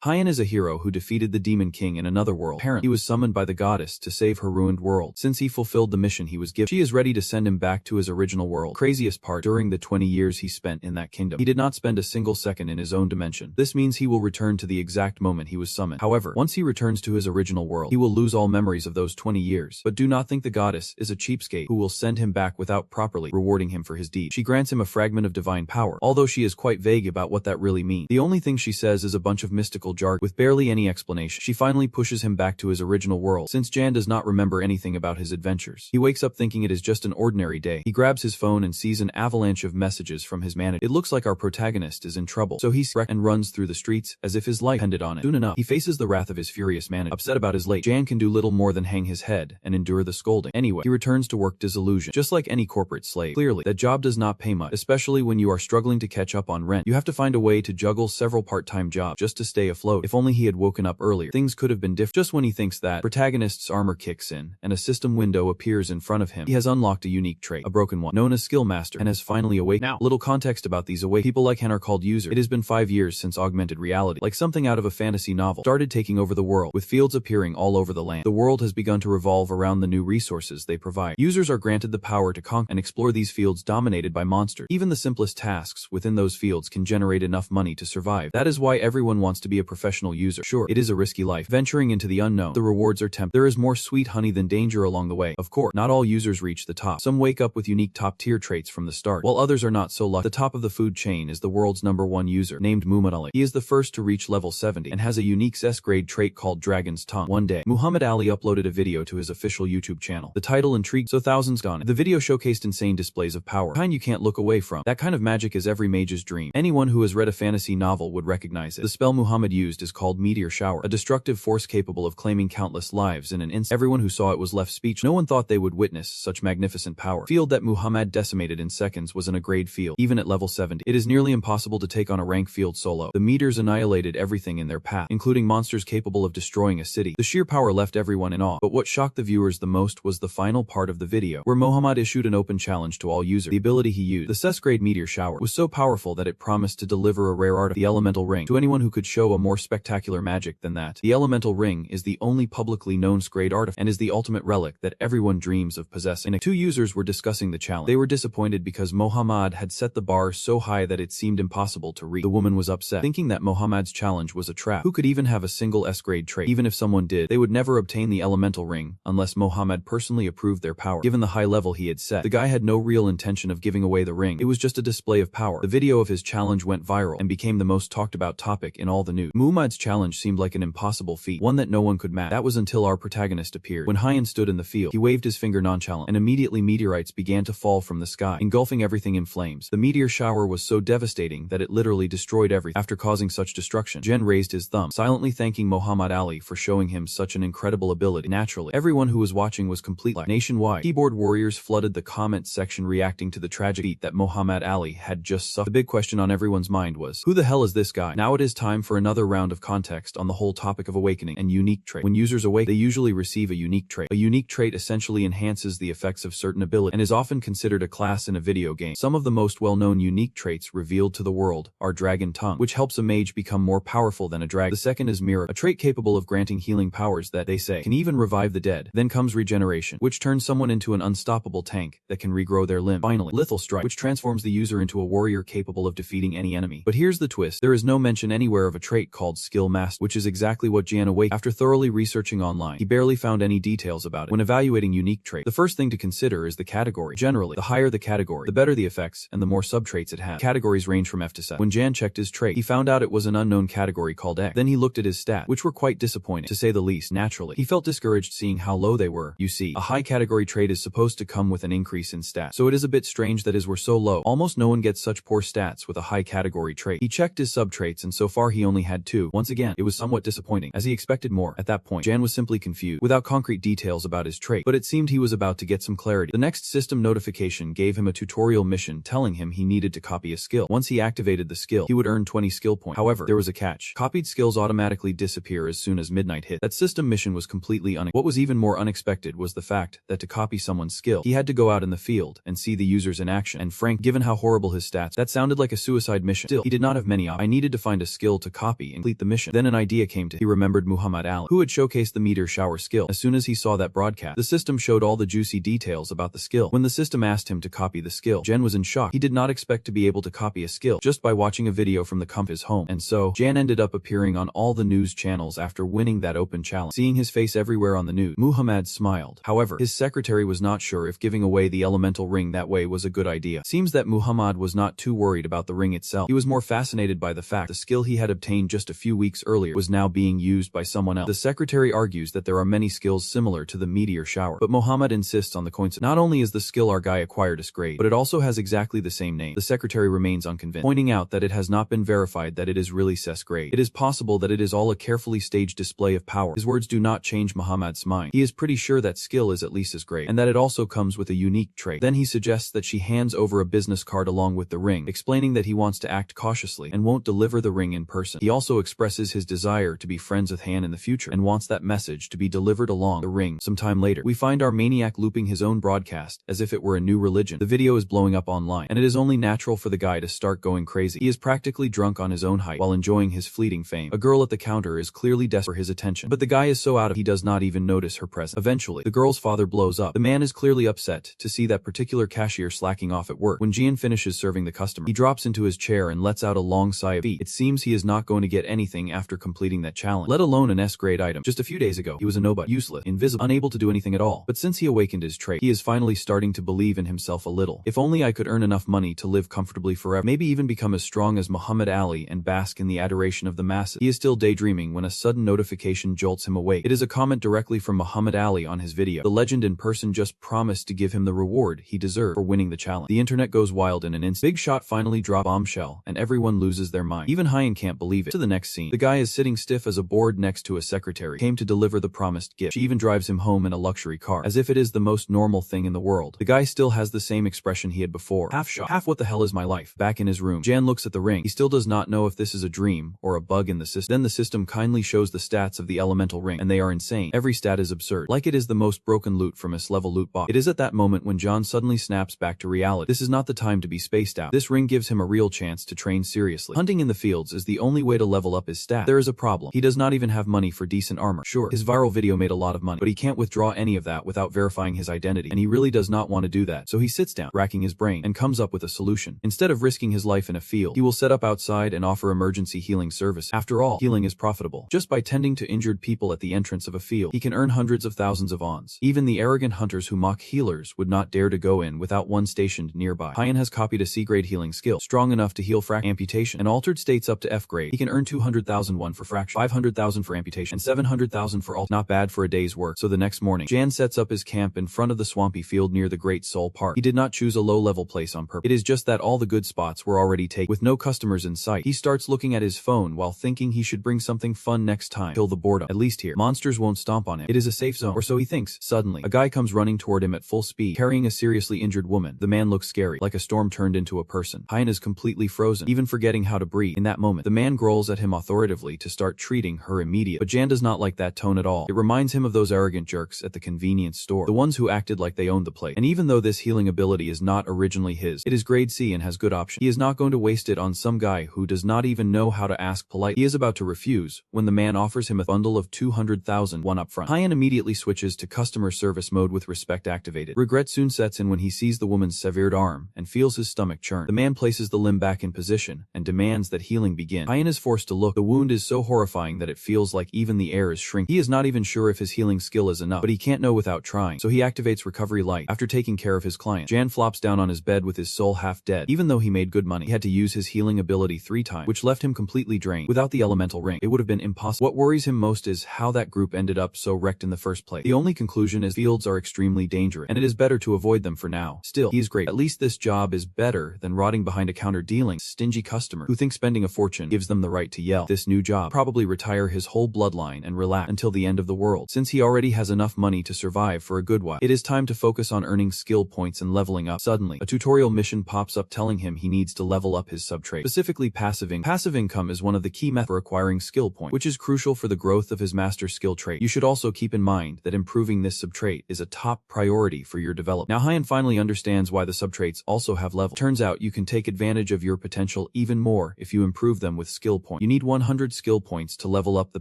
Hyan is a hero who defeated the Demon King in another world. Apparently, he was summoned by the goddess to save her ruined world. Since he fulfilled the mission he was given, she is ready to send him back to his original world. Craziest part, during the 20 years he spent in that kingdom, he did not spend a single second in his own dimension. This means he will return to the exact moment he was summoned. However, once he returns to his original world, he will lose all memories of those 20 years. But do not think the goddess is a cheapskate who will send him back without properly rewarding him for his deed. She grants him a fragment of divine power, although she is quite vague about what that really means. The only thing she says is a bunch of mystical jargon with barely any explanation. She finally pushes him back to his original world, since Jan does not remember anything about his adventures. He wakes up thinking it is just an ordinary day. He grabs his phone and sees an avalanche of messages from his manager. It looks like our protagonist is in trouble, so he wrecks and runs through the streets as if his life depended on it. Soon enough, he faces the wrath of his furious manager. Upset about his late, Jan can do little more than hang his head and endure the scolding. Anyway, he returns to work disillusioned, just like any corporate slave. Clearly, that job does not pay much, especially when you are struggling to catch up on rent. You have to find a way to juggle several part-time jobs just to stay afloat. If only he had woken up earlier, things could have been different. Just when he thinks that, protagonist's armor kicks in, and a system window appears in front of him. He has unlocked a unique trait, a broken one, known as Skill Master, and has finally awakened. Now, little context about these awake people like Hen are called users. It has been 5 years since augmented reality, like something out of a fantasy novel, started taking over the world, with fields appearing all over the land. The world has begun to revolve around the new resources they provide. Users are granted the power to conquer and explore these fields dominated by monsters. Even the simplest tasks within those fields can generate enough money to survive. That is why everyone wants to be a professional user. Sure, it is a risky life, venturing into the unknown. The rewards are tempting. There is more sweet honey than danger along the way. Of course, not all users reach the top. Some wake up with unique top-tier traits from the start, while others are not so lucky. The top of the food chain is the world's #1 user, named Muhammad Ali. He is the first to reach level 70 and has a unique S-grade trait called Dragon's Tongue. One day, Muhammad Ali uploaded a video to his official YouTube channel. The title intrigued, so thousands gone. The video showcased insane displays of power, kind you can't look away from. That kind of magic is every mage's dream. Anyone who has read a fantasy novel would recognize it. The spell Muhammad used is called Meteor Shower, a destructive force capable of claiming countless lives in an instant. Everyone who saw it was left speechless. No one thought they would witness such magnificent power. The field that Muhammad decimated in seconds was an A-grade field, even at level 70. It is nearly impossible to take on a rank field solo. The meteors annihilated everything in their path, including monsters capable of destroying a city. The sheer power left everyone in awe, but what shocked the viewers the most was the final part of the video, where Muhammad issued an open challenge to all users. The ability he used, the S-grade Meteor Shower, was so powerful that it promised to deliver a rare artifact, the Elemental Ring, to anyone who could show a more spectacular magic than that. The Elemental Ring is the only publicly known S-grade artifact and is the ultimate relic that everyone dreams of possessing. Two users were discussing the challenge. They were disappointed because Muhammad had set the bar so high that it seemed impossible to reach. The woman was upset, thinking that Muhammad's challenge was a trap. Who could even have a single S-grade trait? Even if someone did, they would never obtain the Elemental Ring unless Muhammad personally approved their power. Given the high level he had set, the guy had no real intention of giving away the ring. It was just a display of power. The video of his challenge went viral and became the most talked about topic in all the news. Muhammad's challenge seemed like an impossible feat, one that no one could match. That was until our protagonist appeared. When Hyan stood in the field, he waved his finger nonchalant, and immediately meteorites began to fall from the sky, engulfing everything in flames. The meteor shower was so devastating that it literally destroyed everything. After causing such destruction, Jen raised his thumb, silently thanking Muhammad Ali for showing him such an incredible ability. Naturally, everyone who was watching was completely nationwide. Keyboard warriors flooded the comment section reacting to the tragic feat that Muhammad Ali had just suffered. The big question on everyone's mind was, who the hell is this guy? Now it is time for another round of context on the whole topic of awakening and unique trait. When users awake, they usually receive a unique trait. A unique trait essentially enhances the effects of certain ability and is often considered a class in a video game. Some of the most well-known unique traits revealed to the world are Dragon Tongue, which helps a mage become more powerful than a dragon. The second is Mirror, a trait capable of granting healing powers that, they say, can even revive the dead. Then comes Regeneration, which turns someone into an unstoppable tank that can regrow their limb. Finally, Lethal Strike, which transforms the user into a warrior capable of defeating any enemy. But here's the twist. There is no mention anywhere of a trait called Skill Master, which is exactly what Jan awakened. After thoroughly researching online, he barely found any details about it. When evaluating unique traits, the first thing to consider is the category. Generally, the higher the category, the better the effects and the more subtraits it has. Categories range from F to S. When Jan checked his trait, he found out it was an unknown category called X. Then he looked at his stats, which were quite disappointing, to say the least. Naturally, he felt discouraged seeing how low they were. You see, a high category trait is supposed to come with an increase in stats, so it is a bit strange that his were so low. Almost no one gets such poor stats with a high category trait. He checked his subtraits and so far he only had 2. Once again, it was somewhat disappointing, as he expected more. At that point, Jan was simply confused, without concrete details about his trait, but it seemed he was about to get some clarity. The next system notification gave him a tutorial mission telling him he needed to copy a skill. Once he activated the skill, he would earn 20 skill points. However, there was a catch. Copied skills automatically disappear as soon as midnight hit. That system mission was completely unexpected. What was even more unexpected was the fact that to copy someone's skill, he had to go out in the field and see the users in action. And Frank, given how horrible his stats, that sounded like a suicide mission. Still, he did not have many options. I needed to find a skill to copy and complete the mission. Then an idea came to him. He remembered Muhammad Ali, who had showcased the meteor shower skill. As soon as he saw that broadcast, the system showed all the juicy details about the skill. When the system asked him to copy the skill, Jan was in shock. He did not expect to be able to copy a skill just by watching a video from the comfort of his home. And so, Jan ended up appearing on all the news channels after winning that open challenge. Seeing his face everywhere on the news, Muhammad smiled. However, his secretary was not sure if giving away the elemental ring that way was a good idea. Seems that Muhammad was not too worried about the ring itself. He was more fascinated by the fact the skill he had obtained just a few weeks earlier was now being used by someone else. The secretary argues that there are many skills similar to the meteor shower, but Muhammad insists on the coincidence. Not only is the skill our guy acquired as great, but it also has exactly the same name. The secretary remains unconvinced, pointing out that it has not been verified that it is really SSS grade. It is possible that it is all a carefully staged display of power. His words do not change Muhammad's mind. He is pretty sure that skill is at least as great, and that it also comes with a unique trait. Then he suggests that she hands over a business card along with the ring, explaining that he wants to act cautiously and won't deliver the ring in person. He also expresses his desire to be friends with Han in the future and wants that message to be delivered along the ring. Sometime later, we find our maniac looping his own broadcast as if it were a new religion. The video is blowing up online, and it is only natural for the guy to start going crazy. He is practically drunk on his own hype while enjoying his fleeting fame. A girl at the counter is clearly desperate for his attention, but the guy is so out of he does not even notice her presence. Eventually, the girl's father blows up. The man is clearly upset to see that particular cashier slacking off at work. When Jian finishes serving the customer, he drops into his chair and lets out a long sigh of defeat. It seems he is not going to get anything after completing that challenge, let alone an S-grade item. Just a few days ago, he was a nobody, useless, invisible, unable to do anything at all. But since he awakened his trait, he is finally starting to believe in himself a little. If only I could earn enough money to live comfortably forever, maybe even become as strong as Muhammad Ali and bask in the adoration of the masses. He is still daydreaming when a sudden notification jolts him awake. It is a comment directly from Muhammad Ali on his video. The legend in person just promised to give him the reward he deserved for winning the challenge. The internet goes wild in an instant. Big Shot finally drops bombshell, and everyone loses their mind. Even Hyan can't believe it. To the next scene, the guy is sitting stiff as a board next to a secretary came to deliver the promised gift. She even drives him home in a luxury car, as if it is the most normal thing in the world. The guy still has the same expression he had before. Half shocked. Half what the hell is my life? Back in his room, Jan looks at the ring. He still does not know if this is a dream or a bug in the system. Then the system kindly shows the stats of the elemental ring, and they are insane. Every stat is absurd, like it is the most broken loot from a S-level loot box. It is at that moment when John suddenly snaps back to reality. This is not the time to be spaced out. This ring gives him a real chance to train seriously. Hunting in the fields is the only way to level up his stat. There is a problem. He does not even have money for decent armor. Sure, his viral video made a lot of money, but he can't withdraw any of that without verifying his identity, and he really does not want to do that. So he sits down, racking his brain, and comes up with a solution. Instead of risking his life in a field, he will set up outside and offer emergency healing service. After all, healing is profitable. Just by tending to injured people at the entrance of a field, he can earn hundreds of thousands of ons. Even the arrogant hunters who mock healers would not dare to go in without one stationed nearby. Hyan has copied a C-grade healing skill, strong enough to heal amputation, and altered states up to F-grade. He can earn 200,000 won for fraction, 500,000 for amputation, and 700,000 for alt. Not bad for a day's work. So the next morning, Jan sets up his camp in front of the swampy field near the Great Soul Park. He did not choose a low-level place on purpose. It is just that all the good spots were already taken. With no customers in sight, he starts looking at his phone while thinking he should bring something fun next time. Kill the boredom. At least here, monsters won't stomp on him. It is a safe zone, or so he thinks. Suddenly, a guy comes running toward him at full speed, carrying a seriously injured woman. The man looks scary, like a storm turned into a person. Hyan is completely frozen, even forgetting how to breathe. In that moment, the man growls at him authoritatively to start treating her immediately. But Jan does not like that tone at all. It reminds him of those arrogant jerks at the convenience store, the ones who acted like they owned the place. And even though this healing ability is not originally his, it is grade C and has good options. He is not going to waste it on some guy who does not even know how to ask politely. He is about to refuse when the man offers him a bundle of 200,000 won up front. Hyan immediately switches to customer service mode with respect activated. Regret soon sets in when he sees the woman's severed arm and feels his stomach churn. The man places the limb back in position and demands that healing begin. Hyan is forced to look. The wound is so horrifying that it feels like even the air is shrinking. He is not even sure if his healing skill is enough, but he can't know without trying, so he activates recovery light. After taking care of his client, Jan flops down on his bed with his soul half dead. Even though he made good money, he had to use his healing ability 3 times, which left him completely drained. Without the elemental ring, it would have been impossible. What worries him most is how that group ended up so wrecked in the first place. The only conclusion is fields are extremely dangerous, and it is better to avoid them for now. Still, he is great. At least this job is better than rotting behind a counter dealing stingy customer who thinks spending a fortune gives them the right to yell. This new job probably retire his whole bloodline and relax until the end of the world, since he already has enough money to survive for a good while. It is time to focus on earning skill points and leveling up. Suddenly, a tutorial mission pops up telling him he needs to level up his subtrait, specifically passive income. Passive income is one of the key methods for acquiring skill points, which is crucial for the growth of his master skill trait. You should also keep in mind that improving this subtrait is a top priority for your development. Now Hyan finally understands why the subtraits also have levels. Turns out you can take advantage of your potential even more if you improve them with skill points. You need 100 skill points to level up the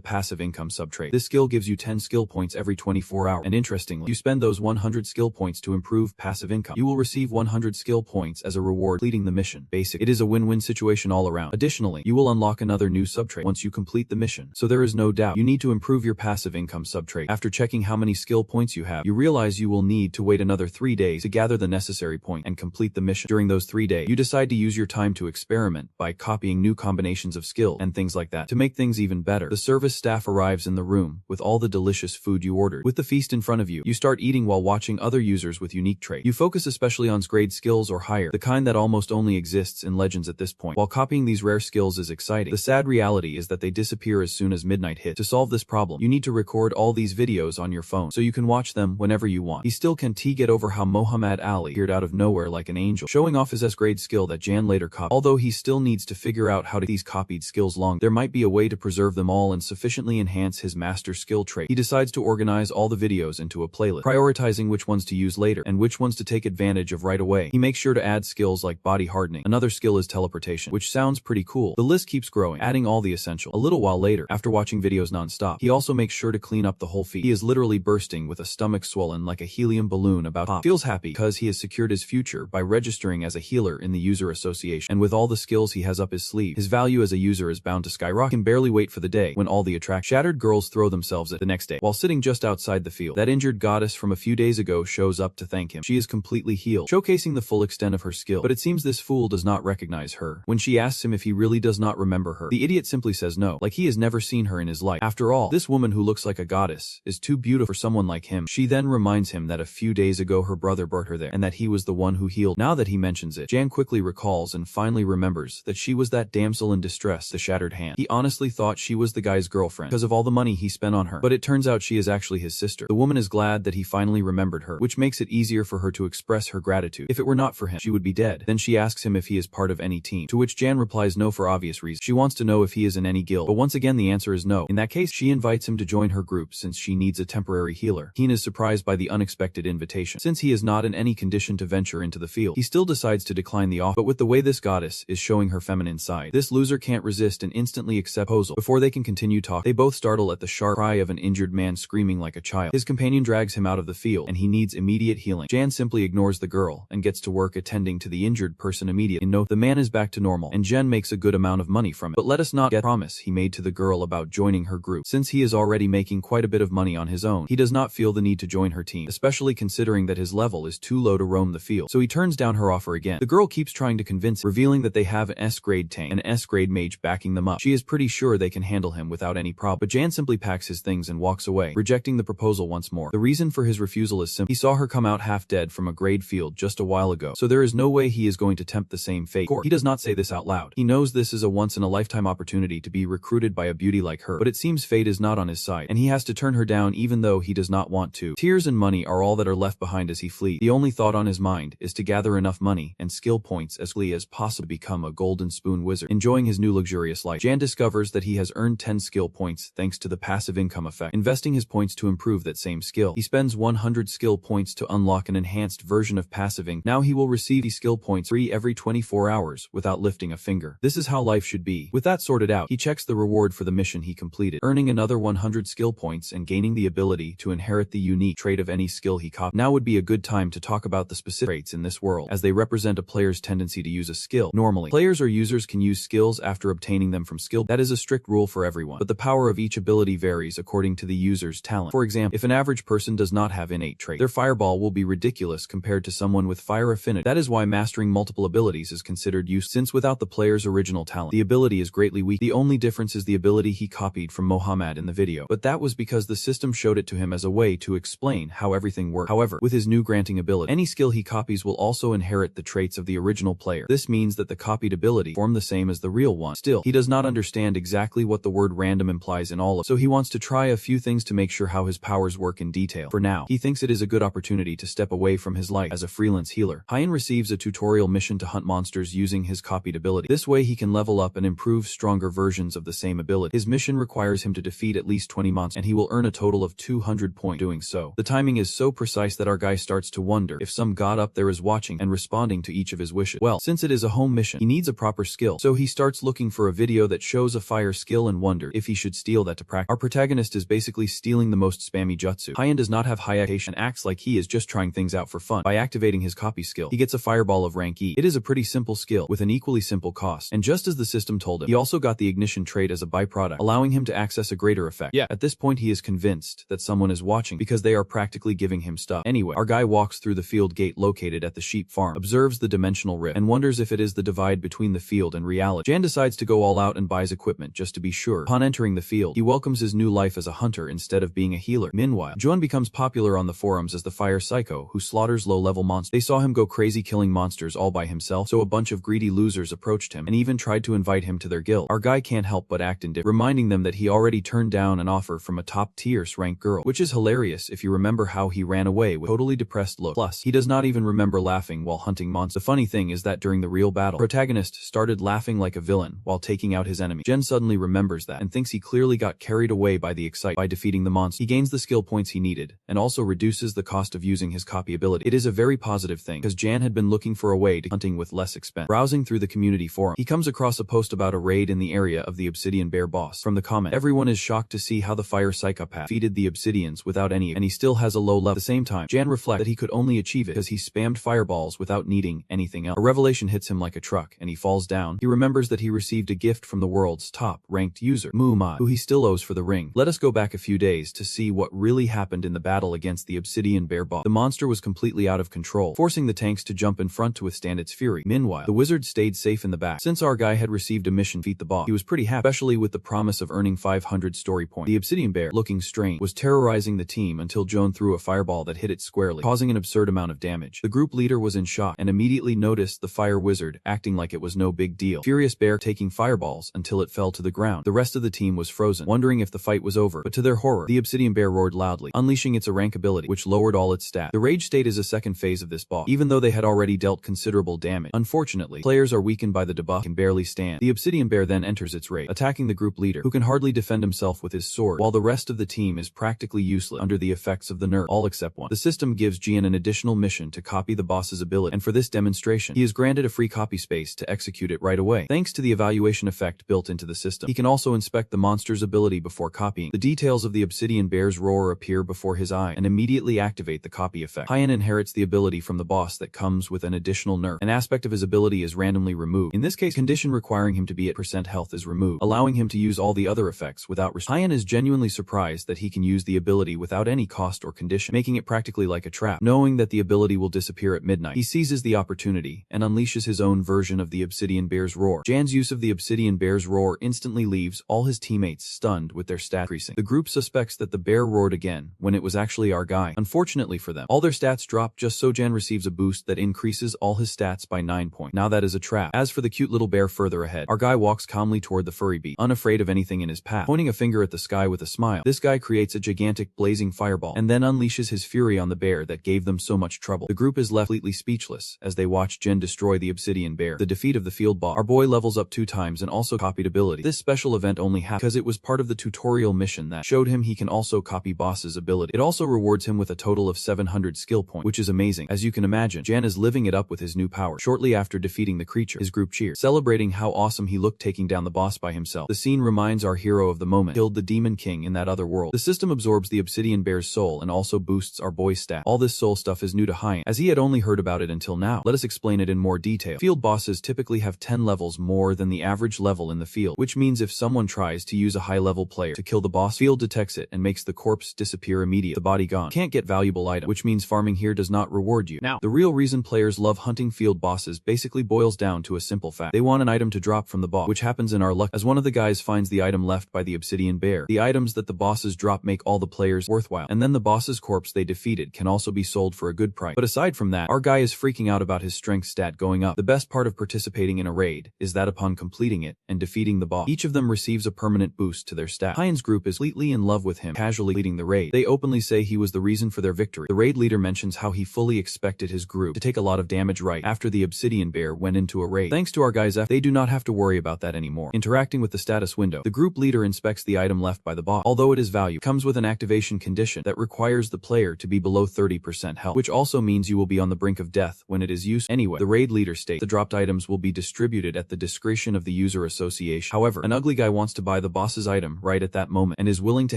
passive income subtrait. This skill gives you 10 skill points every 24 hours. And interestingly, you spend those 100 skill points to improve passive income. You will receive 100 skill points as a reward completing the mission. Basic. It is a win-win situation all around. Additionally, you will unlock another new subtrait once you complete the mission. So there is no doubt you need to improve your passive income subtrait. After checking how many skill points you have, you realize you will need to wait another 3 days to gather the necessary point and complete the mission. During those 3 days, you decide to use your time to experiment by copying new combinations of skills and things like that. To make things even better, the service staff arrives in the room with all the delicious food you ordered. With the feast in front of you, you start eating while watching other users with unique traits. You focus especially on grade skills or higher, the kind that almost only exists in Legends at this point. While copying these rare skills is exciting, the sad reality is that they disappear as soon as midnight hits. To solve this problem, you need to record all these videos on your phone so you can watch them whenever you want. He still can't get over how Muhammad Ali appeared out of nowhere like an angel, showing off his S-grade skill that Jan later copied. Although he still needs to figure out how to these copied skills long, there might be a way to preserve them all and sufficiently enhance his master skill trait. He decides to organize all the videos into a playlist, prioritizing which ones to use later and which ones to take advantage of right away. He makes sure to add skills like body hardening. Another skill is teleportation, which sounds pretty cool. The list keeps growing, adding all the essential. A little while later, after watching videos non-stop, he also makes sure to clean up the whole feed. He is literally bursting with a stomach swollen like a helium balloon about to pop. Feels happy because he has secured his future by registering as a healer in the user association, and with all the skills he has up his sleeve, his value as a user is bound to skyrocket. He can barely wait for the day when all the shattered girls throw themselves at the next day. While sitting just outside the field, that injured goddess from a few days ago shows up to thank him. She is completely healed, showcasing the full extent of her skill, but it seems this fool does not recognize her. When she asks him if he really does not remember her, the idiot simply says no, like he has never seen her in his life. After all, this woman who looks like a goddess is too beautiful for someone like him. She then reminds him that a few days ago her brother brought her there, and that he was the one who healed. Now that he mentions it, Jan quickly recalls and finally remembers that she was that damsel in distress, the shattered hand. He honestly thought she was the guy's girlfriend because of all the money he spent on her, but it turns out she is actually his sister. The woman is glad that he finally remembered her, which makes it easier for her to express her gratitude. If it were not for him, she would be dead. Then she asks him if he is part of any team, to which Jan replies no for obvious reasons. She wants to know if he is in any guild, but once again the answer is no. In that case, she invites him to join her group since she needs a temporary healer. Keen is surprised by the unexpected invitation. Since he is not in any condition to venture into the field, he still decides to decline the offer, but with the way this goddess is showing her feminine side, this loser can't resist and instantly accepts the proposal. Before they can continue talk, they both startle at the sharp cry of an injured man screaming like a child. His companion drags him out of the field, and he needs immediate healing. Jan simply ignores the girl and gets to work attending to the injured person immediately. In no, the man is back to normal, and Jen makes a good amount of money from it. But let us not get the promise he made to the girl about joining her group. Since he is already making quite a bit of money on his own, he does not feel the need to join her team, especially considering that his level is too low to roam the field. So he turns down her offer again. The girl keeps trying to convince him, revealing that they have an S-grade tank and an S-grade mage backing them up. She is pretty sure they can handle him without any problem, but Jan simply packs his things and walks away, rejecting the proposal once more. The reason for his refusal is simple. He saw her come out half dead from a grade field just a while ago, so there is no way he is going to tempt the same fate. Of course, he does not say this out loud. He knows this is a once-in-a-lifetime opportunity to be recruited by a beauty like her, but it seems fate is not on his side, and he has to turn her down even though he does not want to. Tears and money are all that are left behind as he flees. The only thought on his mind is to gather enough money and skill points as quickly as possible to become a golden spoon wizard. Enjoying his new luxurious life, Jan discovers that he has earned 10 skill points thanks to the passive income effect. Investing his points to improve that same skill, he spends 100 skill points to unlock an enhanced version of passive income. Now he will receive these skill points free every 24 hours without lifting a finger. This is how life should be. With that sorted out, he checks the reward for the mission he completed, earning another 100 skill points and gaining the ability to inherit the unique trait of any skill he copied. Now would be a good time to talk about the specific traits in this world, as they represent a player's tendency to use a skill. Normally, players or users can use skills after obtaining them from skill. That is a strict rule for everyone, but the power of each ability varies according to the user's talent. For example, if an average person does not have innate trait, their fireball will be ridiculous compared to someone with fire affinity. That is why mastering multiple abilities is considered useful, since without the player's original talent, the ability is greatly weak. The only difference is the ability he copied from Muhammad in the video, but that was because the system showed it to him as a way to explain how everything worked. However, with his new granting ability, any skill he copies will also inherit the traits of the original player. This means that the copied ability form the same as the real one. Still, he does not understand exactly what the word random implies in all of it, so he wants to try a few things to make sure how his powers work in detail. For now, he thinks it is a good opportunity to step away from his life as a freelance healer. Hyen receives a tutorial mission to hunt monsters using his copied ability. This way he can level up and improve stronger versions of the same ability. His mission requires him to defeat at least 20 monsters, and he will earn a total of 200 points doing so. The timing is so precise that our guy starts to wonder if some god up there is watching and responding to each of his wishes. Well, since it is a home mission, he needs a proper skill, so he starts looking for a video video that shows a fire skill and wondered if he should steal that to practice. Our protagonist is basically stealing the most spammy jutsu. Hyan does not have high education and acts like he is just trying things out for fun. By activating his copy skill, he gets a fireball of rank E. It is a pretty simple skill with an equally simple cost, and just as the system told him, he also got the ignition trait as a byproduct, allowing him to access a greater effect. Yeah, at this point he is convinced that someone is watching because they are practically giving him stuff. Anyway, our guy walks through the field gate located at the sheep farm, observes the dimensional rift, and wonders if it is the divide between the field and reality. Jan decides to go all out and buys equipment just to be sure. Upon entering the field, he welcomes his new life as a hunter instead of being a healer. Meanwhile, Joan becomes popular on the forums as the fire psycho who slaughters low-level monsters. They saw him go crazy killing monsters all by himself, so a bunch of greedy losers approached him and even tried to invite him to their guild. Our guy can't help but act indifferent, reminding them that he already turned down an offer from a top-tier rank girl, which is hilarious if you remember how he ran away with a totally depressed look. Plus, he does not even remember laughing while hunting monsters. The funny thing is that during the real battle, protagonist started laughing like a villain while taking out his enemy. Jen suddenly remembers that and thinks he clearly got carried away by the excitement. By defeating the monster, he gains the skill points he needed and also reduces the cost of using his copy ability. It is a very positive thing because Jan had been looking for a way to hunting with less expense. Browsing through the community forum, he comes across a post about a raid in the area of the Obsidian Bear boss. From the comment, everyone is shocked to see how the fire psychopath defeated the Obsidians without any, and he still has a low level. At the same time, Jan reflects that he could only achieve it because he spammed fireballs without needing anything else. A revelation hits him like a truck and he falls down. He remembers that he received a gift from the world's top ranked user, Muhammad, who he still owes for the ring. Let us go back a few days to see what really happened in the battle against the Obsidian Bear boss. The monster was completely out of control, forcing the tanks to jump in front to withstand its fury. Meanwhile, the wizard stayed safe in the back. Since our guy had received a mission to defeat the boss, he was pretty happy, especially with the promise of earning 500 story points. The Obsidian Bear, looking strange, was terrorizing the team until Joan threw a fireball that hit it squarely, causing an absurd amount of damage. The group leader was in shock and immediately noticed the fire wizard acting like it was no big deal. Furious Bear taking fireballs until it fell to the ground. The rest of the team was frozen, wondering if the fight was over, but to their horror, the Obsidian Bear roared loudly, unleashing its rank ability, which lowered all its stats. The rage state is a second phase of this boss, even though they had already dealt considerable damage. Unfortunately, players are weakened by the debuff and can barely stand. The Obsidian Bear then enters its rage, attacking the group leader, who can hardly defend himself with his sword, while the rest of the team is practically useless under the effects of the nerf, all except one. The system gives Jian an additional mission to copy the boss's ability, and for this demonstration, he is granted a free copy space to execute it right away. Thanks to the evaluation effect built into the system, he can also inspect the monster's ability before copying. The details of the Obsidian Bear's roar appear before his eye and immediately activate the copy effect. Hyan inherits the ability from the boss that comes with an additional nerf. An aspect of his ability is randomly removed. In this case, condition requiring him to be at % health is removed, allowing him to use all the other effects without restriction. Hyan is genuinely surprised that he can use the ability without any cost or condition, making it practically like a trap. Knowing that the ability will disappear at midnight, he seizes the opportunity and unleashes his own version of the Obsidian Bear's roar. Jan's use of the Obsidian Bear's roar instantly leaves all his teammates stunned with their stat increasing. The group suspects that the bear roared again when it was actually our guy. Unfortunately for them, all their stats drop just so Jan receives a boost that increases all his stats by 9 points. Now that is a trap. As for the cute little bear further ahead, our guy walks calmly toward the furry beast, unafraid of anything in his path. Pointing a finger at the sky with a smile, this guy creates a gigantic blazing fireball and then unleashes his fury on the bear that gave them so much trouble. The group is left completely speechless as they watch Jen destroy the Obsidian Bear. The defeat of the field boss. Our boy levels up 2 times and also copied ability. This special event only happened because it was part of the tutorial mission that showed him he can also copy boss's ability. It also rewards him with a total of 700 skill points, which is amazing. As you can imagine, Jan is living it up with his new power. Shortly after defeating the creature, his group cheers, celebrating how awesome he looked taking down the boss by himself. The scene reminds our hero of the moment killed the Demon King in that other world. The system absorbs the Obsidian Bear's soul and also boosts our boy's stat. All this soul stuff is new to Hyan, as he had only heard about it until now. Let us explain it in more detail. Field bosses typically have 10 levels more than the average level in the field, which means if someone tries to use a high-level player to kill the boss, field detects it and makes the corpse disappear immediately. The body gone. Can't get valuable item, which means farming here does not reward you. Now, the real reason players love hunting field bosses basically boils down to a simple fact. They want an item to drop from the boss, which happens in our luck as one of the guys finds the item left by the Obsidian Bear. The items that the bosses drop make all the players worthwhile, and then the boss's corpse they defeated can also be sold for a good price. But aside from that, our guy is freaking out about his strength stat going up. The best part of participating in a raid is that upon completing it and defeating the boss, each of them receives a permanent boost to their stat. Hyan's group is completely in love with him, casually leading the raid. They openly say he was the reason for their victory. The raid leader mentions how he fully expected his group to take a lot of damage right after the Obsidian Bear went into a raid. Thanks to our guy's effort, they do not have to worry about that anymore. Interacting with the status window, the group leader inspects the item left by the boss. Although it is valuable, it comes with an activation condition that requires the player to be below 30% health, which also means you will be on the brink of death when it is used. Anyway, the raid leader states the dropped items will be distributed at the discretion of the user user association. However, an ugly guy wants to buy the boss's item right at that moment and is willing to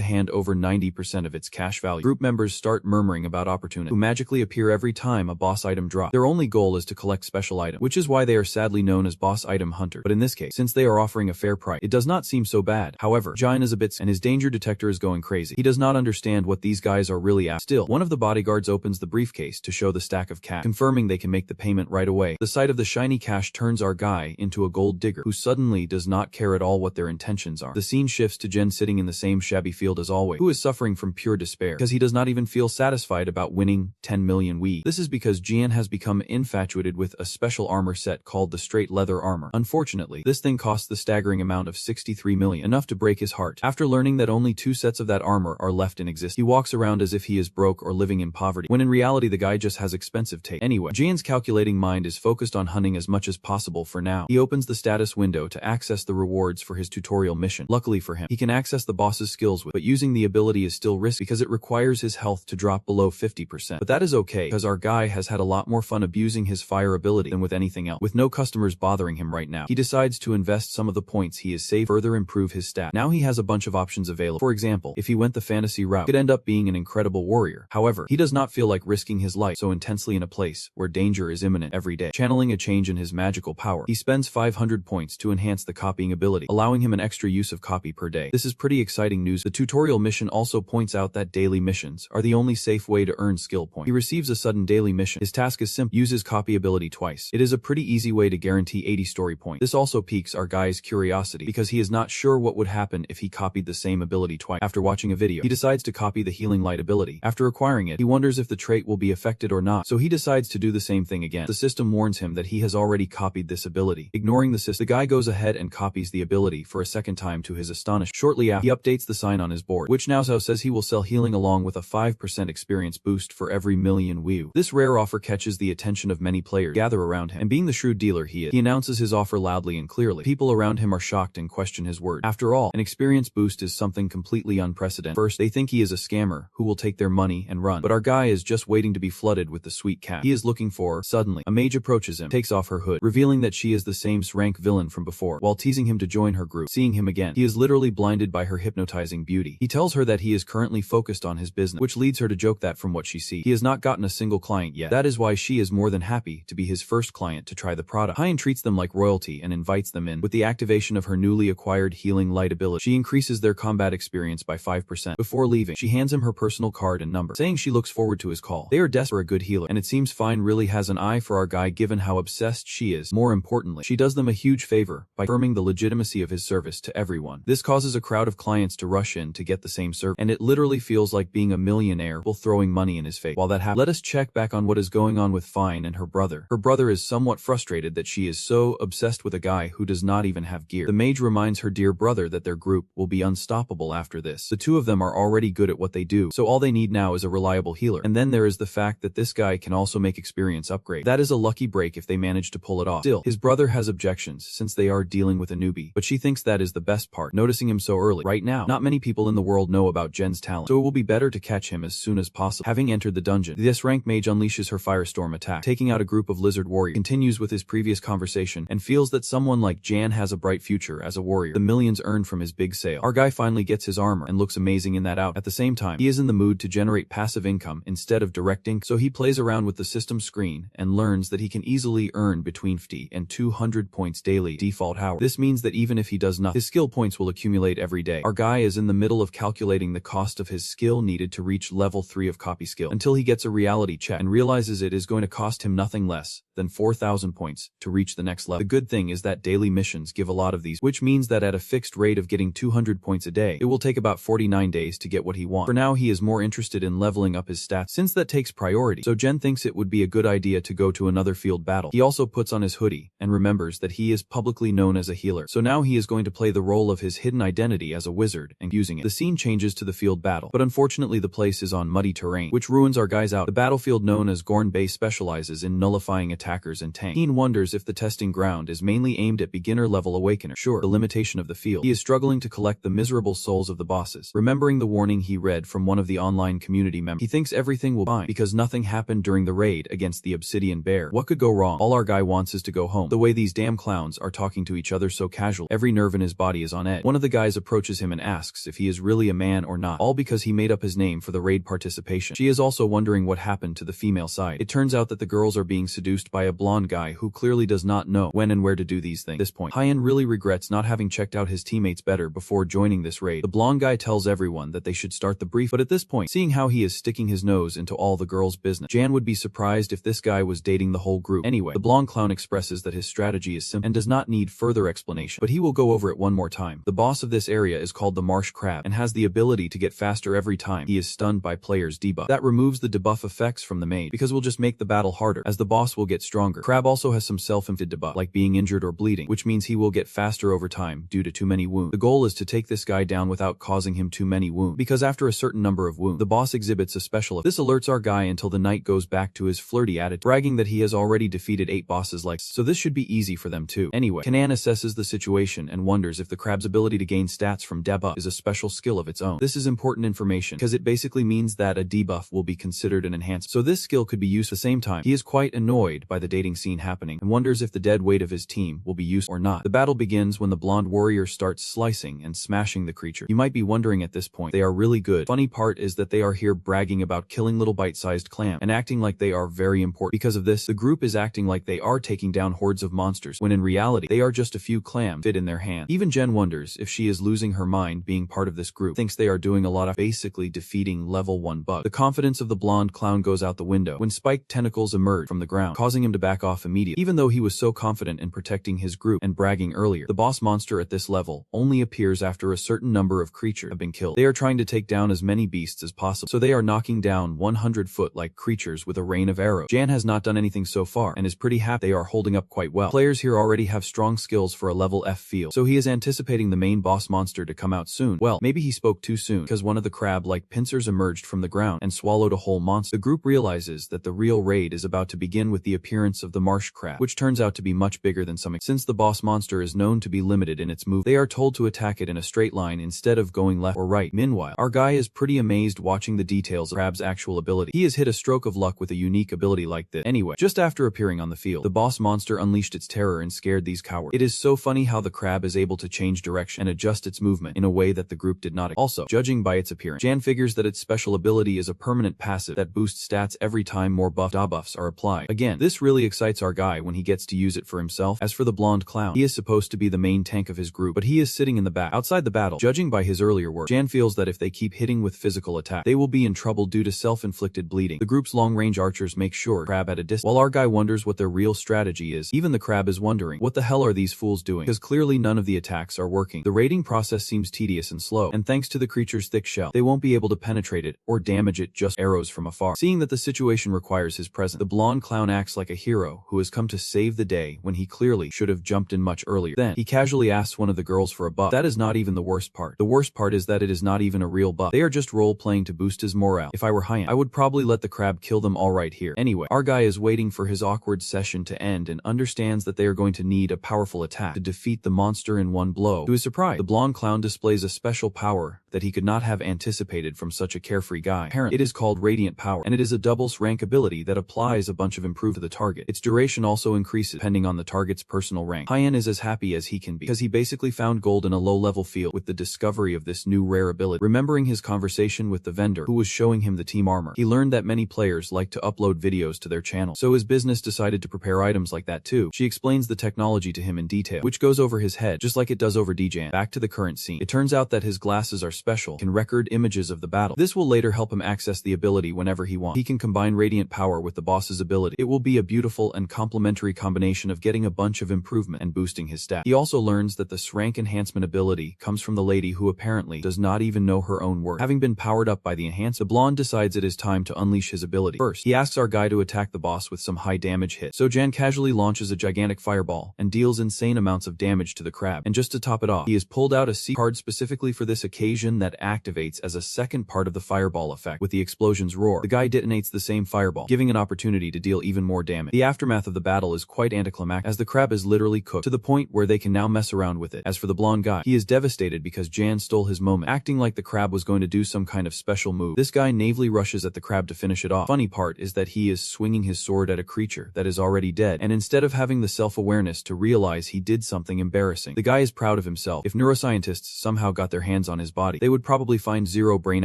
hand over 90% of its cash value. Group members start murmuring about opportunists who magically appear every time a boss item drops. Their only goal is to collect special items, which is why they are sadly known as boss item hunters. But in this case, since they are offering a fair price, it does not seem so bad. However, Jin is a bit and his danger detector is going crazy. He does not understand what these guys are really after. Still, one of the bodyguards opens the briefcase to show the stack of cash, confirming they can make the payment right away. The sight of the shiny cash turns our guy into a gold digger who suddenly does not care at all what their intentions are. The scene shifts to Jin sitting in the same shabby field as always, who is suffering from pure despair because he does not even feel satisfied about winning 10 million Wii. This is because Jin has become infatuated with a special armor set called the straight leather armor. Unfortunately, this thing costs the staggering amount of 63 million, enough to break his heart. After learning that only 2 sets of that armor are left in existence, he walks around as if he is broke or living in poverty, when in reality the guy just has expensive taste. Anyway, Jin's calculating mind is focused on hunting as much as possible for now. He opens the status window to access the rewards for his tutorial mission. Luckily for him, he can access the boss's skills but using the ability is still risky because it requires his health to drop below 50%. But that is okay because our guy has had a lot more fun abusing his fire ability than with anything else. With no customers bothering him right now, he decides to invest some of the points he has saved further improve his stat. Now he has a bunch of options available. For example, if he went the fantasy route, he could end up being an incredible warrior. However, he does not feel like risking his life so intensely in a place where danger is imminent every day. Channeling a change in his magical power, he spends 500 points to enhance the copying ability, allowing him an extra use of copy per day. This is pretty exciting news. The tutorial mission also points out that daily missions are the only safe way to earn skill points. He receives a sudden daily mission. His task is simple: use his copy ability twice. It is a pretty easy way to guarantee 80 story points. This also piques our guy's curiosity because he is not sure what would happen if he copied the same ability twice. After watching a video, he decides to copy the healing light ability. After acquiring it, he wonders if the trait will be affected or not, so he decides to do the same thing again. The system warns him that he has already copied this ability. Ignoring the system, the guy goes ahead and copies the ability for a second time to his astonishment. Shortly after, he updates the sign on his board, which now says he will sell healing along with a 5% experience boost for every million Wii. This rare offer catches the attention of many players gather around him, and being the shrewd dealer he is, he announces his offer loudly and clearly. People around him are shocked and question his word. After all, an experience boost is something completely unprecedented. First, they think he is a scammer who will take their money and run, but our guy is just waiting to be flooded with the sweet cash he is looking for. Suddenly, a mage approaches him, takes off her hood, revealing that she is the same SSS-Rank villain from before, while teasing him to join her group. Seeing him again, he is literally blinded by her hypnotizing beauty. He tells her that he is currently focused on his business, which leads her to joke that from what she sees, he has not gotten a single client yet. That is why she is more than happy to be his first client to try the product. Hyen treats them like royalty and invites them in. With the activation of her newly acquired healing light ability, she increases their combat experience by 5%. Before leaving, she hands him her personal card and number, saying she looks forward to his call. They are desperate for a good healer, and it seems Fine really has an eye for our guy given how obsessed she is. More importantly, she does them a huge favor by affirming the legitimacy of his service to everyone. This causes a crowd of clients to rush in to get the same service, and it literally feels like being a millionaire while throwing money in his face. While that happens, let us check back on what is going on with Fine and her brother. Her brother is somewhat frustrated that she is so obsessed with a guy who does not even have gear. The mage reminds her dear brother that their group will be unstoppable after this. The two of them are already good at what they do, so all they need now is a reliable healer. And then there is the fact that this guy can also make experience upgrade. That is a lucky break if they manage to pull it off. Still, his brother has objections since they are dealing with a newbie, but she thinks that is the best part, noticing him so early. Right now, not many people in the world know about Jin's talent, so it will be better to catch him as soon as possible. Having entered the dungeon, the S-Rank mage unleashes her firestorm attack, taking out a group of lizard warriors, continues with his previous conversation, and feels that someone like Jin has a bright future as a warrior. The millions earned from his big sale. Our guy finally gets his armor and looks amazing in that out. At the same time, he is in the mood to generate passive income instead of directing, so he plays around with the system screen and learns that he can easily earn between 50 and 200 points daily default hour. This means that even if he does nothing, his skill points will accumulate every day. Our guy is in the middle of calculating the cost of his skill needed to reach level 3 of copy skill until he gets a reality check and realizes it is going to cost him nothing less than 4,000 points to reach the next level. The good thing is that daily missions give a lot of these, which means that at a fixed rate of getting 200 points a day, it will take about 49 days to get what he wants. For now, he is more interested in leveling up his stats since that takes priority, so Jin thinks it would be a good idea to go to another field battle. He also puts on his hoodie and remembers that he is publicly known as a healer, so now he is going to play the role of his hidden identity as a wizard and using it. The scene changes to the field battle, but unfortunately the place is on muddy terrain, which ruins our guys out. The battlefield known as Gorn Bay specializes in nullifying attackers and tanks. He wonders if the testing ground is mainly aimed at beginner level awakeners. Sure, the limitation of the field. He is struggling to collect the miserable souls of the bosses. Remembering the warning he read from one of the online community members, he thinks everything will be fine because nothing happened during the raid against the obsidian bear. What could go wrong? All our guy wants is to go home. The way these damn clowns are talking to to each other so casually. Every nerve in his body is on edge. One of the guys approaches him and asks if he is really a man or not, all because he made up his name for the raid participation. She is also wondering what happened to the female side. It turns out that the girls are being seduced by a blonde guy who clearly does not know when and where to do these things. At this point, Hyen really regrets not having checked out his teammates better before joining this raid. The blonde guy tells everyone that they should start the brief, but at this point, seeing how he is sticking his nose into all the girls' business, Jan would be surprised if this guy was dating the whole group. Anyway, the blonde clown expresses that his strategy is simple and does not need further explanation, but he will go over it one more time. The boss of this area is called the Marsh Crab and has the ability to get faster every time he is stunned by players' debuff. That removes the debuff effects from the main, because we'll just make the battle harder, as the boss will get stronger. Crab also has some self-inflicted debuff, like being injured or bleeding, which means he will get faster over time due to too many wounds. The goal is to take this guy down without causing him too many wounds, because after a certain number of wounds, the boss exhibits a special effect. This alerts our guy until the knight goes back to his flirty attitude, bragging that he has already defeated 8 bosses like, so this should be easy for them too. Anyway, Kanan assesses the situation and wonders if the crab's ability to gain stats from debuff is a special skill of its own. This is important information, because it basically means that a debuff will be considered an enhancement, so this skill could be used at the same time. He is quite annoyed by the dating scene happening and wonders if the dead weight of his team will be used or not. The battle begins when the blonde warrior starts slicing and smashing the creature. You might be wondering at this point, they are really good. Funny part is that they are here bragging about killing little bite-sized clams and acting like they are very important. Because of this, the group is acting like they are taking down hordes of monsters, when in reality, they are just a few clams fit in their hand. Even Jen wonders if she is losing her mind being part of this group, thinks they are doing a lot of basically defeating level 1 bug. The confidence of the blonde clown goes out the window when spiked tentacles emerge from the ground, causing him to back off immediately. Even though he was so confident in protecting his group and bragging earlier, the boss monster at this level only appears after a certain number of creatures have been killed. They are trying to take down as many beasts as possible, so they are knocking down 100-foot-like creatures with a rain of arrows. Jan has not done anything so far and is pretty happy they are holding up quite well. Players here already have strong skills for a level F field, so he is anticipating the main boss monster to come out soon. Well, maybe he spoke too soon, because one of the crab-like pincers emerged from the ground and swallowed a whole monster. The group realizes that the real raid is about to begin with the appearance of the marsh crab, which turns out to be much bigger than some. Since the boss monster is known to be limited in its move, they are told to attack it in a straight line instead of going left or right. Meanwhile, our guy is pretty amazed watching the details of Crab's actual ability. He has hit a stroke of luck with a unique ability like this. Anyway, just after appearing on the field, the boss monster unleashed its terror and scared these cowards. It is so funny how the crab is able to change direction and adjust its movement in a way that the group did not. Also, judging by its appearance, Jan figures that its special ability is a permanent passive that boosts stats every time more debuffs are applied. Again, this really excites our guy when he gets to use it for himself. As for the blonde clown, he is supposed to be the main tank of his group, but he is sitting in the back. Outside the battle, judging by his earlier work, Jan feels that if they keep hitting with physical attack, they will be in trouble due to self-inflicted bleeding. The group's long-range archers make sure crab at a distance, while our guy wonders what their real strategy is. Even the crab is wondering, what the hell are these fools doing? Because clearly none of the attacks are working. The raiding process seems tedious and slow, and thanks to the creature's thick shell, they won't be able to penetrate it or damage it just arrows from afar. Seeing that the situation requires his presence, the blonde clown acts like a hero who has come to save the day when he clearly should have jumped in much earlier. Then, he casually asks one of the girls for a buff. That is not even the worst part. The worst part is that it is not even a real buff. They are just role-playing to boost his morale. If I were Hyen, I would probably let the crab kill them all right here. Anyway, our guy is waiting for his awkward session to end and understands that they are going to need a powerful attack to defeat the monster in one blow. To his surprise, the blonde clown displays a special power that he could not have anticipated from such a carefree guy. Apparently, it is called Radiant Power, and it is a doubles rank ability that applies a bunch of improve to the target. Its duration also increases depending on the target's personal rank. Hyen is as happy as he can be, because he basically found gold in a low-level field with the discovery of this new rare ability. Remembering his conversation with the vendor who was showing him the team armor, he learned that many players like to upload videos to their channel, so his business decided to prepare items like that too. She explains the technology to him in detail, which goes over his head, just like it does over Djan. Back to the current scene. It turns out that his glasses are special, can record images of the battle. This will later help him access the ability whenever he wants. He can combine Radiant Power with the boss's ability. It will be a beautiful and complementary combination of getting a bunch of improvement and boosting his stat. He also learns that the S-Rank enhancement ability comes from the lady who apparently does not even know her own worth. Having been powered up by the enhance, the blonde decides it is time to unleash his ability. First, he asks our guy to attack the boss with some high damage hits, so Jan casually launches a gigantic fireball and deals insane amounts of damage to the crab. And just to top it off, he has pulled out a C card specifically for this occasion explosion that activates as a second part of the fireball effect. With the explosion's roar, the guy detonates the same fireball, giving an opportunity to deal even more damage. The aftermath of the battle is quite anticlimactic, as the crab is literally cooked to the point where they can now mess around with it. As for the blonde guy, he is devastated because Jan stole his moment, acting like the crab was going to do some kind of special move. This guy naively rushes at the crab to finish it off. Funny part is that he is swinging his sword at a creature that is already dead, and instead of having the self-awareness to realize he did something embarrassing. The guy is proud of himself. If neuroscientists somehow got their hands on his body, they would probably find zero brain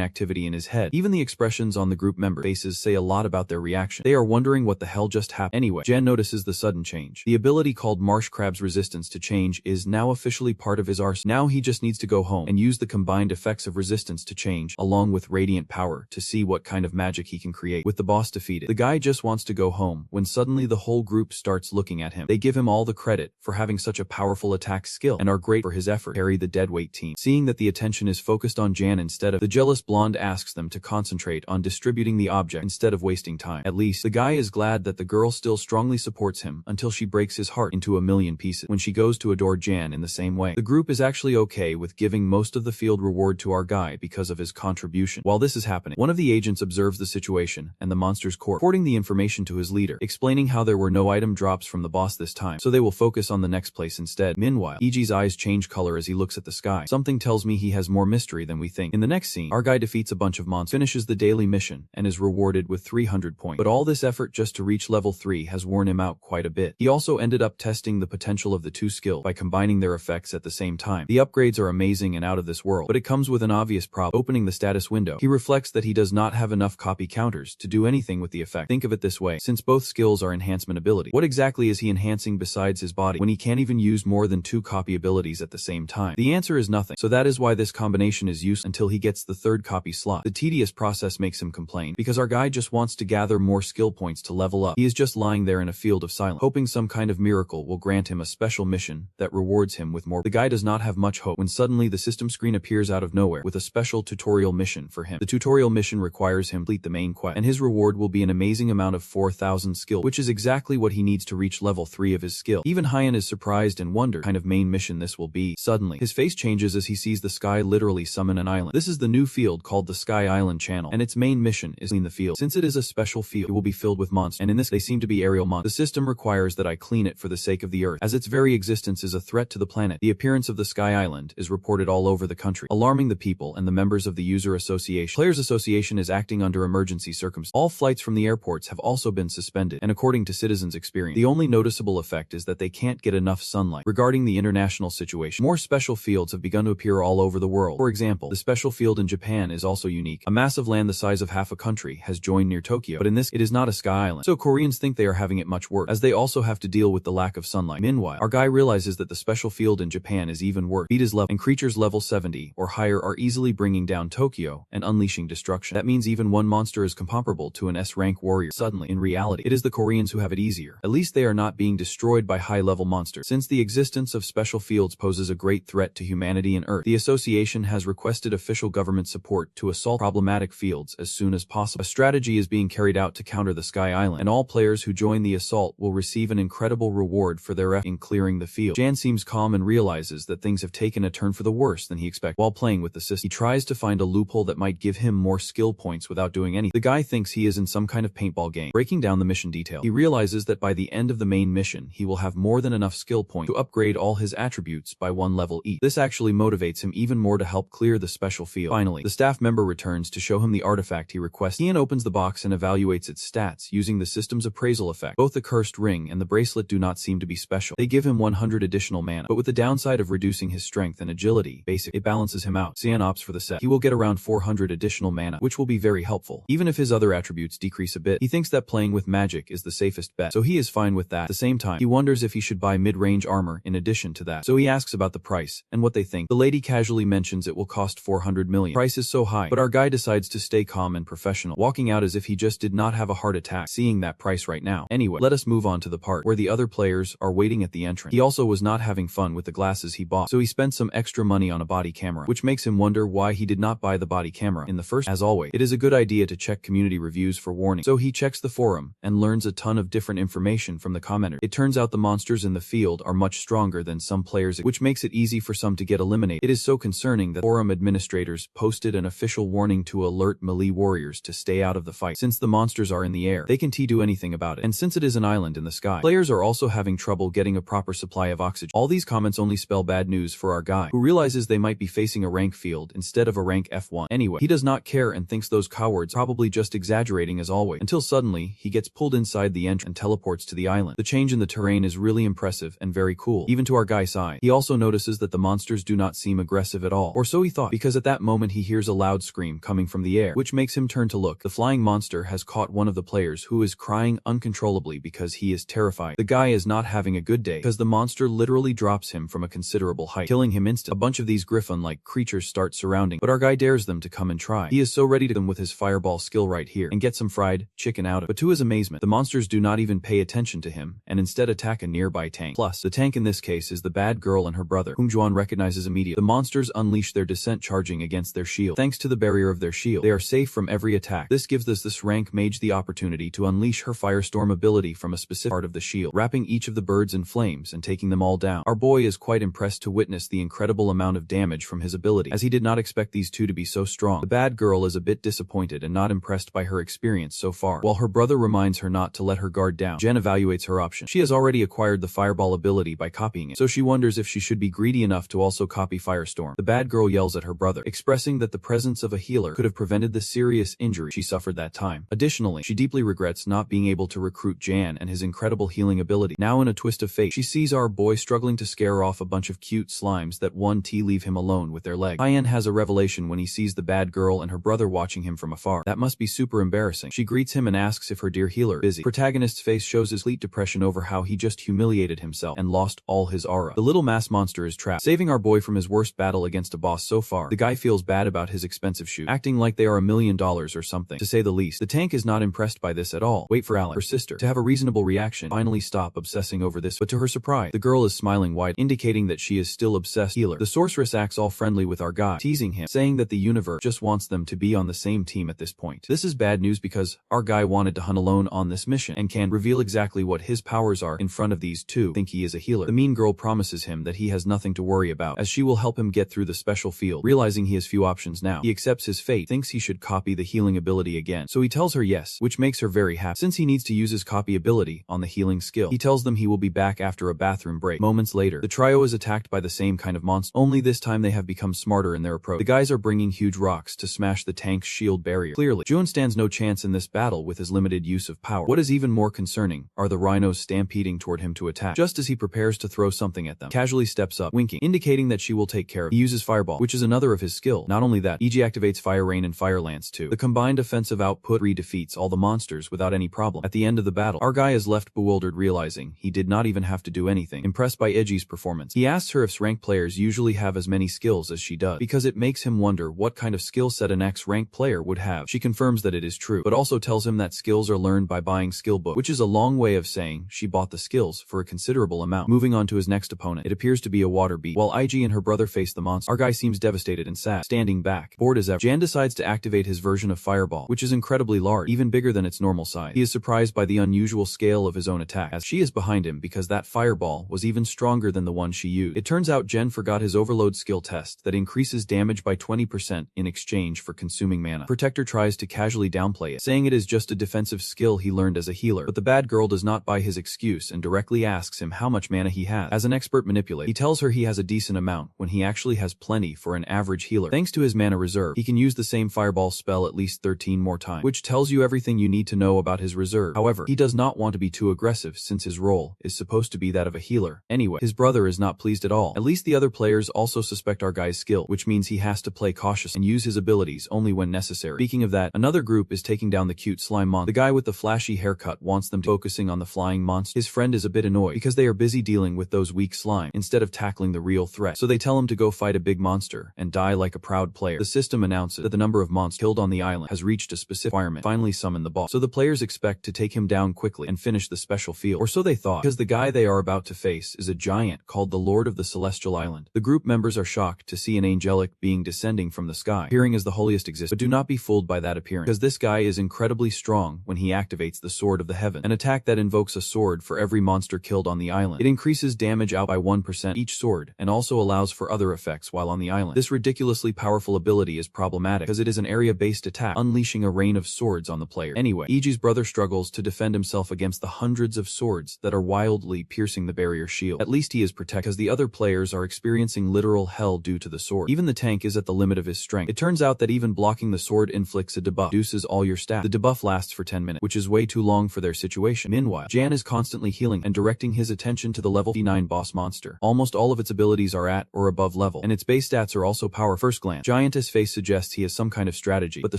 activity in his head. Even the expressions on the group member faces say a lot about their reaction. They are wondering what the hell just happened. Anyway, Jan notices the sudden change. The ability called Marsh Crab's resistance to change is now officially part of his arsenal. Now he just needs to go home and use the combined effects of resistance to change, along with radiant power, to see what kind of magic he can create. With the boss defeated, the guy just wants to go home when suddenly the whole group starts looking at him. They give him all the credit for having such a powerful attack skill and are great for his effort to carry the deadweight team. Seeing that the attention is focused on Jan instead of the jealous blonde asks them to concentrate on distributing the object instead of wasting time. At least, the guy is glad that the girl still strongly supports him until she breaks his heart into a million pieces when she goes to adore Jan in the same way. The group is actually okay with giving most of the field reward to our guy because of his contribution. While this is happening, one of the agents observes the situation and the monster's corpse, reporting the information to his leader, explaining how there were no item drops from the boss this time, so they will focus on the next place instead. Meanwhile, EG's eyes change color as he looks at the sky. Something tells me he has more mystery than we think. In the next scene, our guy defeats a bunch of monsters, finishes the daily mission, and is rewarded with 300 points. But all this effort just to reach level 3 has worn him out quite a bit. He also ended up testing the potential of the two skills by combining their effects at the same time. The upgrades are amazing and out of this world, but it comes with an obvious problem. Opening the status window, he reflects that he does not have enough copy counters to do anything with the effect. Think of it this way, since both skills are enhancement ability, what exactly is he enhancing besides his body when he can't even use more than 2 copy abilities at the same time? The answer is nothing, so that is why this combination is useless until he gets the 3rd copy slot. The tedious process makes him complain, because our guy just wants to gather more skill points to level up. He is just lying there in a field of silence, hoping some kind of miracle will grant him a special mission that rewards him with more. The guy does not have much hope when suddenly the system screen appears out of nowhere with a special tutorial mission for him. The tutorial mission requires him to complete the main quest, and his reward will be an amazing amount of 4,000 skill, which is exactly what he needs to reach level 3 of his skill. Even Hyan is surprised and wonders what kind of main mission this will be. Suddenly, his face changes as he sees the sky literally summon an island. This is the new field called the Sky Island Channel, and its main mission is to clean the field. Since it is a special field, it will be filled with monsters, and in this they seem to be aerial monsters. The system requires that I clean it for the sake of the Earth, as its very existence is a threat to the planet. The appearance of the Sky Island is reported all over the country, alarming the people and the members of the User Association. Players Association is acting under emergency circumstances. All flights from the airports have also been suspended, and according to citizens' experience, the only noticeable effect is that they can't get enough sunlight. Regarding the international situation, more special fields have begun to appear all over the world. For example, the special field in Japan is also unique. A massive land the size of half a country has joined near Tokyo, but in this, it is not a sky island. So Koreans think they are having it much worse, as they also have to deal with the lack of sunlight. Meanwhile, our guy realizes that the special field in Japan is even worse. Beat is level, and creatures level 70 or higher are easily bringing down Tokyo and unleashing destruction. That means even one monster is comparable to an S-rank warrior. Suddenly, in reality, it is the Koreans who have it easier. At least they are not being destroyed by high-level monsters. Since the existence of special fields poses a great threat to humanity and Earth, the association has requested official government support to assault problematic fields as soon as possible. A strategy is being carried out to counter the Sky Island, and all players who join the assault will receive an incredible reward for their effort in clearing the field. Jan seems calm and realizes that things have taken a turn for the worse than he expected. While playing with the system, he tries to find a loophole that might give him more skill points without doing anything. The guy thinks he is in some kind of paintball game. Breaking down the mission detail, he realizes that by the end of the main mission, he will have more than enough skill points to upgrade all his attributes by 1 level each. This actually motivates him even more to help clear the special field. Finally, the staff member returns to show him the artifact he requested. Ian opens the box and evaluates its stats using the system's appraisal effect. Both the cursed ring and the bracelet do not seem to be special. They give him 100 additional mana, but with the downside of reducing his strength and agility, it balances him out. Ian opts for the set. He will get around 400 additional mana, which will be very helpful. Even if his other attributes decrease a bit, he thinks that playing with magic is the safest bet, so he is fine with that. At the same time, he wonders if he should buy mid-range armor in addition to that, so he asks about the price and what they think. The lady casually mentions it will cost 400 million. Price is so high, but our guy decides to stay calm and professional, walking out as if he just did not have a heart attack seeing that price right now. Anyway, let us move on to the part where the other players are waiting at the entrance. He also was not having fun with the glasses he bought, so he spent some extra money on a body camera, which makes him wonder why he did not buy the body camera in the first. As always, it is a good idea to check community reviews for warning, so he checks the forum and learns a ton of different information from the commenters. It turns out the monsters in the field are much stronger than some players, which makes it easy for some to get eliminated. It is so concerning that forum forum administrators posted an official warning to alert melee warriors to stay out of the fight. Since the monsters are in the air, they can't do anything about it. And since it is an island in the sky, players are also having trouble getting a proper supply of oxygen. All these comments only spell bad news for our guy, who realizes they might be facing a rank field instead of a rank F1. Anyway, he does not care and thinks those cowards probably just exaggerating as always, until suddenly, he gets pulled inside the entrance and teleports to the island. The change in the terrain is really impressive and very cool, even to our guy's side. He also notices that the monsters do not seem aggressive at all, or so he thought, because at that moment he hears a loud scream coming from the air, which makes him turn to look. The flying monster has caught one of the players, who is crying uncontrollably because he is terrified. The guy is not having a good day, because the monster literally drops him from a considerable height, killing him instantly. A bunch of these griffin-like creatures start surrounding, but our guy dares them to come and try. He is so ready to them with his fireball skill right here, and get some fried chicken out of it. But to his amazement, the monsters do not even pay attention to him, and instead attack a nearby tank. Plus, the tank in this case is the bad girl and her brother, whom Juan recognizes immediately. The monsters unleash their descent, charging against their shield. Thanks to the barrier of their shield, they are safe from every attack. This gives this rank mage the opportunity to unleash her firestorm ability from a specific part of the shield, wrapping each of the birds in flames and taking them all down. Our boy is quite impressed to witness the incredible amount of damage from his ability, as he did not expect these two to be so strong. The bad girl is a bit disappointed and not impressed by her experience so far, while her brother reminds her not to let her guard down. Jen evaluates her option. She has already acquired the fireball ability by copying it, so she wonders if she should be greedy enough to also copy Firestorm. The bad girl yells at her brother, expressing that the presence of a healer could have prevented the serious injury she suffered that time. Additionally, she deeply regrets not being able to recruit Jan and his incredible healing ability. Now in a twist of fate, she sees our boy struggling to scare off a bunch of cute slimes that leave him alone with their leg. Hyen has a revelation when he sees the bad girl and her brother watching him from afar. That must be super embarrassing. She greets him and asks if her dear healer is busy. Protagonist's face shows his complete depression over how he just humiliated himself and lost all his aura. The little mass monster is trapped, saving our boy from his worst battle against a boss so far. The guy feels bad about his expensive shoes, acting like they are $1 million or something, to say the least. The tank is not impressed by this at all. Wait for Alex, her sister, to have a reasonable reaction, finally stop obsessing over this, but to her surprise, the girl is smiling wide, indicating that she is still obsessed. Healer. The sorceress acts all friendly with our guy, teasing him, saying that the universe just wants them to be on the same team at this point. This is bad news because our guy wanted to hunt alone on this mission and can reveal exactly what his powers are in front of these two. Think he is a healer. The mean girl promises him that he has nothing to worry about, as she will help him get through the special field. Realizing he has few options now, he accepts his fate, thinks he should copy the healing ability again, so he tells her yes, which makes her very happy. Since he needs to use his copy ability on the healing skill, he tells them he will be back after a bathroom break. Moments later, the trio is attacked by the same kind of monster, only this time they have become smarter in their approach. The guys are bringing huge rocks to smash the tank's shield barrier. Clearly, Jun stands no chance in this battle with his limited use of power. What is even more concerning are the rhinos stampeding toward him to attack. Just as he prepares to throw something at them, casually steps up, winking, indicating that she will take care of it. He uses Fireball, which is another of his skill. Not only that, EG activates Fire Rain and Fire Lance too. The combined offensive output defeats all the monsters without any problem. At the end of the battle, our guy is left bewildered, realizing he did not even have to do anything. Impressed by Egi's performance, he asks her if S-rank players usually have as many skills as she does, because it makes him wonder what kind of skill set an X-rank player would have. She confirms that it is true, but also tells him that skills are learned by buying skill book, which is a long way of saying she bought the skills for a considerable amount. Moving on to his next opponent, it appears to be a water beast. While IG and her brother face the monster, our guy seems devastated and sad, standing back, bored as ever. Jan decides to activate his version of Fireball, which is incredibly large, even bigger than its normal size. He is surprised by the unusual scale of his own attack, as she is behind him because that Fireball was even stronger than the one she used. It turns out Jen forgot his overload skill test that increases damage by 20% in exchange for consuming mana. Protector tries to casually downplay it, saying it is just a defensive skill he learned as a healer, but the bad girl does not buy his excuse and directly asks him how much mana he has. As an expert manipulator, he tells her he has a decent amount when he actually has plenty for an average healer. Thanks to his mana reserve, he can use the same Fireball spell at least 13 more times, which tells you everything you need to know about his reserve. However, he does not want to be too aggressive since his role is supposed to be that of a healer. Anyway, his brother is not pleased at all. At least the other players also suspect our guy's skill, which means he has to play cautious and use his abilities only when necessary. Speaking of that, another group is taking down the cute slime monster. The guy with the flashy haircut wants them to focusing on the flying monster. His friend is a bit annoyed because they are busy dealing with those weak slime instead of tackling the real threat, so they tell him to go fight a big monster and die like a proud player. The system announces that the number of monsters killed on the island has reached a specific requirement. Finally summon the boss, so the players expect to take him down quickly and finish the special field, or so they thought, because the guy they are about to face is a giant called the Lord of the Celestial Island. The group members are shocked to see an angelic being descending from the sky, appearing as the holiest exists, but do not be fooled by that appearance, because this guy is incredibly strong when he activates the Sword of the Heaven, an attack that invokes a sword for every monster killed on the island. It increases damage out by 1% each sword, and also allows for other effects while on the island. Island. This ridiculously powerful ability is problematic because it is an area-based attack, unleashing a rain of swords on the player. Anyway, Iji's brother struggles to defend himself against the hundreds of swords that are wildly piercing the barrier shield. At least he is protected because the other players are experiencing literal hell due to the sword. Even the tank is at the limit of his strength. It turns out that even blocking the sword inflicts a debuff, reduces all your stats. The debuff lasts for 10 minutes, which is way too long for their situation. Meanwhile, Jan is constantly healing and directing his attention to the level 9 boss monster. Almost all of its abilities are at or above level, and its base stats are also powerful. First glance, Giantess face suggests he has some kind of strategy, but the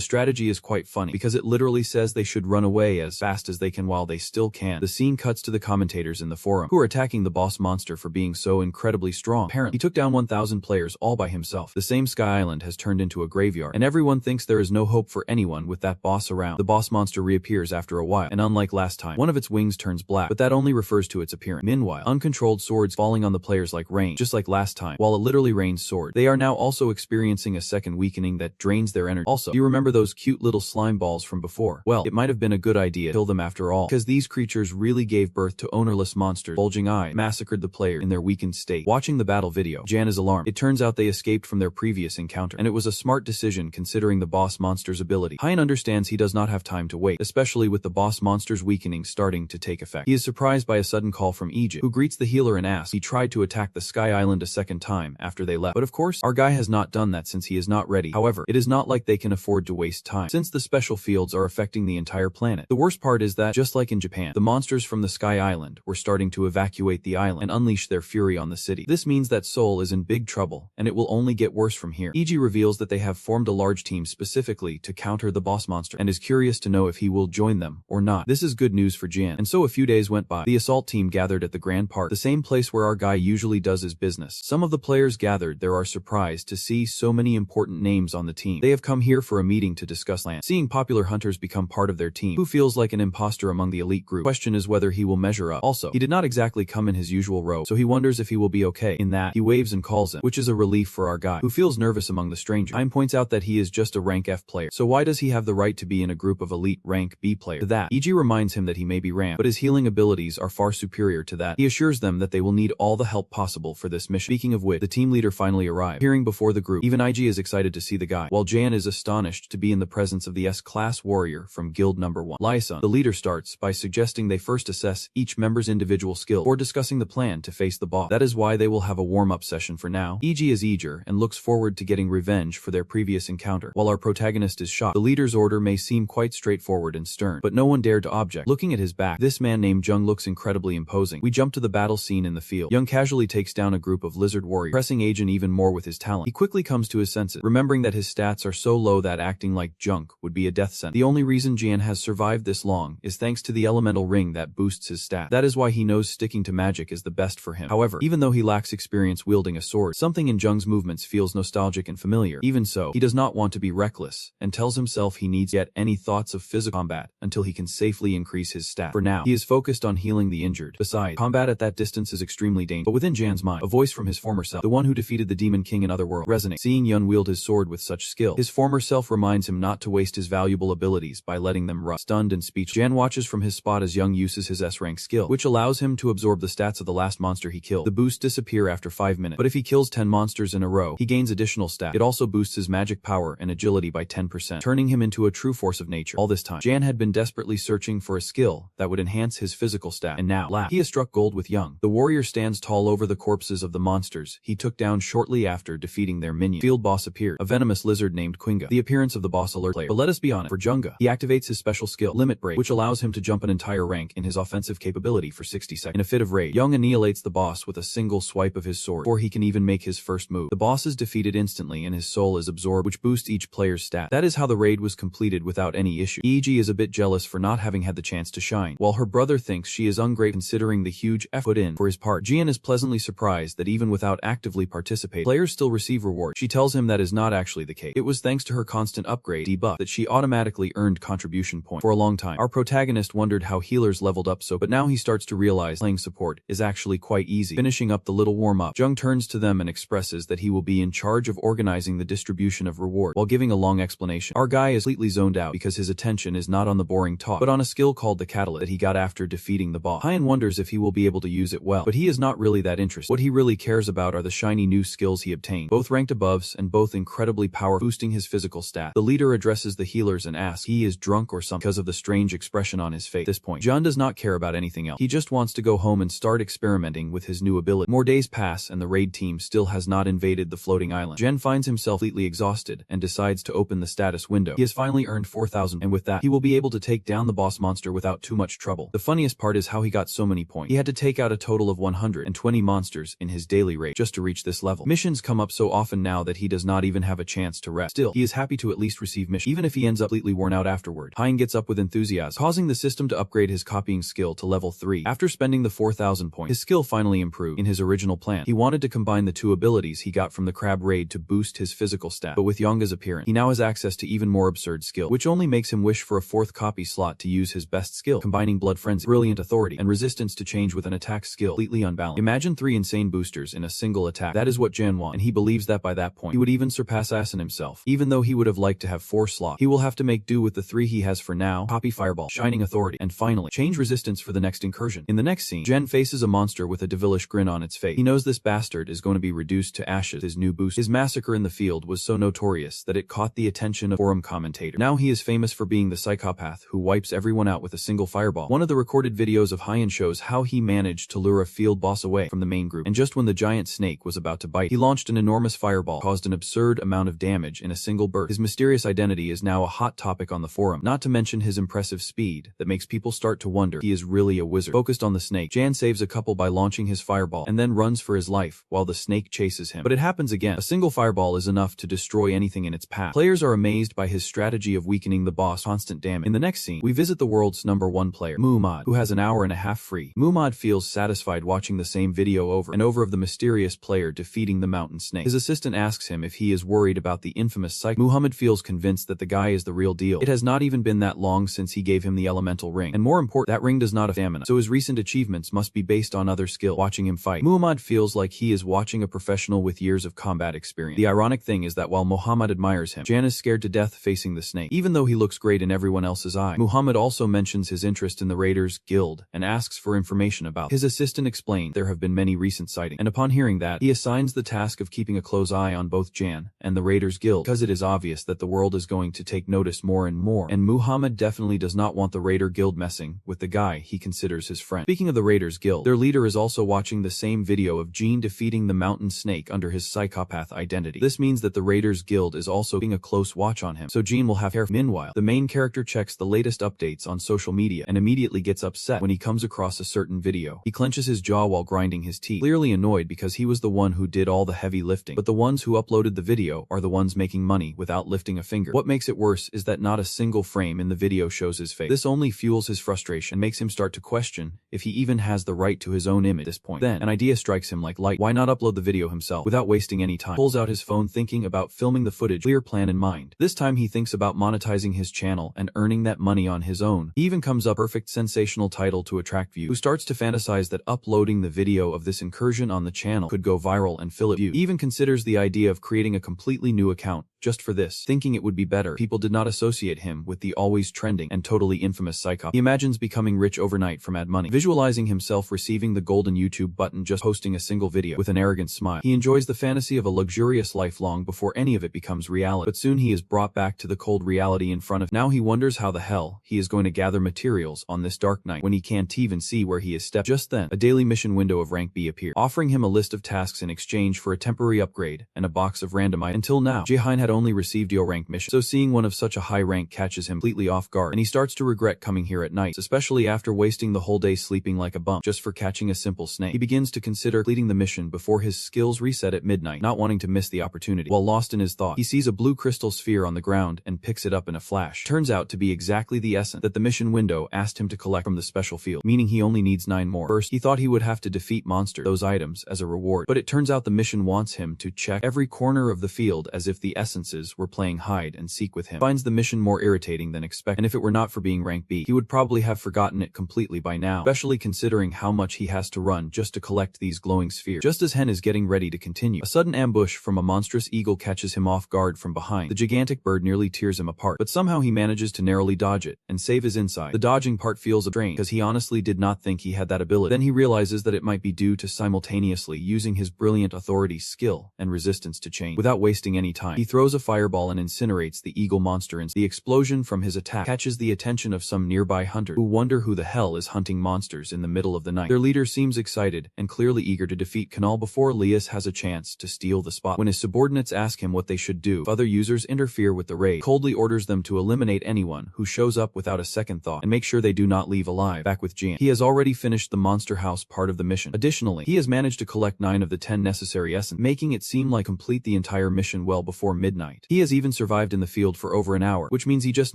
strategy is quite funny because it literally says they should run away as fast as they can while they still can. The scene cuts to the commentators in the forum, who are attacking the boss monster for being so incredibly strong. Apparently, he took down 1,000 players all by himself. The same Sky Island has turned into a graveyard, and everyone thinks there is no hope for anyone with that boss around. The boss monster reappears after a while, and unlike last time, one of its wings turns black, but that only refers to its appearance. Meanwhile, uncontrolled swords falling on the players like rain, just like last time. While it literally rains swords, they are now also experiencing a second weakening that drains their energy. Also, do you remember those cute little slime balls from before? Well, it might have been a good idea to kill them after all, because these creatures really gave birth to ownerless monsters. Bulging eyes massacred the player in their weakened state. Watching the battle video, Jan is alarmed. It turns out they escaped from their previous encounter, and it was a smart decision considering the boss monster's ability. Hein understands he does not have time to wait, especially with the boss monster's weakening starting to take effect. He is surprised by a sudden call from Iji, who greets the healer and asks if he tried to attack the Sky Island a second time after they left. But of course, our guy has not done that since he is not ready. However, it is not like they can afford to waste time, since the special fields are affecting the entire planet. The worst part is that, just like in Japan, the monsters from the Sky Island were starting to evacuate the island and unleash their fury on the city. This means that Seoul is in big trouble, and it will only get worse from here. Iji reveals that they have formed a large team specifically to counter the boss monster, and is curious to know if he will join them or not. This is good news for Jin. And so a few days went by. The assault team gathered at the Grand Park, the same place where our guy usually does his business. Some of the players gathered there are surprised to see so many important names on the team. They have come here for a meeting to discuss land. Seeing popular hunters become part of their team, who feels like an imposter among the elite group. Question is whether he will measure up. Also, he did not exactly come in his usual robe, so he wonders if he will be okay. In that, he waves and calls him, which is a relief for our guy, who feels nervous among the strangers. Hein points out that he is just a rank F player, so why does he have the right to be in a group of elite rank B players? To that, Iji reminds him that he may be Ram, but his healing abilities are far superior to that. He assures them that they will need all the help possible for this mission. Speaking of which, the team leader finally arrived. Appearing before the group, even Iji is excited to see the guy, while Jan is astonished to be in the presence of the S-class warrior from Guild Number 1. Laisun, the leader, starts by suggesting they first assess each member's individual skill before discussing the plan to face the boss. That is why they will have a warm-up session for now. Iji is eager and looks forward to getting revenge for their previous encounter. While our protagonist is shocked, the leader's order may seem quite straightforward and stern, but no one dared to object. Looking at his back, this man named Jung looks incredibly imposing. We jump to the battle scene in the field. Jung casually takes down a group of lizard warriors, pressing Ajin even more with his talent. He quickly comes to his senses, remembering that his stats are so low that acting like junk would be a death sentence. The only reason Jian has survived this long is thanks to the elemental ring that boosts his stat. That is why he knows sticking to magic is the best for him. However, even though he lacks experience wielding a sword, something in Jung's movements feels nostalgic and familiar. Even so, he does not want to be reckless, and tells himself he needs yet any thoughts of physical combat until he can safely increase his stat. For now, he is focused on healing the injured. Besides, combat at that distance is extremely dangerous. But within Jan's mind, a voice from his former self, the one who defeated the Demon King in Otherworld, resonates. Seeing Yun wield his sword with such skill, his former self reminds him not to waste his valuable abilities by letting them rust. Stunned and speechless, Jan watches from his spot as Young uses his S-rank skill, which allows him to absorb the stats of the last monster he killed. The boosts disappear after 5 minutes, but if he kills 10 monsters in a row, he gains additional stats. It also boosts his magic power and agility by 10%, turning him into a true force of nature. All this time, Jan had been desperately searching for a skill that would enhance his physical stat, and now, he has struck gold with Young. The warrior stands tall over the corpses of the monsters he took down shortly after defeating their minion. Field boss appeared, a venomous lizard named Quinga. The appearance of the boss alerts player, but let us be honest, for Junga, he activates his special skill, Limit Break, which allows him to jump an entire rank in his offensive capability for 60 seconds. In a fit of rage, Young annihilates the boss with a single swipe of his sword before he can even make his first move. The boss is defeated instantly and his soul is absorbed, which boosts each player's stat. That is how the raid was completed without any issue. Eiji is a bit jealous for not having had the chance to shine, while her brother thinks she is ungrateful considering the huge effort put in. For his part, Jian is pleasantly surprised that even without actively participating, players still receive rewards. She tells him that is not actually the case. It was thanks to her constant upgrade debuff that she automatically earned contribution points. For a long time, our protagonist wondered how healers leveled up so, but now he starts to realize playing support is actually quite easy. Finishing up the little warm-up, Jung turns to them and expresses that he will be in charge of organizing the distribution of reward. While giving a long explanation, our guy is completely zoned out because his attention is not on the boring talk, but on a skill called the Catalyst that he got after defeating the boss. Hyan wonders if he will be able to use it well, but he is not really that interested. What he really cares about are the shiny new skills he obtained. obtained, both ranked aboves and both incredibly powerful, boosting his physical stat. The leader addresses the healers and asks he is drunk or something because of the strange expression on his face. At this point, John does not care about anything else. He just wants to go home and start experimenting with his new ability. More days pass and the raid team still has not invaded the floating island. Jen finds himself completely exhausted and decides to open the status window. He has finally earned 4,000 and with that, he will be able to take down the boss monster without too much trouble. The funniest part is how he got so many points. He had to take out a total of 120 monsters in his daily raid just to reach this level. Missions come up so often now that he does not even have a chance to rest. Still, he is happy to at least receive missions, even if he ends up completely worn out afterward. Hein gets up with enthusiasm, causing the system to upgrade his copying skill to level 3. After spending the 4,000 points, his skill finally improved. In his original plan, he wanted to combine the two abilities he got from the crab raid to boost his physical stat, but with Yonga's appearance, he now has access to even more absurd skill, which only makes him wish for a 4th copy slot to use his best skill, combining Blood Frenzy, Brilliant Authority, and Resistance to change with an attack skill completely unbalanced. Imagine 3 insane boosters in a single attack. That is what Jan wants, and he believes that by that point, he would even surpass Asin himself. Even though he would have liked to have 4 slots, he will have to make do with the 3 he has for now: Copy Fireball, Shining Authority, and finally, change Resistance for the next incursion. In the next scene, Jen faces a monster with a devilish grin on its face. He knows this bastard is going to be reduced to ashes. His new boost. His massacre in the field was so notorious that it caught the attention of forum commentators. Now he is famous for being the psychopath who wipes everyone out with a single fireball. One of the recorded videos of Hein shows how he managed to lure a field boss away from the main group, and just when the giant snake was about to bite, he launched an enormous fireball, caused an absurd amount of damage in a single burst. His mysterious identity is now a hot topic on the forum, not to mention his impressive speed that makes people start to wonder he is really a wizard. Focused on the snake, Jan saves a couple by launching his fireball and then runs for his life while the snake chases him. But it happens again. A single fireball is enough to destroy anything in its path. Players are amazed by his strategy of weakening the boss' constant damage. In the next scene, we visit the world's #1 player, Muhammad, who has an hour and a half free. Muhammad feels satisfied watching the same video over and over of the mysterious player defeating the mountain snake. His assistant asks him if he is worried about the infamous psych. Muhammad feels convinced that the guy is the real deal. It has not even been that long since he gave him the elemental ring, and more important, that ring does not have stamina, so his recent achievements must be based on other skill. Watching him fight, Muhammad feels like he is watching a professional with years of combat experience. The ironic thing is that while Muhammad admires him, Jan is scared to death facing the snake, even though he looks great in everyone else's eye. Muhammad also mentions his interest in the Raiders Guild and asks for information about it. His assistant explains there have been many recent sightings, and upon hearing that, he assigns the task of keeping a close eye on both Jan and the Raiders Guild, because it is obvious that the world is going to take notice more and more, and Muhammad definitely does not want the Raider Guild messing with the guy he considers his friend. Speaking of the Raiders Guild, their leader is also watching the same video of Jean defeating the mountain snake under his psychopath identity. This means that the Raiders Guild is also keeping a close watch on him, so Jean will have care. Meanwhile, the main character checks the latest updates on social media and immediately gets upset when he comes across a certain video. He clenches his jaw while grinding his teeth, clearly annoyed because he was the one who did all the heavy lifting, but the ones who uploaded the video are the ones making money without lifting a finger. What makes it worse is that not a single frame in the video shows his face. This only fuels his frustration and makes him start to question if he even has the right to his own image at this point. Then, an idea strikes him like light. Why not upload the video himself without wasting any time? Pulls out his phone thinking about filming the footage, clear plan in mind. This time he thinks about monetizing his channel and earning that money on his own. He even comes up with a perfect sensational title to attract views, who starts to fantasize that uploading the video of this incursion on the channel could go viral and fill it views. He even considers the idea of creating a completely new account just for this, thinking it would be better people did not associate him with the always trending and totally infamous psychopath. He imagines becoming rich overnight from ad money, visualizing himself receiving the golden YouTube button just posting a single video. With an arrogant smile, he enjoys the fantasy of a luxurious life long before any of it becomes reality. But soon he is brought back to the cold reality in front of him. Now he wonders how the hell he is going to gather materials on this dark night when he can't even see where he is stepped. Just then, a daily mission window of rank B appeared, offering him a list of tasks in exchange for a temporary upgrade and a box of random items. Until now, Jaehyun had only received O rank mission, so seeing one of such a high rank catches him completely off guard, and he starts to regret coming here at night, especially after wasting the whole day sleeping like a bum just for catching a simple snake. He begins to consider completing the mission before his skills reset at midnight, not wanting to miss the opportunity. While lost in his thought, he sees a blue crystal sphere on the ground and picks it up in a flash. Turns out to be exactly the essence that the mission window asked him to collect from the special field, meaning he only needs 9 more. First, he thought he would have to defeat monsters, those items, as a reward, but it turns out the mission wants him to check every corner of the field as if the essences were playing hide and seek with him. Finds the mission more irritating than expected, and if it were not for being rank B, he would probably have forgotten it completely by now, especially considering how much he has to run just to collect these glowing spheres. Just as Hen is getting ready to continue, a sudden ambush from a monstrous eagle catches him off guard from behind. The gigantic bird nearly tears him apart, but somehow he manages to narrowly dodge it and save his inside. The dodging part feels a drain because he honestly did not think he had that ability. Then he realizes that it might be due to simultaneously using his brilliant authority skill skill and resistance to change. Without wasting any time, he throws a fireball and incinerates the eagle monster, and the explosion from his attack catches the attention of some nearby hunters, who wonder who the hell is hunting monsters in the middle of the night. Their leader seems excited and clearly eager to defeat Kanal before Elias has a chance to steal the spot. When his subordinates ask him what they should do if other users interfere with the raid, coldly orders them to eliminate anyone who shows up without a second thought and make sure they do not leave alive. Back with Jian, he has already finished the monster house part of the mission. Additionally, he has managed to collect 9 of the 10 necessary essence, making it seem like complete the entire mission well before midnight. He has even survived in the field for over an hour, which means he just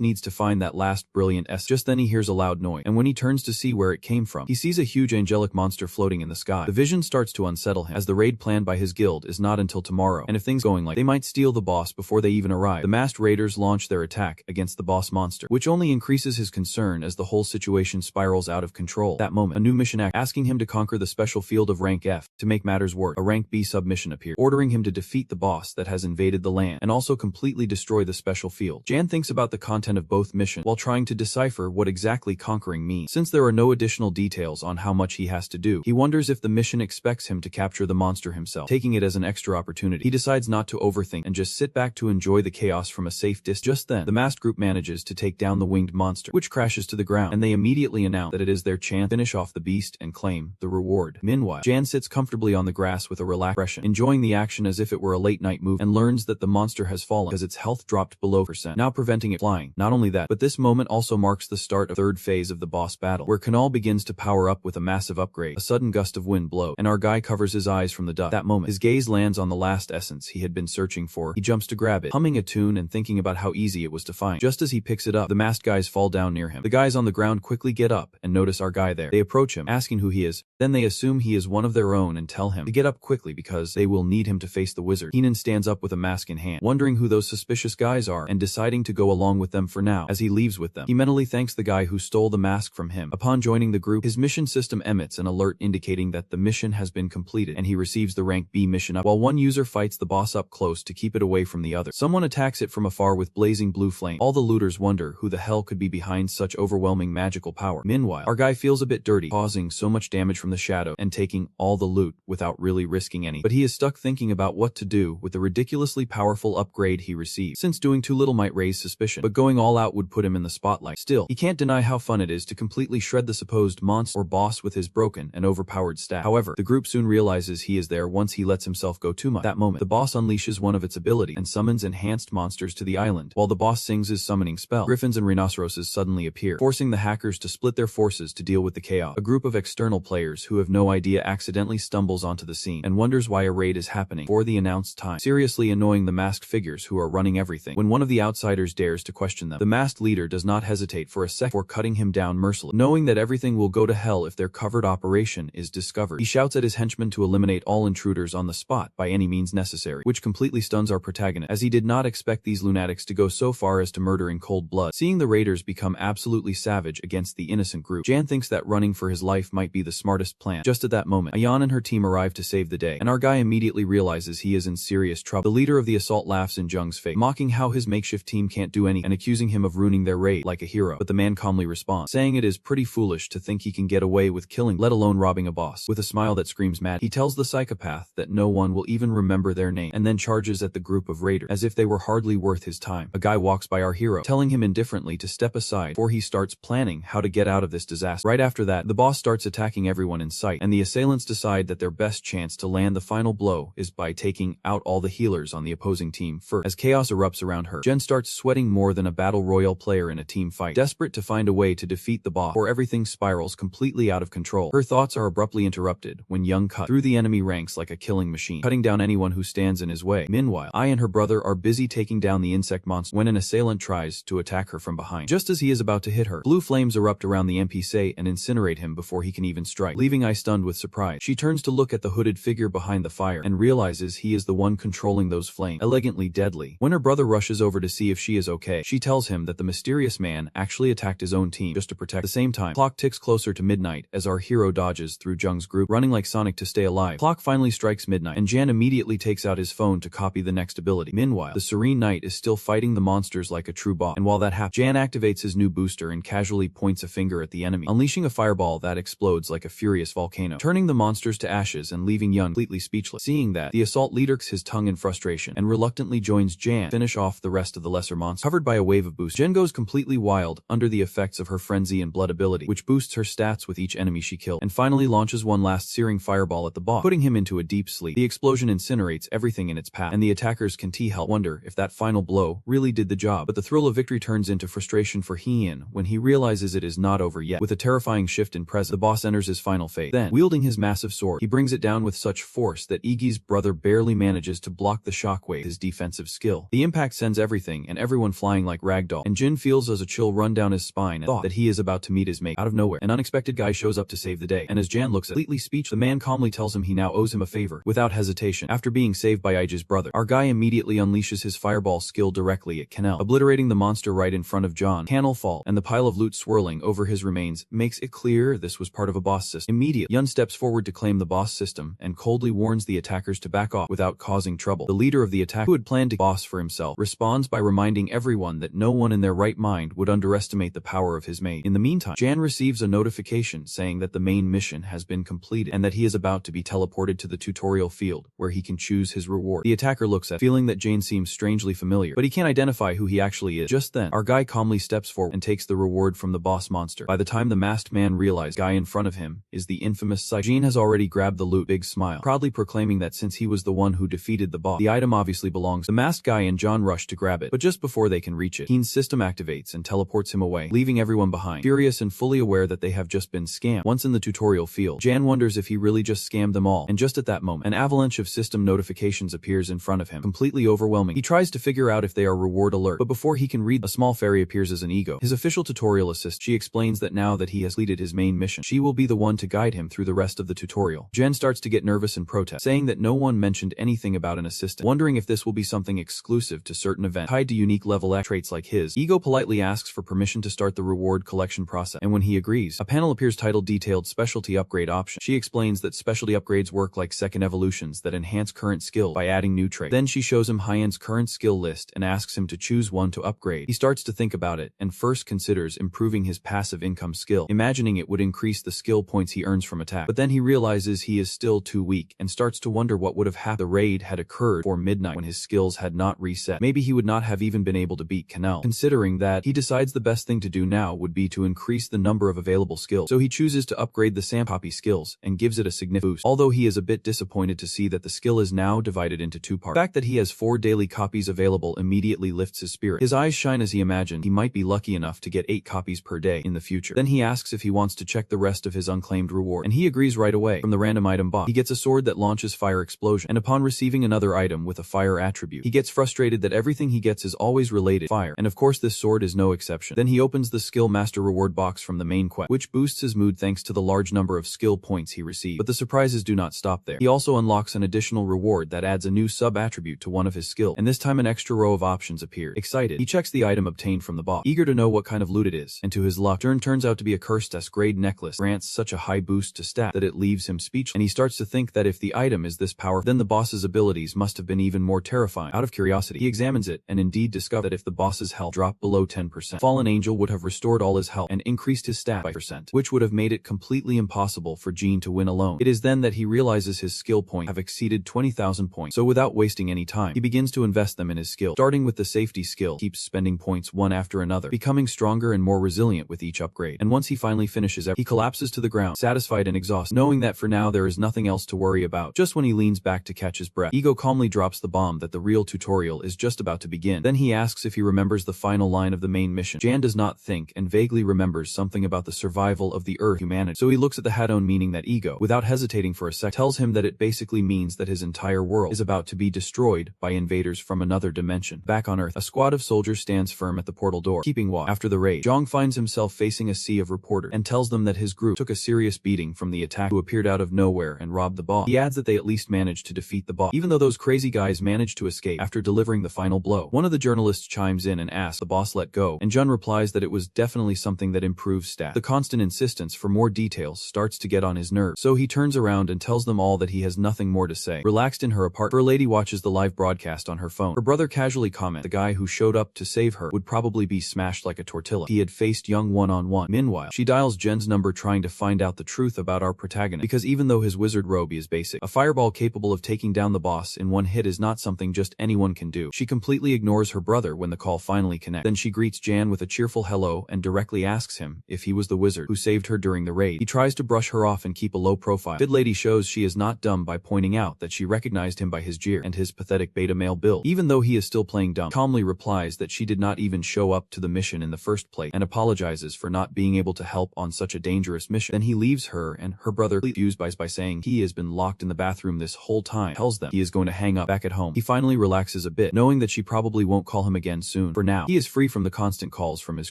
needs to find that last brilliant essence. Just then he hears a loud noise, and when he turns to see where it came from, he sees a huge angelic monster floating in the sky. The vision starts to unsettle him, as the raid planned by his guild is not until tomorrow, and if things going like they might steal the boss before they even arrive. The masked raiders launch their attack against the boss monster, which only increases his concern as the whole situation spirals out of control. At that moment, a new mission asking him to conquer the special field of rank F. To make matters worse, a rank B submission appears, ordering him to defeat the boss that has invaded the land and also completely destroy the special field. Jan thinks about the content of both missions while trying to decipher what exactly conquering means. Since there are no additional details on how much he has to do, he wonders if the mission expects him to capture the monster himself. Taking it as an extra opportunity, he decides not to overthink and just sit back to enjoy the chaos from a safe distance. Just then, the masked group manages to take down the winged monster, which crashes to the ground, and they immediately announce that it is their chance to finish off the beast and claim the reward. Meanwhile, Jan sits comfortably on the grass with a relaxed expression, enjoying the action as if it were a late-night movie, and learns that the monster has fallen because its health dropped below %, now preventing it flying. Not only that, but this moment also marks the start of the third phase of the boss battle, where Kanal begins to power up with a massive upgrade. A sudden gust of wind blows, and our guy covers his eyes from the dust. That moment, his gaze lands on the last essence he had been searching for. He jumps to grab it, humming a tune and thinking about how easy it was to find. Just as he picks it up, the masked guys fall down near him. The guys on the ground quickly get up and notice our guy there. They approach him, asking who he is. Then they assume he is one of their own and tell him to get up quickly because they will need him to face the wizard. Keenan stands up with a mask in hand, wondering who those suspicious guys are and deciding to go along with them for now. As he leaves with them, he mentally thanks the guy who stole the mask from him. Upon joining the group, his mission system emits an alert indicating that the mission has been completed, and he receives the rank B mission up, while one user fights the boss up close to keep it away from the other. Someone attacks it from afar with blazing blue flame. All the looters wonder who the hell could be behind such overwhelming magical power. Meanwhile, our guy feels a bit dirty, causing so much damage from the shadow and taking all the loot without really risking any. But he is stuck thinking about what to do with the ridiculously powerful upgrade he received, since doing too little might raise suspicion, but going all out would put him in the spotlight. Still, he can't deny how fun it is to completely shred the supposed monster or boss with his broken and overpowered staff. However, the group soon realizes he is there once he lets himself go too much. That moment, the boss unleashes one of its abilities and summons enhanced monsters to the island. While the boss sings his summoning spell, griffins and rhinoceroses suddenly appear, forcing the hackers to split their forces to deal with the chaos. A group of external players who have no idea accidentally stumbles onto the scene and wonders why a raid is happening before the announced time, seriously annoying the masked figures who are running everything. When one of the outsiders dares to question them, the masked leader does not hesitate for a second before cutting him down mercilessly. Knowing that everything will go to hell if their covert operation is discovered, he shouts at his henchmen to eliminate all intruders on the spot by any means necessary, which completely stuns our protagonist, as he did not expect these lunatics to go so far as to murder in cold blood. Seeing the raiders become absolutely savage against the innocent group, Jan thinks that running for his life might be the smartest plan. Just at that moment, Ayan and her team arrive to save the day, and our guy immediately realizes he is in serious trouble. The leader of the assault laughs in Jung's face, mocking how his makeshift team can't do anything and accusing him of ruining their raid like a hero. But the man calmly responds, saying it is pretty foolish to think he can get away with killing, let alone robbing a boss. With a smile that screams mad, he tells the psychopath that no one will even remember their name, and then charges at the group of raiders as if they were hardly worth his time. A guy walks by our hero, telling him indifferently to step aside before he starts planning how to get out of this disaster. Right after that, the boss starts attacking everyone in sight, and the assailants decide that their best chance to land the final blow is by taking out all the healers on the opposing team first. As chaos erupts around her, Jen starts sweating more than a battle royale player in a team fight, desperate to find a way to defeat the boss before everything spirals completely out of control. Her thoughts are abruptly interrupted when Young cuts through the enemy ranks like a killing machine, cutting down anyone who stands in his way. Meanwhile, I and her brother are busy taking down the insect monster when an assailant tries to attack her from behind. Just as he is about to hit her, blue flames erupt around the NPC and incinerate him before he can even strike, leaving I stunned with surprise. She turns to look at the hooded figure behind the fire and realizes he is the one controlling those flames, elegantly deadly. When her brother rushes over to see if she is okay, she tells him that the mysterious man actually attacked his own team just to protect. At the same time, clock ticks closer to midnight as our hero dodges through Jung's group, running like Sonic to stay alive. Clock finally strikes midnight, and Jan immediately takes out his phone to copy the next ability. Meanwhile, the Serene Knight is still fighting the monsters like a true boss, and while that happens, Jan activates his new booster and casually points a finger at the enemy, unleashing a fireball that explodes like a furious volcano, turning the monsters to ashes and leaving Yun completely speechless. Seeing Seeing that, the assault leader licks his tongue in frustration and reluctantly joins Jan to finish off the rest of the lesser monsters. Covered by a wave of boosts, Jen goes completely wild under the effects of her frenzy and blood ability, which boosts her stats with each enemy she kills, and finally launches one last searing fireball at the boss, putting him into a deep sleep. The explosion incinerates everything in its path, and the attackers can help wonder if that final blow really did the job. But the thrill of victory turns into frustration for Hien when he realizes it is not over yet. With a terrifying shift in presence, the boss enters his final phase. Then, wielding his massive sword, he brings it down with such force that Iggy's brother barely manages to block the shockwave with his defensive skill. The impact sends everything and everyone flying like ragdoll, and Jin feels as a chill run down his spine at thought that he is about to meet his mate. Out of nowhere, an unexpected guy shows up to save the day, and as Jan looks at completely speechless, the man calmly tells him he now owes him a favor. Without hesitation, after being saved by Iggy's brother, our guy immediately unleashes his fireball skill directly at Cannell, obliterating the monster right in front of John. Cannell falls, and the pile of loot swirling over his remains makes it clear this was part of a boss system. Immediately, Yun steps forward to claim the boss system and coldly warns the attackers to back off without causing trouble. The leader of the attack, who had planned to boss for himself, responds by reminding everyone that no one in their right mind would underestimate the power of his mate. In the meantime, Jan receives a notification saying that the main mission has been completed and that he is about to be teleported to the tutorial field where he can choose his reward. The attacker looks at, feeling that Jane seems strangely familiar, but he can't identify who he actually is. Just then, our guy calmly steps forward and takes the reward from the boss monster. By the time the masked man realizes the guy in front of him is the infamous Psycho, Jean has already grabbed the loot, big smile, proudly proclaiming that since he was the one who defeated the boss, the item obviously belongs. The masked guy and John rush to grab it, but just before they can reach it, Keen's system activates and teleports him away, leaving everyone behind, furious and fully aware that they have just been scammed. Once in the tutorial field, Jan wonders if he really just scammed them all, and just at that moment, an avalanche of system notifications appears in front of him, completely overwhelming. He tries to figure out if they are reward alert, but before he can read, a small fairy appears as an ego, his official tutorial assist. She explains that now that he has completed his main mission, she will be the one to guide him through the rest of the tutorial. Jen starts to get nervous and protest, saying that no one mentioned anything about an assistant, wondering if this will be something exclusive to certain events tied to unique level X traits like his. Ego politely asks for permission to start the reward collection process, and when he agrees, a panel appears titled Detailed Specialty Upgrade Option. She explains that specialty upgrades work like second evolutions that enhance current skills by adding new traits. Then she shows him Hyen's current skill list and asks him to choose one to upgrade. He starts to think about it and first considers improving his passive income skill, imagining it would increase the skill points he earns from attack. But then he realizes he is still too weak and starts to wonder what would have happened. The raid had occurred before midnight when his skills had not reset. Maybe he would not have even been able to beat Cannell. Considering that, he decides the best thing to do now would be to increase the number of available skills. So he chooses to upgrade the Sampoppy skills and gives it a significant boost, although he is a bit disappointed to see that the skill is now divided into two parts. The fact that he has 4 daily copies available immediately lifts his spirit. His eyes shine as he imagined he might be lucky enough to get 8 copies per day in the future. Then he asks if he wants to check the rest of his unclaimed reward, and he agrees right away. From the random item box, he gets a sword that launches fire explosion, and upon receiving another item with a fire attribute, he gets frustrated that everything he gets is always related to fire, and of course this sword is no exception. Then he opens the skill master reward box from the main quest, which boosts his mood thanks to the large number of skill points he receives. But the surprises do not stop there. He also unlocks an additional reward that adds a new sub-attribute to one of his skills, and this time an extra row of options appear. Excited, he checks the item obtained from the boss, eager to know what kind of loot it is, and to his luck, turns out to be a cursed S-grade necklace, grants such a high boost to stat that it leaves him speechless, and he starts to think that if the item is this powerful, then the boss's abilities must have been even more terrifying. Out of curiosity, he examines it and indeed discovers that if the boss's health dropped below 10%, Fallen Angel would have restored all his health and increased his stat by %, which would have made it completely impossible for Jean to win alone. It is then that he realizes his skill points have exceeded 20,000 points, so without wasting any time, he begins to invest them in his skill. Starting with the safety skill, keeps spending points one after another, becoming stronger and more resilient with each upgrade, and once he finally finishes he collapses to the ground, satisfied and exhausted, knowing that for now there is nothing else to worry about. Just when he leans back to catch his breath, Ego calmly drops the bomb that the real tutorial is just about to begin. Then he asks if he remembers the final line of the main mission. Jan does not think and vaguely remembers something about the survival of the Earth humanity, so he looks at the Hadon, meaning that Ego, without hesitating for a sec, tells him that it basically means that his entire world is about to be destroyed by invaders from another dimension. Back on Earth, a squad of soldiers stands firm at the portal door, keeping watch. After the raid, Zhang finds himself facing a sea of reporters and tells them that his group took a serious beating from the attack who appeared out of nowhere and robbed the boss. He adds that they at least managed to defeat the boss, even though those crazy guys managed to escape after delivering the final blow. One of the journalists chimes in and asks the boss let go, and Jun replies that it was definitely something that improves stats. The constant insistence for more details starts to get on his nerves, so he turns around and tells them all that he has nothing more to say. Relaxed in her apartment, her lady watches the live broadcast on her phone. Her brother casually comments the guy who showed up to save her would probably be smashed like a tortilla. He had faced Young one-on-one. Meanwhile, she dials Jen's number trying to find out the truth about our protagonist, because even though his wizard robe is basic, a fireball all capable of taking down the boss in one hit is not something just anyone can do. She completely ignores her brother when the call finally connects. Then she greets Jan with a cheerful hello and directly asks him if he was the wizard who saved her during the raid. He tries to brush her off and keep a low profile. Good Lady shows she is not dumb by pointing out that she recognized him by his jeer and his pathetic beta male build. Even though he is still playing dumb, calmly replies that she did not even show up to the mission in the first place and apologizes for not being able to help on such a dangerous mission. Then he leaves her and her brother confused by saying he has been locked in the bathroom this whole time. Tells them he is going to hang up. Back at home, he finally relaxes a bit, knowing that she probably won't call him again soon. For now, he is free from the constant calls from his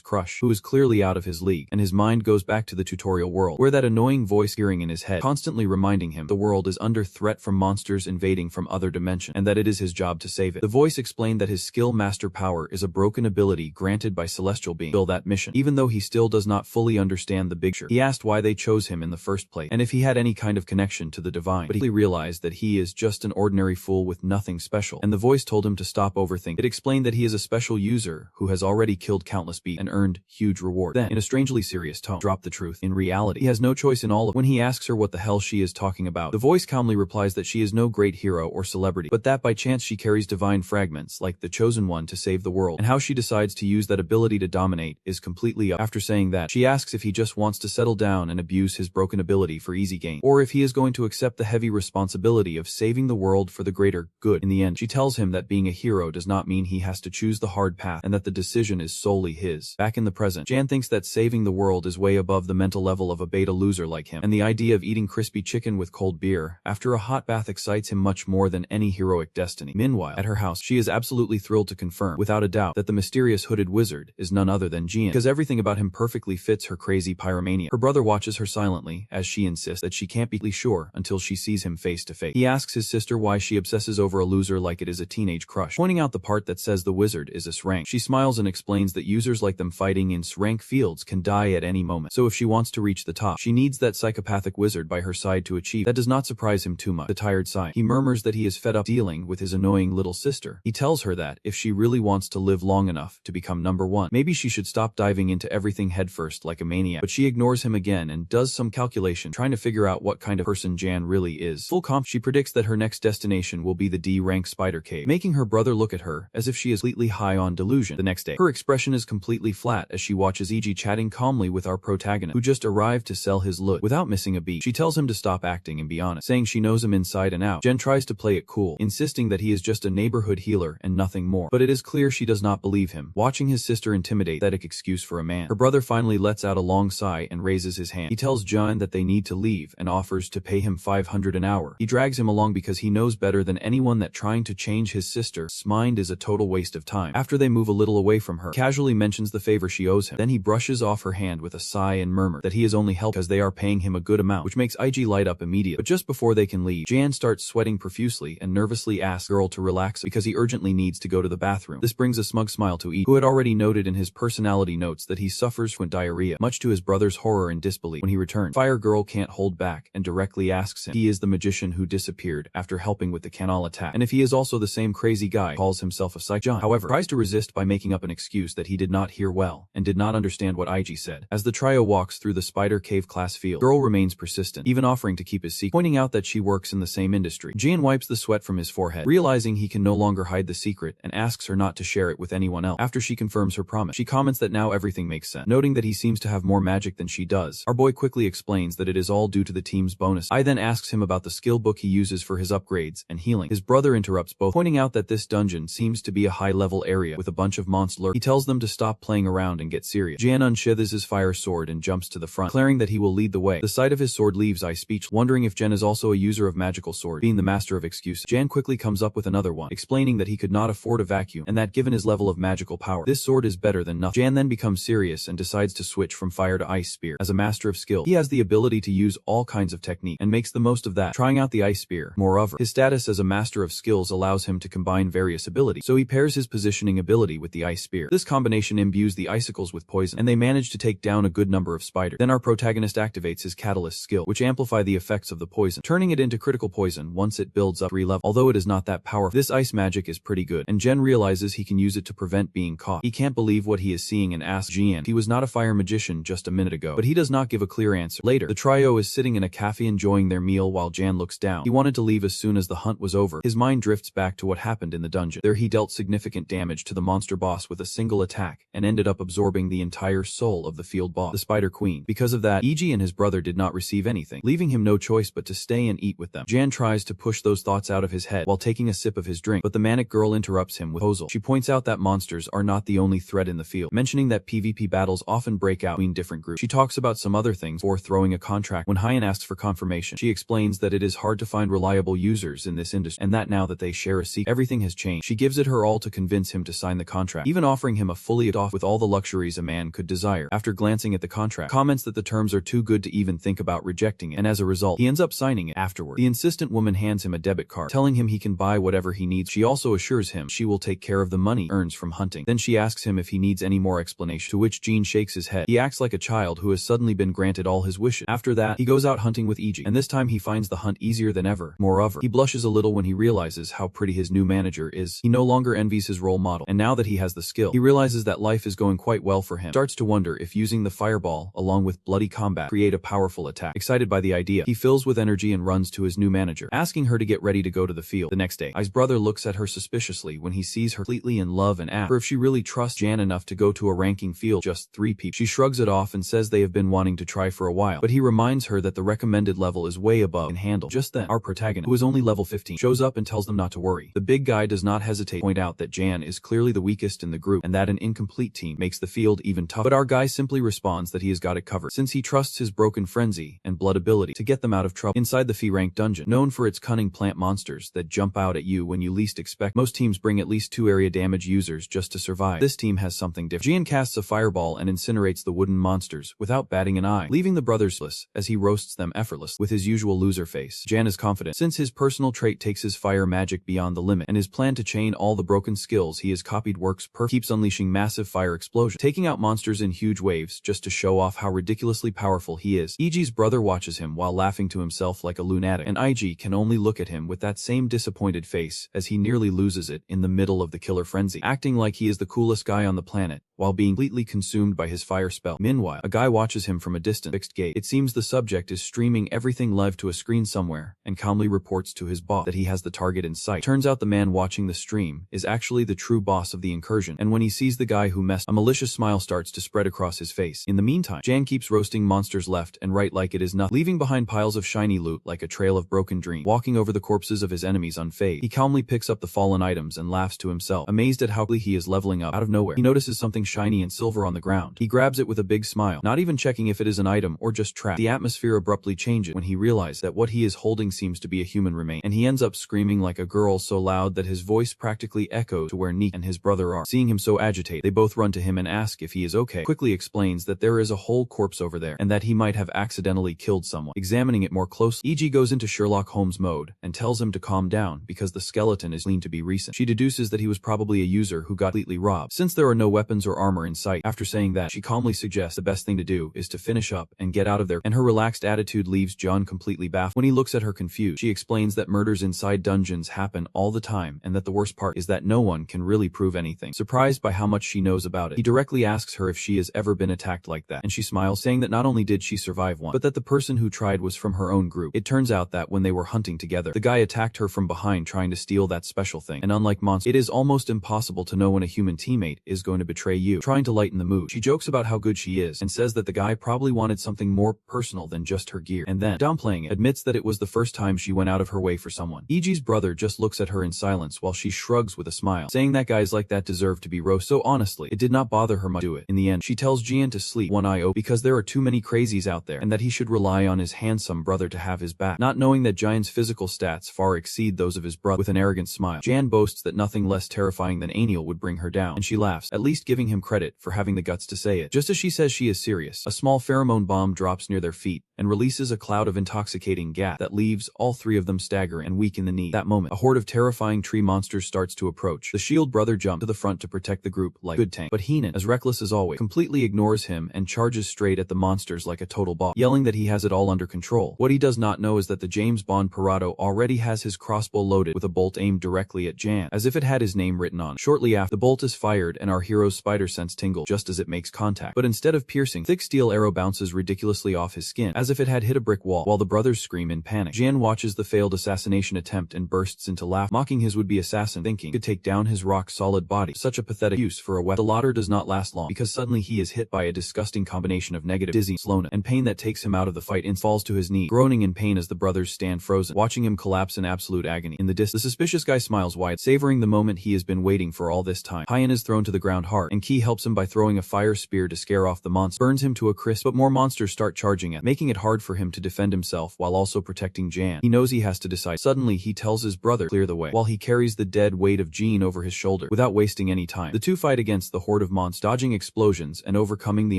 crush, who is clearly out of his league, and his mind goes back to the tutorial world, where that annoying voice hearing in his head, constantly reminding him the world is under threat from monsters invading from other dimensions, and that it is his job to save it. The voice explained that his skill master power is a broken ability granted by celestial beings. Fill that mission, even though he still does not fully understand the big picture. He asked why they chose him in the first place, and if he had any kind of connection to the divine, but he realized that he is just an ordinary fool with nothing special, and the voice told him to stop overthinking. It explained that he is a special user who has already killed countless beasts and earned huge reward. Then, in a strangely serious tone, drop the truth. In reality, he has no choice in all of it. When he asks her what the hell she is talking about, the voice calmly replies that she is no great hero or celebrity, but that by chance she carries divine fragments like the chosen one to save the world, and how she decides to use that ability to dominate is completely up. After saying that, she asks if he just wants to settle down and abuse his broken ability for easy gain, or if he is going to accept the heavy responsibility of saving the world for the greater good. In the end, she tells him that being a hero does not mean he has to choose the hard path, and that the decision is solely his. Back in the present, Jan thinks that saving the world is way above the mental level of a beta loser like him, and the idea of eating crispy chicken with cold beer after a hot bath excites him much more than any heroic destiny. Meanwhile, at her house, she is absolutely thrilled to confirm, without a doubt, that the mysterious hooded wizard is none other than Jian, because everything about him perfectly fits her crazy pyromania. Her brother watches her silently, as she insists that she can't be sure until she sees him face to face. He asks his sister why she obsesses over a loser like it is a teenage crush, pointing out the part that says the wizard is S-Rank. She smiles and explains that users like them fighting in S-Rank fields can die at any moment, so if she wants to reach the top, she needs that psychopathic wizard by her side to achieve. That does not surprise him too much. The tired sigh. He murmurs that he is fed up dealing with his annoying little sister. He tells her that if she really wants to live long enough to become number one, maybe she should stop diving into everything headfirst like a maniac. But she ignores him again and does some calculation, trying to figure out what kind of person Jan really is. Full comp, she predicts that her next destination will be the D-rank spider cave, making her brother look at her as if she is completely high on delusion. The next day, her expression is completely flat as she watches E.G. chatting calmly with our protagonist, who just arrived to sell his loot without missing a beat. She tells him to stop acting and be honest, saying she knows him inside and out. Jen tries to play it cool, insisting that he is just a neighborhood healer and nothing more, but it is clear she does not believe him. Watching his sister intimidate, pathetic excuse for a man, her brother finally lets out a long sigh and raises his hand. He tells John that they need to leave and offers to pay him 500 an hour. He drags him along because he knows better than anyone that trying to change his sister's mind is a total waste of time. After they move a little away from her, casually mentions the favor she owes him. Then he brushes off her hand with a sigh and murmur that he is only helped because they are paying him a good amount, which makes IG light up immediately. But just before they can leave, Jan starts sweating profusely and nervously asks the girl to relax because he urgently needs to go to the bathroom. This brings a smug smile to E, who had already noted in his personality notes that he suffers from diarrhea, much to his brother's horror and disbelief. When he returns, Fire Girl can't hold back and directly asks him if he is the magician who disappeared after helping with the canal attack, and if he is also the same crazy guy who calls himself a psych. John, however, tries to resist by making up an excuse that he did not hear well and did not understand what IG said. As the trio walks through the spider cave class field, Girl remains persistent, even offering to keep his secret, pointing out that she works in the same industry. Jian wipes the sweat from his forehead, realizing he can no longer hide the secret, and asks her not to share it with anyone else. After she confirms her promise, she comments that now everything makes sense, noting that he seems to have more magic than she does. Our boy quickly explains that it is all due to the team's bonus. I then asks him about the skill book he uses for his upgrades and healing. His brother interrupts both, pointing out that this dungeon seems to be a high-level area with a bunch of monsters. He tells them to stop playing around and get serious. Jan unsheathes his fire sword and jumps to the front, declaring that he will lead the way. The sight of his sword leaves I speechless, wondering if Jen is also a user of magical sword, being the master of excuses. Jan quickly comes up with another one, explaining that he could not afford a vacuum, and that given his level of magical power, this sword is better than nothing. Jan then becomes serious and decides to switch from fire to ice spear. As a master of skill, he has the ability to use all kinds of technique, and makes the most of that, trying out the ice spear. Moreover, his status as a master of skills allows him to combine various abilities, so he pairs his positioning ability with the ice spear. This combination imbues the icicles with poison, and they manage to take down a good number of spiders. Then our protagonist activates his catalyst skill, which amplify the effects of the poison, turning it into critical poison once it builds up 3 levels. Although it is not that powerful, this ice magic is pretty good, and Jen realizes he can use it to prevent being caught. He can't believe what he is seeing and asks Jian if he was not a fire magician just a minute ago, but he does not give a clear answer. Later, the trio is sitting in a cafe enjoying their meal while Jan looks looks down. He wanted to leave as soon as the hunt was over. His mind drifts back to what happened in the dungeon. There he dealt significant damage to the monster boss with a single attack and ended up absorbing the entire soul of the field boss, the Spider Queen. Because of that, Iji and his brother did not receive anything, leaving him no choice but to stay and eat with them. Jan tries to push those thoughts out of his head while taking a sip of his drink, but the manic girl interrupts him with proposal. She points out that monsters are not the only threat in the field, mentioning that PvP battles often break out between different groups. She talks about some other things before throwing a contract. When Hyan asks for confirmation, she explains that it is hard to find reliable users in this industry, and that now that they share a secret, everything has changed. She gives it her all to convince him to sign the contract, even offering him a fully off with all the luxuries a man could desire. After glancing at the contract, comments that the terms are too good to even think about rejecting it, and as a result, he ends up signing it. Afterward, the insistent woman hands him a debit card, telling him he can buy whatever he needs. She also assures him she will take care of the money earns from hunting. Then she asks him if he needs any more explanation, to which Jean shakes his head. He acts like a child who has suddenly been granted all his wishes. After that, he goes out hunting with Iji, and this time he finds the hunt easier than ever. Moreover, he blushes a little when he realizes how pretty his new manager is. He no longer envies his role model, and now that he has the skill, he realizes that life is going quite well for him. Starts to wonder if using the fireball, along with bloody combat, create a powerful attack. Excited by the idea, he fills with energy and runs to his new manager, asking her to get ready to go to the field. The next day, I's brother looks at her suspiciously when he sees her completely in love and asks her if she really trusts Jan enough to go to a ranking field just 3 people. She shrugs it off and says they have been wanting to try for a while, but he reminds her that the recommended level is way above and handle. Just then, our protagonist, who is only level 15, shows up and tells them not to worry. The big guy does not hesitate to point out that Jan is clearly the weakest in the group and that an incomplete team makes the field even tougher. But our guy simply responds that he has got it covered, since he trusts his broken frenzy and blood ability to get them out of trouble. Inside the F-rank dungeon, known for its cunning plant monsters that jump out at you when you least expect, most teams bring at least 2 area damage users just to survive. This team has something different. Jan casts a fireball and incinerates the wooden monsters without batting an eye, leaving the brothers useless as he roasts them effortlessly with his usual loser face. Jan is confident, since his personal trait takes his fire magic beyond the limit, and his plan to chain all the broken skills he has copied works perfectly. Keeps unleashing massive fire explosions, taking out monsters in huge waves just to show off how ridiculously powerful he is. Iji's brother watches him while laughing to himself like a lunatic, and Iji can only look at him with that same disappointed face as he nearly loses it in the middle of the killer frenzy, acting like he is the coolest guy on the planet while being completely consumed by his fire spell. Meanwhile, a guy watches him from a distant fixed gate. It seems the subject is streaming everything live to a screen somewhere and calmly reports to his boss that he has the target in sight. Turns out the man watching the stream is actually the true boss of the incursion, and when he sees the guy who messed, a malicious smile starts to spread across his face. In the meantime, Jan keeps roasting monsters left and right like it is nothing, leaving behind piles of shiny loot like a trail of broken dreams. Walking over the corpses of his enemies unfazed, he calmly picks up the fallen items and laughs to himself, amazed at how quickly he is leveling up. Out of nowhere, he notices something shiny and silver on the ground. He grabs it with a big smile, not even checking if it is an item or just trash. The atmosphere abruptly changes when he realizes that what he is holding seems to be a human remain, and he ends up screaming like a girl so loud that his voice practically echoes to where Nick and his brother are. Seeing him so agitated, they both run to him and ask if he is okay. Quickly explains that there is a whole corpse over there and that he might have accidentally killed someone. Examining it more closely, Iji goes into Sherlock Holmes mode and tells him to calm down because the skeleton is lean to be recent. She deduces that he was probably a user who got completely robbed, since there are no weapons or armor in sight. After saying that, she calmly suggests the best thing to do is to finish up and get out of there, and her relaxed attitude leaves John completely baffled. When he looks at her confused, she explains that murders inside dungeons happen all the time and that the worst part is that no one can really prove anything. Surprised by how much she knows about it, he directly asks her if she has ever been attacked like that, and she smiles, saying that not only did she survive one, but that the person who tried was from her own group. It turns out that when they were hunting together, the guy attacked her from behind trying to steal that special thing, and unlike monsters, it is almost impossible to know when a human teammate is going to betray you. Trying to lighten the mood, she jokes about how good she is and says that the guy probably wanted something more personal than just her gear, and then, downplaying it, admits that it was the first time she went out of her way for someone. Iji's brother just looks at her in silence while she shrugs with a smile, saying that guys like that deserve to be roasted. So honestly, it did not bother her much to do it. In the end, she tells Jian to sleep one eye open because there are too many crazies out there and that he should rely on his handsome brother to have his back, not knowing that Jian's physical stats far exceed those of his brother. With an arrogant smile, Jan boasts that nothing less terrifying than Aniel would bring her down, and she laughs, at least giving him credit for having the guts to say it. Just as she says she is serious, a small pheromone bomb drops near their feet and releases a cloud of intoxicating gas that leaves all 3 of them stagger and weak in the knee. That moment, a horde of terrifying tree monsters starts to approach. The shield brother jumps to the front to protect the group like good tank, but Heenan, as reckless as always, completely ignores him and charges straight at the monsters like a total boss, yelling that he has it all under control. What he does not know is that the James Bond Parado already has his crossbow loaded with a bolt aimed directly at Jan, as if it had his name written on it. Shortly after, the bolt is fired and our hero's spider sense tingles just as it makes contact, but instead of piercing, thick steel arrow bounces ridiculously off his skin. As as if it had hit a brick wall, while the brothers scream in panic. Jian watches the failed assassination attempt and bursts into laughter, mocking his would-be assassin, thinking could take down his rock-solid body. Such a pathetic use for a weapon. The latter does not last long, because suddenly he is hit by a disgusting combination of negative dizziness, slowness, and pain that takes him out of the fight and falls to his knee, groaning in pain as the brothers stand frozen, watching him collapse in absolute agony. In the distance, the suspicious guy smiles wide, savoring the moment he has been waiting for all this time. Hyan is thrown to the ground hard, and Ki helps him by throwing a fire spear to scare off the monster, burns him to a crisp, but more monsters start charging at, making it hard for him to defend himself while also protecting Jan. He knows he has to decide. Suddenly, he tells his brother clear the way, while he carries the dead weight of Jean over his shoulder. Without wasting any time, the two fight against the horde of monsters, dodging explosions and overcoming the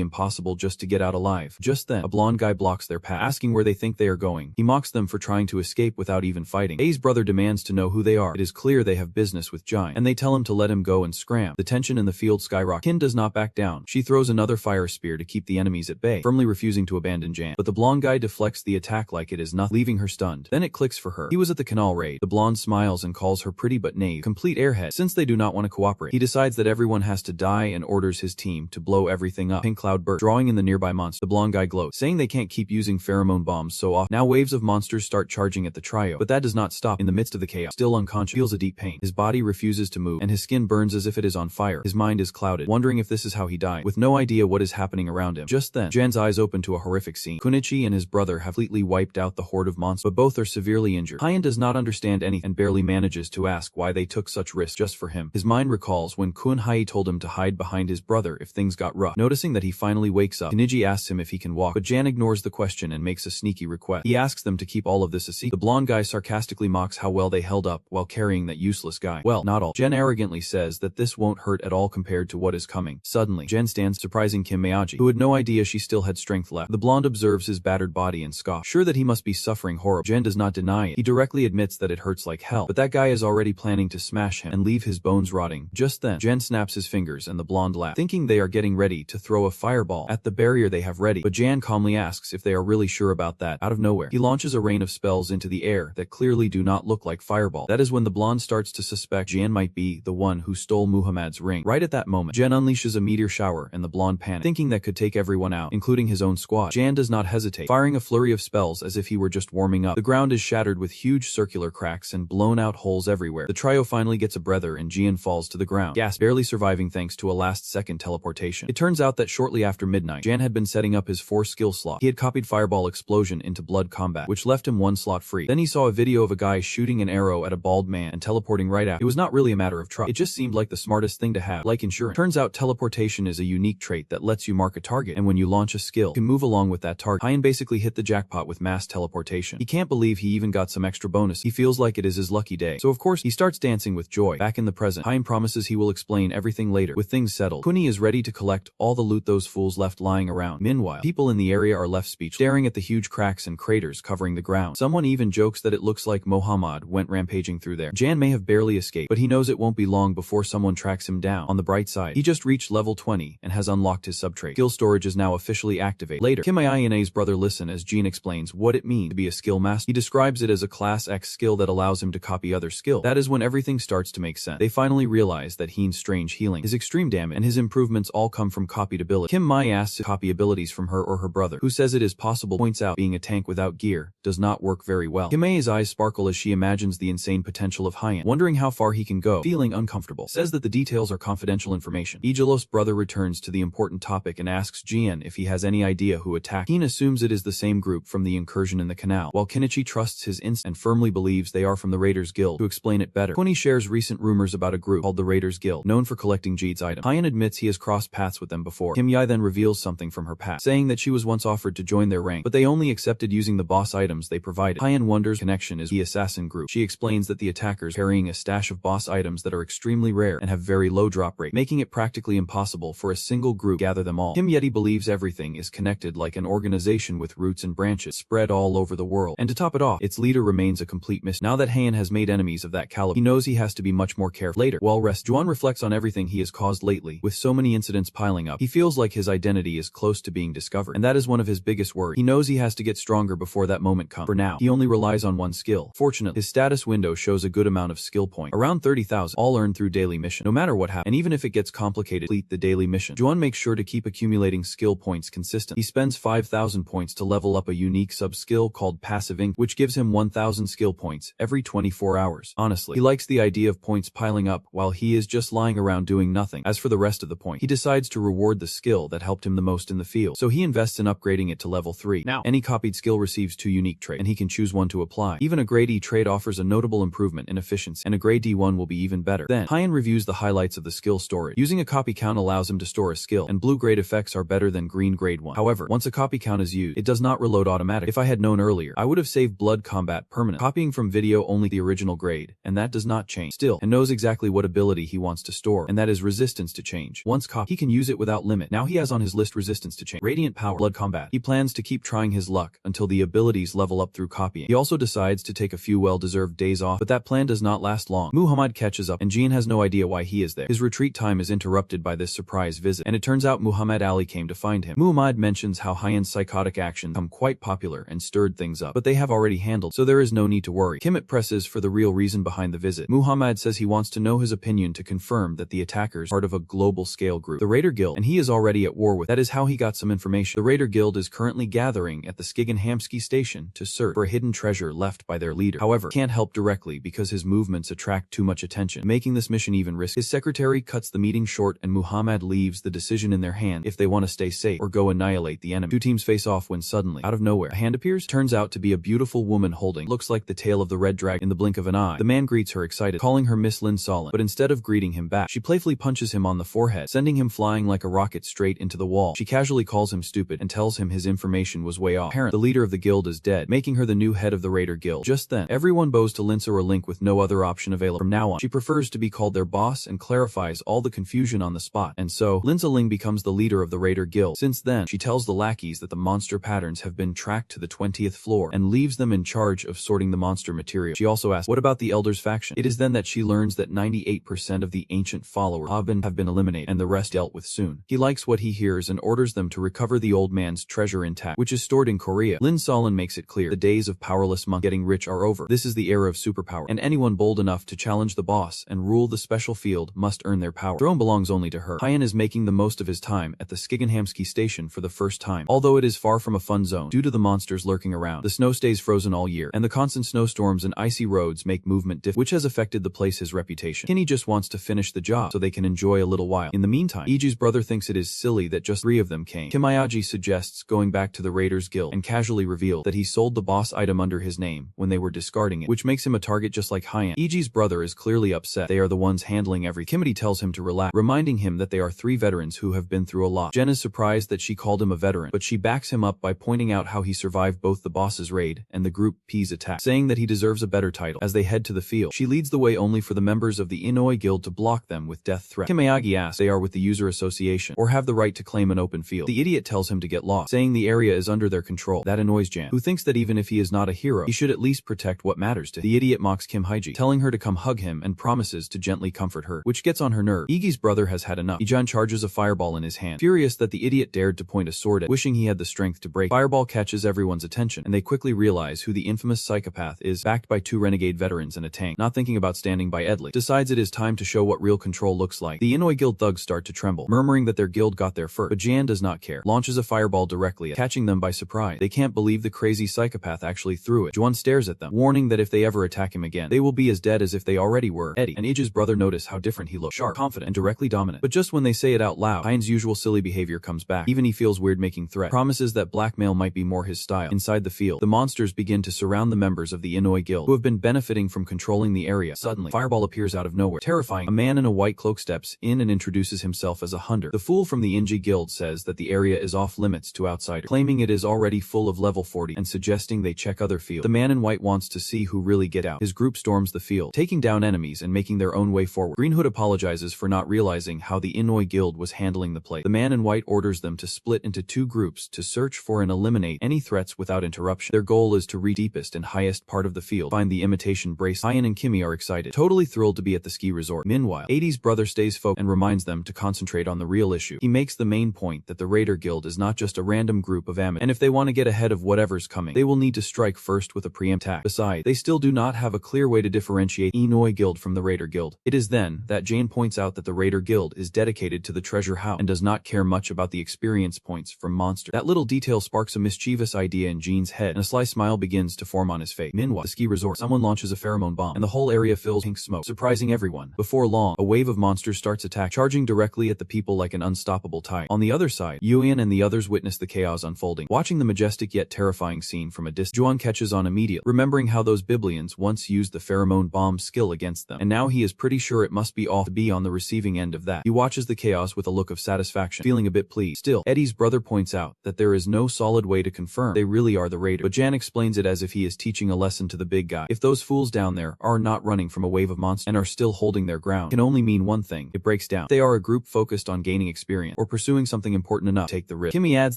impossible just to get out alive. Just then, a blonde guy blocks their path, asking where they think they are going. He mocks them for trying to escape without even fighting. A's brother demands to know who they are. It is clear they have business with Giant, and they tell him to let him go and scram. The tension in the field skyrockets. Kin does not back down. She throws another fire spear to keep the enemies at bay, firmly refusing to abandon Jan. But the blonde guy deflects the attack like it is nothing, leaving her stunned. Then it clicks for her. He was at the canal raid. The blonde smiles and calls her pretty but naive, complete airhead. Since they do not want to cooperate, he decides that everyone has to die and orders his team to blow everything up. Pink cloud burst, drawing in the nearby monster. The blonde guy gloats, saying they can't keep using pheromone bombs so often. Now waves of monsters start charging at the trio, but that does not stop. In the midst of the chaos, still unconscious, feels a deep pain. His body refuses to move, and his skin burns as if it is on fire. His mind is clouded, wondering if this is how he died, with no idea what is happening around him. Just then, Jan's eyes open to a horrific scene. Kunichi and his brother have completely wiped out the horde of monsters, but both are severely injured. Hyan does not understand anything and barely manages to ask why they took such risks just for him. His mind recalls when Kunhai told him to hide behind his brother if things got rough. Noticing that he finally wakes up, Kunichi asks him if he can walk, but Jan ignores the question and makes a sneaky request. He asks them to keep all of this a secret. The blonde guy sarcastically mocks how well they held up while carrying that useless guy. Well, not all. Jen arrogantly says that this won't hurt at all compared to what is coming. Suddenly, Jen stands, surprising Kim Meiji, who had no idea she still had strength left. The blonde observes his battered body and scoffs, sure that he must be suffering horror. Jen does not deny it. He directly admits that it hurts like hell, but that guy is already planning to smash him and leave his bones rotting. Just then, Jen snaps his fingers and the blonde laughs, thinking they are getting ready to throw a fireball at the barrier they have ready, but Jan calmly asks if they are really sure about that. Out of nowhere, he launches a rain of spells into the air that clearly do not look like fireball. That is when the blonde starts to suspect Jan might be the one who stole Muhammad's ring. Right at that moment, Jen unleashes a meteor shower and the blonde panics, thinking that could take everyone out, including his own squad. Jan does not hesitate, firing a flurry of spells as if he were just warming up. The ground is shattered with huge circular cracks and blown out holes everywhere. The trio finally gets a breather and Jian falls to the ground, barely surviving thanks to a last-second teleportation. It turns out that shortly after midnight, Jan had been setting up his 4 skill slot. He had copied Fireball Explosion into Blood Combat, which left him 1 slot free. Then he saw a video of a guy shooting an arrow at a bald man and teleporting right after. It was not really a matter of trust. It just seemed like the smartest thing to have, like insurance. Turns out teleportation is a unique trait that lets you mark a target, and when you launch a skill, you can move along with that target. Hyan basically hit the jackpot with mass teleportation. He can't believe he even got some extra bonus. He feels like it is his lucky day. So of course, he starts dancing with joy. Back in the present, Hyan promises he will explain everything later. With things settled, Kuni is ready to collect all the loot those fools left lying around. Meanwhile, people in the area are left speechless, staring at the huge cracks and craters covering the ground. Someone even jokes that it looks like Mohammad went rampaging through there. Jan may have barely escaped, but he knows it won't be long before someone tracks him down. On the bright side, he just reached level 20 and has unlocked his subtrait. Skill storage is now officially activated. Later, Kim A's brother listen as Jean explains what it means to be a skill master. He describes it as a class X skill that allows him to copy other skills. That is when everything starts to make sense. They finally realize that Heen's strange healing, his extreme damage, and his improvements all come from copied ability. Kim Mai asks to copy abilities from her or her brother, who says it is possible, points out being a tank without gear does not work very well. Kim Ai's eyes sparkle as she imagines the insane potential of Hyan, wondering how far he can go, feeling uncomfortable. Says that the details are confidential information. Ijalof's brother returns to the important topic and asks Jian if he has any idea who attacked. Heen assumes it is the same group from the incursion in the canal, while Kenichi trusts his instinct and firmly believes they are from the Raiders Guild. To explain it better, Kuni shares recent rumors about a group called the Raiders Guild, known for collecting Jeet's items. Hyan admits he has crossed paths with them before. Kim Yai then reveals something from her past, saying that she was once offered to join their rank, but they only accepted using the boss items they provided. Hyan wonders connection is the assassin group. She explains that the attackers carrying a stash of boss items that are extremely rare and have very low drop rate, making it practically impossible for a single group to gather them all. Kim Yeti believes everything is connected like an organization with roots and branches spread all over the world. And to top it off, its leader remains a complete mystery. Now that Hyan has made enemies of that caliber, he knows he has to be much more careful. Later, while Juan reflects on everything he has caused lately, with so many incidents piling up, he feels like his identity is close to being discovered, and that is one of his biggest worries. He knows he has to get stronger before that moment comes. For now, he only relies on one skill. Fortunately, his status window shows a good amount of skill points, around 30,000, all earned through daily mission. No matter what happens, and even if it gets complicated, complete the daily mission. Juan makes sure to keep accumulating skill points consistent. He spends 5,000 points points to level up a unique sub-skill called Passive Ink, which gives him 1000 skill points every 24 hours. Honestly, he likes the idea of points piling up while he is just lying around doing nothing. As for the rest of the point, he decides to reward the skill that helped him the most in the field, so he invests in upgrading it to level 3. Now, any copied skill receives 2 unique traits, and he can choose one to apply. Even a grade E trait offers a notable improvement in efficiency, and a grade D one will be even better. Then, Hyan reviews the highlights of the skill storage. Using a copy count allows him to store a skill, and blue grade effects are better than green grade 1. However, once a copy count is used, it does not reload automatically. If I had known earlier, I would have saved blood combat permanently, copying from video only the original grade, and that does not change. Still, and knows exactly what ability he wants to store, and that is resistance to change. Once copied, he can use it without limit. Now he has on his list resistance to change, radiant power, blood combat. He plans to keep trying his luck until the abilities level up through copying. He also decides to take a few well-deserved days off, but that plan does not last long. Muhammad catches up, and Jean has no idea why he is there. His retreat time is interrupted by this surprise visit, and it turns out Muhammad Ali came to find him. Muhammad mentions how Hyan's psychotic actions become quite popular and stirred things up, but they have already handled, so there is no need to worry. Kimmit presses for the real reason behind the visit. Muhammad says he wants to know his opinion to confirm that the attackers are part of a global-scale group, the Raider Guild, and he is already at war with. That is how he got some information. The Raider Guild is currently gathering at the Skigenhamski station to search for a hidden treasure left by their leader. However, can't help directly because his movements attract too much attention, making this mission even risky. His secretary cuts the meeting short, and Muhammad leaves the decision in their hand if they want to stay safe or go annihilate the enemy. Two teams face off when suddenly, out of nowhere, a hand appears. Turns out to be a beautiful woman holding looks like the tail of the red dragon in the blink of an eye. The man greets her excited, calling her Miss Lin Solin, but instead of greeting him back, she playfully punches him on the forehead, sending him flying like a rocket straight into the wall. She casually calls him stupid and tells him his information was way off. Apparently, the leader of the guild is dead, making her the new head of the Raider Guild. Just then, everyone bows to Linsa or Link with no other option available. From now on, she prefers to be called their boss and clarifies all the confusion on the spot. And so, Linsa Ling becomes the leader of the Raider Guild. Since then, she tells the lackeys that the monster patterns have been tracked to the 20th floor and leaves them in charge of sorting the monster material. She also asks, what about the Elders faction? It is then that she learns that 98% of the ancient followers have been eliminated and the rest dealt with soon. He likes what he hears and orders them to recover the old man's treasure intact, which is stored in Korea. Lin Solin makes it clear the days of powerless monks getting rich are over. This is the era of superpower, and anyone bold enough to challenge the boss and rule the special field must earn their power. Throne belongs only to her. Hyan is making the most of his time at the Skigenhamski station for the first time. Although it is far from a fun zone due to the monsters lurking around, the snow stays frozen all year, and the constant snowstorms and icy roads make movement difficult, which has affected the place's reputation. Kinney just wants to finish the job so they can enjoy a little while. In the meantime, Iji's brother thinks it is silly that just 3 of them came. Kimayaji suggests going back to the Raiders Guild and casually reveals that he sold the boss item under his name when they were discarding it, which makes him a target just like Hyan. Iji's brother is clearly upset. They are the ones handling everything. Kimity tells him to relax, reminding him that they are 3 veterans who have been through a lot. Jen is surprised that she called him a veteran, but she backs him up by pointing out how he survived both the boss's raid and the Group P's attack, saying that he deserves a better title. As they head to the field, she leads the way only for the members of the Inoi Guild to block them with death threats. Kimayagi asks they are with the user association or have the right to claim an open field. The idiot tells him to get lost, saying the area is under their control. That annoys Jan, who thinks that even if he is not a hero, he should at least protect what matters to him. The idiot mocks Kim Haiji, telling her to come hug him and promises to gently comfort her, which gets on her nerve. Igi's brother has had enough. Ijan charges a fireball in his hand, furious that the idiot dared to point a sword at, wishing he had the strength to break. Fireball catches everyone's attention, and they quickly realize who the infamous psychopath is, backed by 2 renegade veterans and a tank. Not thinking about standing by Edley, decides it is time to show what real control looks like. The Inoi Guild thugs start to tremble, murmuring that their guild got there first, but Jan does not care, launches a fireball directly at, catching them by surprise. They can't believe the crazy psychopath actually threw it. Juan stares at them, warning that if they ever attack him again, they will be as dead as if they already were. Eddie and Iji's brother notice how different he looks, sharp, confident, and directly dominant. But just when they say it out loud, Hyan's usual silly behavior comes back. Even he feels weird making threats, promises that blackmail might be more his style. Inside the field, the monsters begin to surround the members of the Inoi Guild, who have been benefiting from controlling the area. Suddenly, Fireball appears out of nowhere, terrifying. A man in a white cloak steps in and introduces himself as a hunter. The fool from the Inji Guild says that the area is off limits to outsiders, claiming it is already full of level 40 and suggesting they check other fields. The man in white wants to see who really get out. His group storms the field, taking down enemies and making their own way forward. Green Hood apologizes for not realizing how the Inoi Guild was handling the place. The man in white orders them to split into 2 groups to search for and eliminate any threats without interruption. Their goal is to reach the deepest and highest part of the field, find the imitation bracelet. Hyan and Kimmy are excited, totally thrilled to be at the ski resort. Meanwhile, 80's brother stays focused and reminds them to concentrate on the real issue. He makes the main point that the Raider Guild is not just a random group of amateurs, and if they want to get ahead of whatever's coming, they will need to strike first with a preempt attack. Besides, they still do not have a clear way to differentiate Inoi Guild from the Raider Guild. It is then that Jane points out that the Raider Guild is dedicated to the treasure house and does not care much about the experience points from monsters. That little detail detail sparks a mischievous idea in Jean's head, and a sly smile begins to form on his face. Meanwhile, the ski resort, someone launches a pheromone bomb, and the whole area fills pink smoke, surprising everyone. Before long, a wave of monsters starts attacking, charging directly at the people like an unstoppable tide. On the other side, Yuan and the others witness the chaos unfolding. Watching the majestic yet terrifying scene from a distance, Juan catches on immediately, remembering how those Biblians once used the pheromone bomb skill against them, and now he is pretty sure it must be off to be on the receiving end of that. He watches the chaos with a look of satisfaction, feeling a bit pleased. Still, Eddie's brother points out that there is no solid way to confirm they really are the raiders, but Jan explains it as if he is teaching a lesson to the big guy. If those fools down there are not running from a wave of monsters and are still holding their ground, it can only mean one thing: it breaks down. They are a group focused on gaining experience or pursuing something important enough to take the risk. Kimmy adds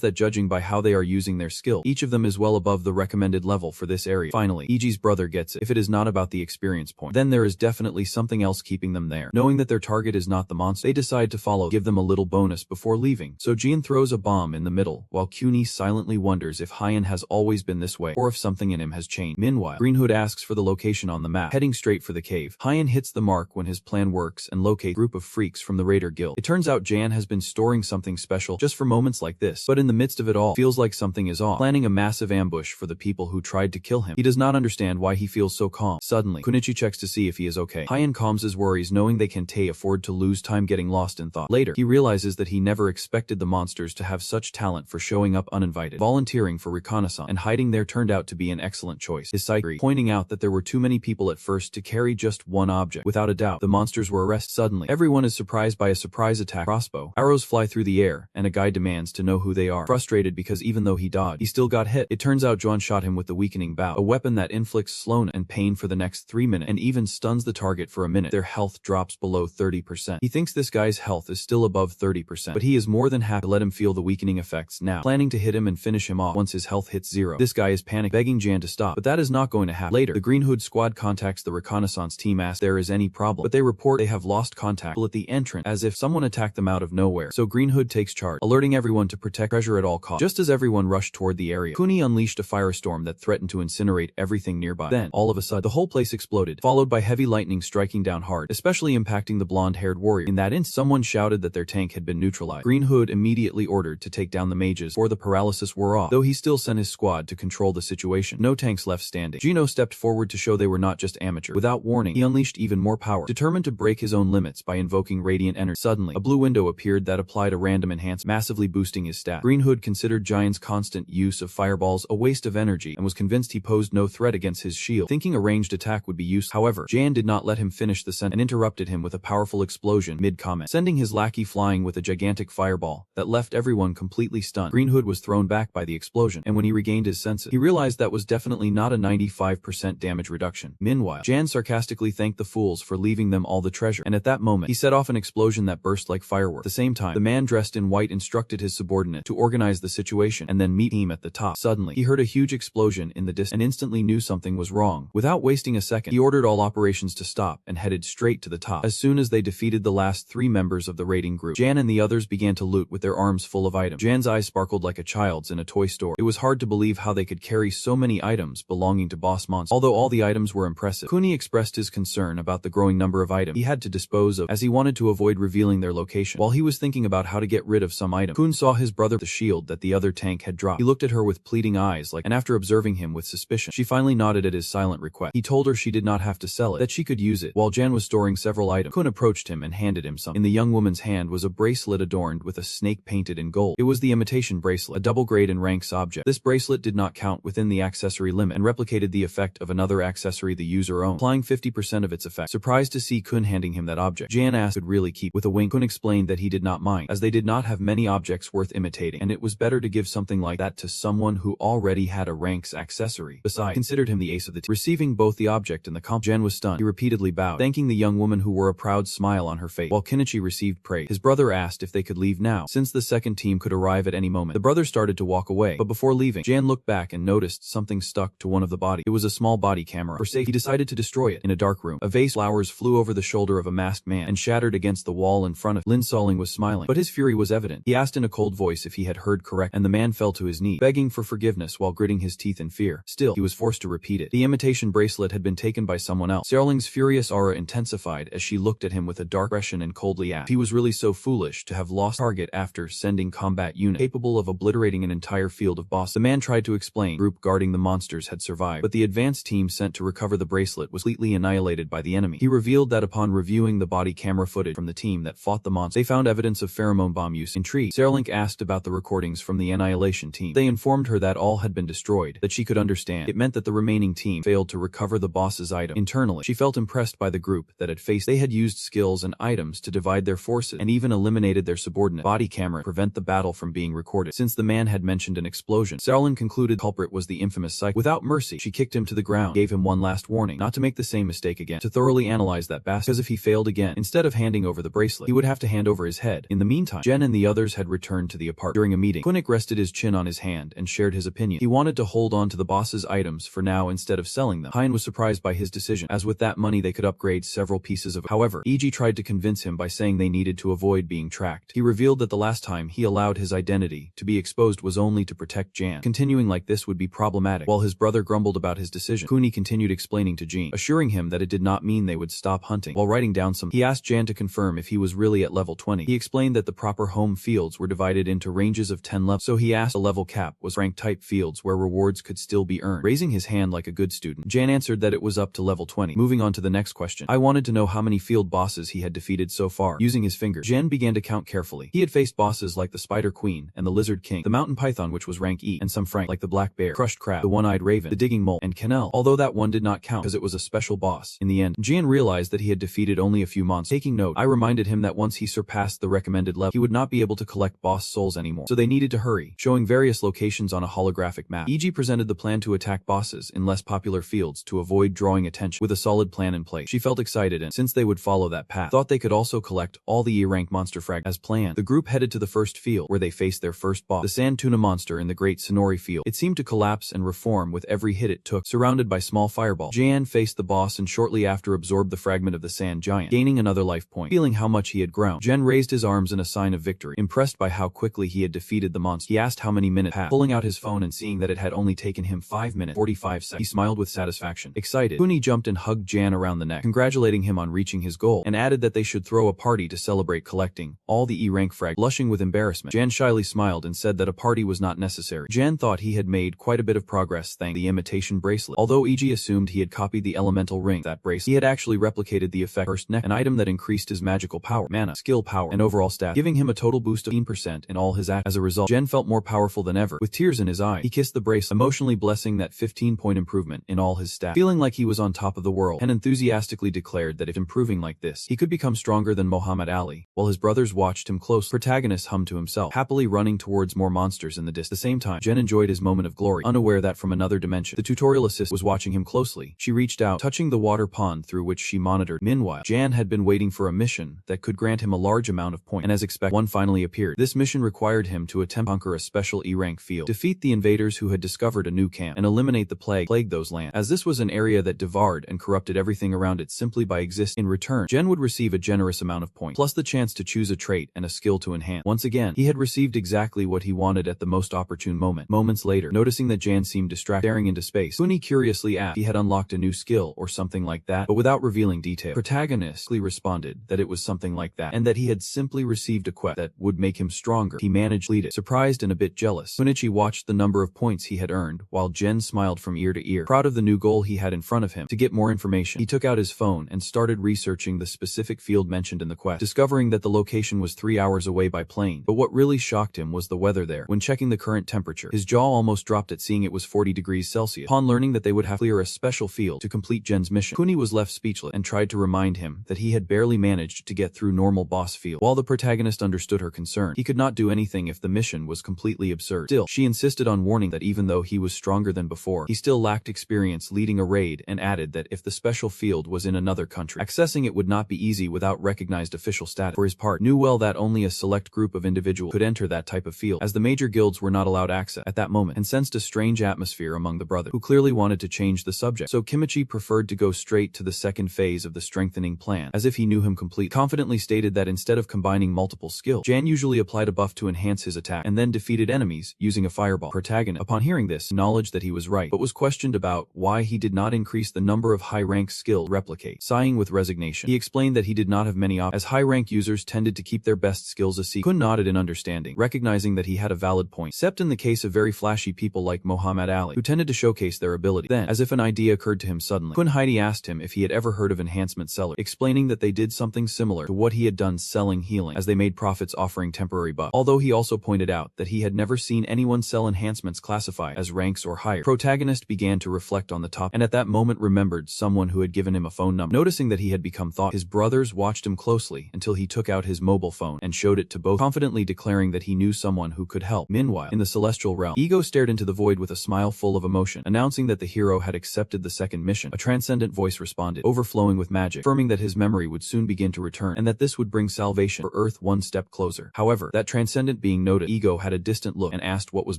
that judging by how they are using their skill, each of them is well above the recommended level for this area. Finally, Iji's brother gets it. If it is not about the experience point, then there is definitely something else keeping them there. Knowing that their target is not the monster, they decide to follow, give them a little bonus before leaving. So Jean throws a bomb in the middle, while Kuni silently wonders if Hyan has always been this way, or if something in him has changed. Meanwhile, Green Hood asks for the location on the map, heading straight for the cave. Hyan hits the mark when his plan works and locates a group of freaks from the Raider Guild. It turns out Jan has been storing something special just for moments like this, but in the midst of it all, feels like something is off, planning a massive ambush for the people who tried to kill him. He does not understand why he feels so calm. Suddenly, Kunichi checks to see if he is okay. Hyan calms his worries, knowing they can't afford to lose time getting lost in thought. Later, he realizes that he never expected the monsters to have such talent for showing up uninvited. Volunteering for reconnaissance and hiding there turned out to be an excellent choice. His psyche pointing out that there were too many people at first to carry just one object. Without a doubt, the monsters were arrested. Suddenly, everyone is surprised by a surprise attack. Crossbow. Arrows fly through the air, and a guy demands to know who they are. Frustrated because even though he dodged, he still got hit. It turns out Juan shot him with the weakening bow, a weapon that inflicts slowness and pain for the next 3 minutes, and even stuns the target for a minute. Their health drops below 30%. He thinks this guy's health is still above 30%, but he is more than happy to let him feel the weakening effects now, planning to hit him and finish him off once his health hits zero. This guy is panicked, begging Jan to stop, but that is not going to happen. Later, the Green Hood squad contacts the reconnaissance team, asks if there is any problem, but they report they have lost contact at the entrance, as if someone attacked them out of nowhere. So Green Hood takes charge, alerting everyone to protect treasure at all costs. Just as everyone rushed toward the area, Kuni unleashed a firestorm that threatened to incinerate everything nearby. Then, all of a sudden, the whole place exploded, followed by heavy lightning striking down hard, especially impacting the blonde-haired warrior. In that instant, someone shouted that their tank had been neutralized. Green Hood immediately ordered to take down the mages before the paralysis wore off, though he still sent his squad to control the situation. No tanks left standing. Gino stepped forward to show they were not just amateurs. Without warning, he unleashed even more power, determined to break his own limits by invoking radiant energy. Suddenly, a blue window appeared that applied a random enhancement, massively boosting his stat. Green Hood considered Giant's constant use of fireballs a waste of energy and was convinced he posed no threat against his shield, thinking a ranged attack would be useful. However, Jan did not let him finish the sentence and interrupted him with a powerful explosion mid-comment, sending his lackey flying with a gigantic fireball that left everyone completely stunned. Green Hood was thrown back by the explosion, and when he regained his senses, he realized that was definitely not a 95% damage reduction. Meanwhile, Jan sarcastically thanked the fools for leaving them all the treasure, and at that moment, he set off an explosion that burst like fireworks. At the same time, the man dressed in white instructed his subordinate to organize the situation and then meet him at the top. Suddenly, he heard a huge explosion in the distance and instantly knew something was wrong. Without wasting a second, he ordered all operations to stop and headed straight to the top. As soon as they defeated the last 3 members of the raiding group, Jan and the others began to loot with their arms full of items. Jan's eyes sparkled like a child's in a toy store. It was hard to believe how they could carry so many items belonging to boss monsters. Although all the items were impressive, Kuni expressed his concern about the growing number of items he had to dispose of, as he wanted to avoid revealing their location. While he was thinking about how to get rid of some items, Kun saw his brother the shield that the other tank had dropped. He looked at her with pleading eyes and after observing him with suspicion, she finally nodded at his silent request. He told her she did not have to sell it, that she could use it. While Jan was storing several items, Kun approached him and handed him some. In the young woman's hand was a bracelet adorned with a snake painted in gold. It was the imitation bracelet, a double grade and ranks object. This bracelet did not count within the accessory limit and replicated the effect of another accessory the user owned, applying 50% of its effect. Surprised to see Kun handing him that object, Jan asked could really keep. With a wink, Kun explained that he did not mind, as they did not have many objects worth imitating, and it was better to give something like that to someone who already had a ranks accessory. Besides, considered him the ace of the team. Receiving both the object and the comp, Jan was stunned. He repeatedly bowed, thanking the young woman who wore a proud smile on her face, while Kenichi received praise. His brother asked if they could leave now, since the second team could arrive at any moment. The brother started to walk away, but before leaving, Jan looked back and noticed something stuck to one of the bodies. It was a small body camera. For safety, he decided to destroy it. In a dark room, a vase of flowers flew over the shoulder of a masked man and shattered against the wall in front of him. Lin Soling was smiling, but his fury was evident. He asked in a cold voice if he had heard correct, and the man fell to his knees, begging for forgiveness while gritting his teeth in fear. Still, he was forced to repeat it. The imitation bracelet had been taken by someone else. Xiaoling's furious aura intensified as she looked at him with a dark expression and coldly asked if he was really so foolish to have lost target after sending combat unit capable of obliterating obliterating an entire field of bosses. The man tried to explain the group guarding the monsters had survived, but the advanced team sent to recover the bracelet was completely annihilated by the enemy. He revealed that upon reviewing the body camera footage from the team that fought the monster, they found evidence of pheromone bomb use. Intrigued, SSS-Rank asked about the recordings from the annihilation team. They informed her that all had been destroyed, that she could understand. It meant that the remaining team failed to recover the boss's item. Internally, she felt impressed by the group that had faced. They had used skills and items to divide their forces, and even eliminated their subordinate body camera to prevent the battle from being recorded. Since the man had mentioned an explosion, SSS-Rank concluded the culprit was the infamous Psycho. Without mercy, she kicked him to the ground, gave him one last warning not to make the same mistake again, to thoroughly analyze that bastard, because if he failed again, instead of handing over the bracelet, he would have to hand over his head. In the meantime, Jen and the others had returned to the apartment. During a meeting, Kunnik rested his chin on his hand and shared his opinion. He wanted to hold on to the boss's items for now instead of selling them. Hein was surprised by his decision, as with that money they could upgrade several pieces of it. However, E.G. tried to convince him by saying they needed to avoid being tracked. He revealed that the last time he allowed his identity to be exposed was only to protect Jan. Continuing like this would be problematic. While his brother grumbled about his decision, Kuni continued explaining to Jean, assuring him that it did not mean they would stop hunting. While writing down some, he asked Jan to confirm if he was really at level 20. He explained that the proper home fields were divided into ranges of 10 levels, so he asked a level cap was rank type fields where rewards could still be earned. Raising his hand like a good student, Jan answered that it was up to level 20. Moving on to the next question, I wanted to know how many field bosses he had defeated so far. Using his fingers, Jan began to count carefully. He had faced bosses like the Spider Queen and the Lizard King, the Mountain Python which was rank E, and some Frank like the Black Bear, Crushed Crab, the One-Eyed Raven, the Digging Mole, and Canel, although that one did not count because it was a special boss. In the end, Jan realized that he had defeated only a few monsters. Taking note, I reminded him that once he surpassed the recommended level, he would not be able to collect boss souls anymore, so they needed to hurry. Showing various locations on a holographic map, E.G. presented the plan to attack bosses in less popular fields to avoid drawing attention. With a solid plan in place, she felt excited and, since they would follow that path, thought they could also collect all the E-rank monster fragments. As planned, the group headed to the first field where they faced their first boss, the sand tuna monster in the Great Sonori field. It seemed to collapse and reform with every hit it took, surrounded by small fireballs. Jan faced the boss and shortly after absorbed the fragment of the sand giant, gaining another life point. Feeling how much he had grown, Jen raised his arms in a sign of victory. Impressed by how quickly he had defeated the monster, he asked how many minutes passed. Pulling out his phone and seeing that it had only taken him 5 minutes 45 seconds, he smiled with satisfaction. Excited, Kuni jumped and hugged Jan around the neck, congratulating him on reaching his goal, and added that they should throw a party to celebrate collecting all the E-rank fragments. Blushing with embarrassment, Jan shyly smiled and said that a party was not necessary. Jan thought he had made quite a bit of progress thanks to the imitation bracelet. Although E.G. assumed he had copied the elemental ring that bracelet, he had actually replicated the effect first neck, an item that increased his magical power, mana, skill power, and overall stat, giving him a total boost of 15% in all his actions. As a result, Jen felt more powerful than ever. With tears in his eyes, he kissed the bracelet, emotionally blessing that 15-point improvement in all his stats. Feeling like he was on top of the world, and enthusiastically declared that if improving like this, he could become stronger than Muhammad Ali. While his brothers watched him close, protagonist hummed to himself, happily running towards more monsters in the distance. At the same time, Jen enjoyed his moment of glory, unaware that from another dimension, the tutorial assist was watching him closely. She reached out, touching the water pond through which she monitored. Meanwhile, Jan had been waiting for a mission that could grant him a large amount of points, and as expected, one finally appeared. This mission required him to attempt to conquer a special E-rank field, defeat the invaders who had discovered a new camp, and eliminate the plague those lands. As this was an area that devoured and corrupted everything around it simply by existing. In return, Jen would receive a generous amount of points, plus the chance to choose a trait and a skill to enhance. Once again, he had received exactly what he wanted at the most opportune moment. Moments later, noticing that Jan seemed distracted, staring into space, Kuni curiously asked if he had unlocked a new skill or something like that, but without revealing details. Protagonist responded that it was something like that, and that he had simply received a quest that would make him stronger. He managed to lead it. Surprised and a bit jealous, Kunichi watched the number of points he had earned, while Jen smiled from ear to ear, proud of the new goal he had in front of him. To get more information, he took out his phone and started researching the specific field mentioned in the quest, discovering that the location was 3 hours away by plane. But what really shocked him was the weather there. When checking the current temperature, his jaw almost dropped at seeing it was 40 degrees Celsius. Upon learning that they would have to clear a special field to complete Jen's mission, Kuni was left speechless and tried to remind him that he had barely managed to get through normal boss field. While the protagonist understood her concern, he could not do anything if the mission was completely absurd. Still, she insisted on warning that even though he was stronger than before, he still lacked experience leading a raid, and added that if the special field was in another country, accessing it would not be easy without recognized official status. For his part, knew well that only a select group of individuals could enter that type of field, as the major guilds were not allowed access at that moment, and sensed a strange atmosphere among the brothers, who clearly wanted to change the subject. So Kimichi preferred to go straight to the second phase of the strengthening plan, as if he knew him completely. Confidently stated that instead of combining multiple skills, Jan usually applied a buff to enhance his attack, and then defeated enemies using a fireball. Protagonist, upon hearing this, acknowledged that he was right, but was questioned about why he did not increase the number of high-rank skill replicate. Sighing with resignation, he explained that he did not have many options, as high-rank users tended to keep their best skills a secret. Kun nodded in understanding, recognizing that he had a valid point, except in the case of very flashy people like Muhammad Ali, who tended to showcase their ability. Then, as if an idea occurred to him suddenly, Kun Heidi asked him if he had ever heard of enhancement sellers, explaining that they did something similar to what he had done selling healing, as they made profits offering temporary buffs. Although he also pointed out that he had never seen anyone sell enhancements classified as ranks or higher. Protagonist began to reflect on the topic, and at that moment remembered someone who had given him a phone number. Noticing that he had become thoughtful, his brothers watched him closely until he took out his mobile phone and showed it to both, confidently declaring that he knew someone who could help. Meanwhile, in the celestial realm, Ego stared into the void with a smile full of emotion, announcing that the hero had accepted the second mission. A transcendent voice responded, overflowing with magic, affirming that his memory would soon begin to return and that this would bring salvation for Earth one step closer. However, that transcendent being noted Ego had a distant look and asked what was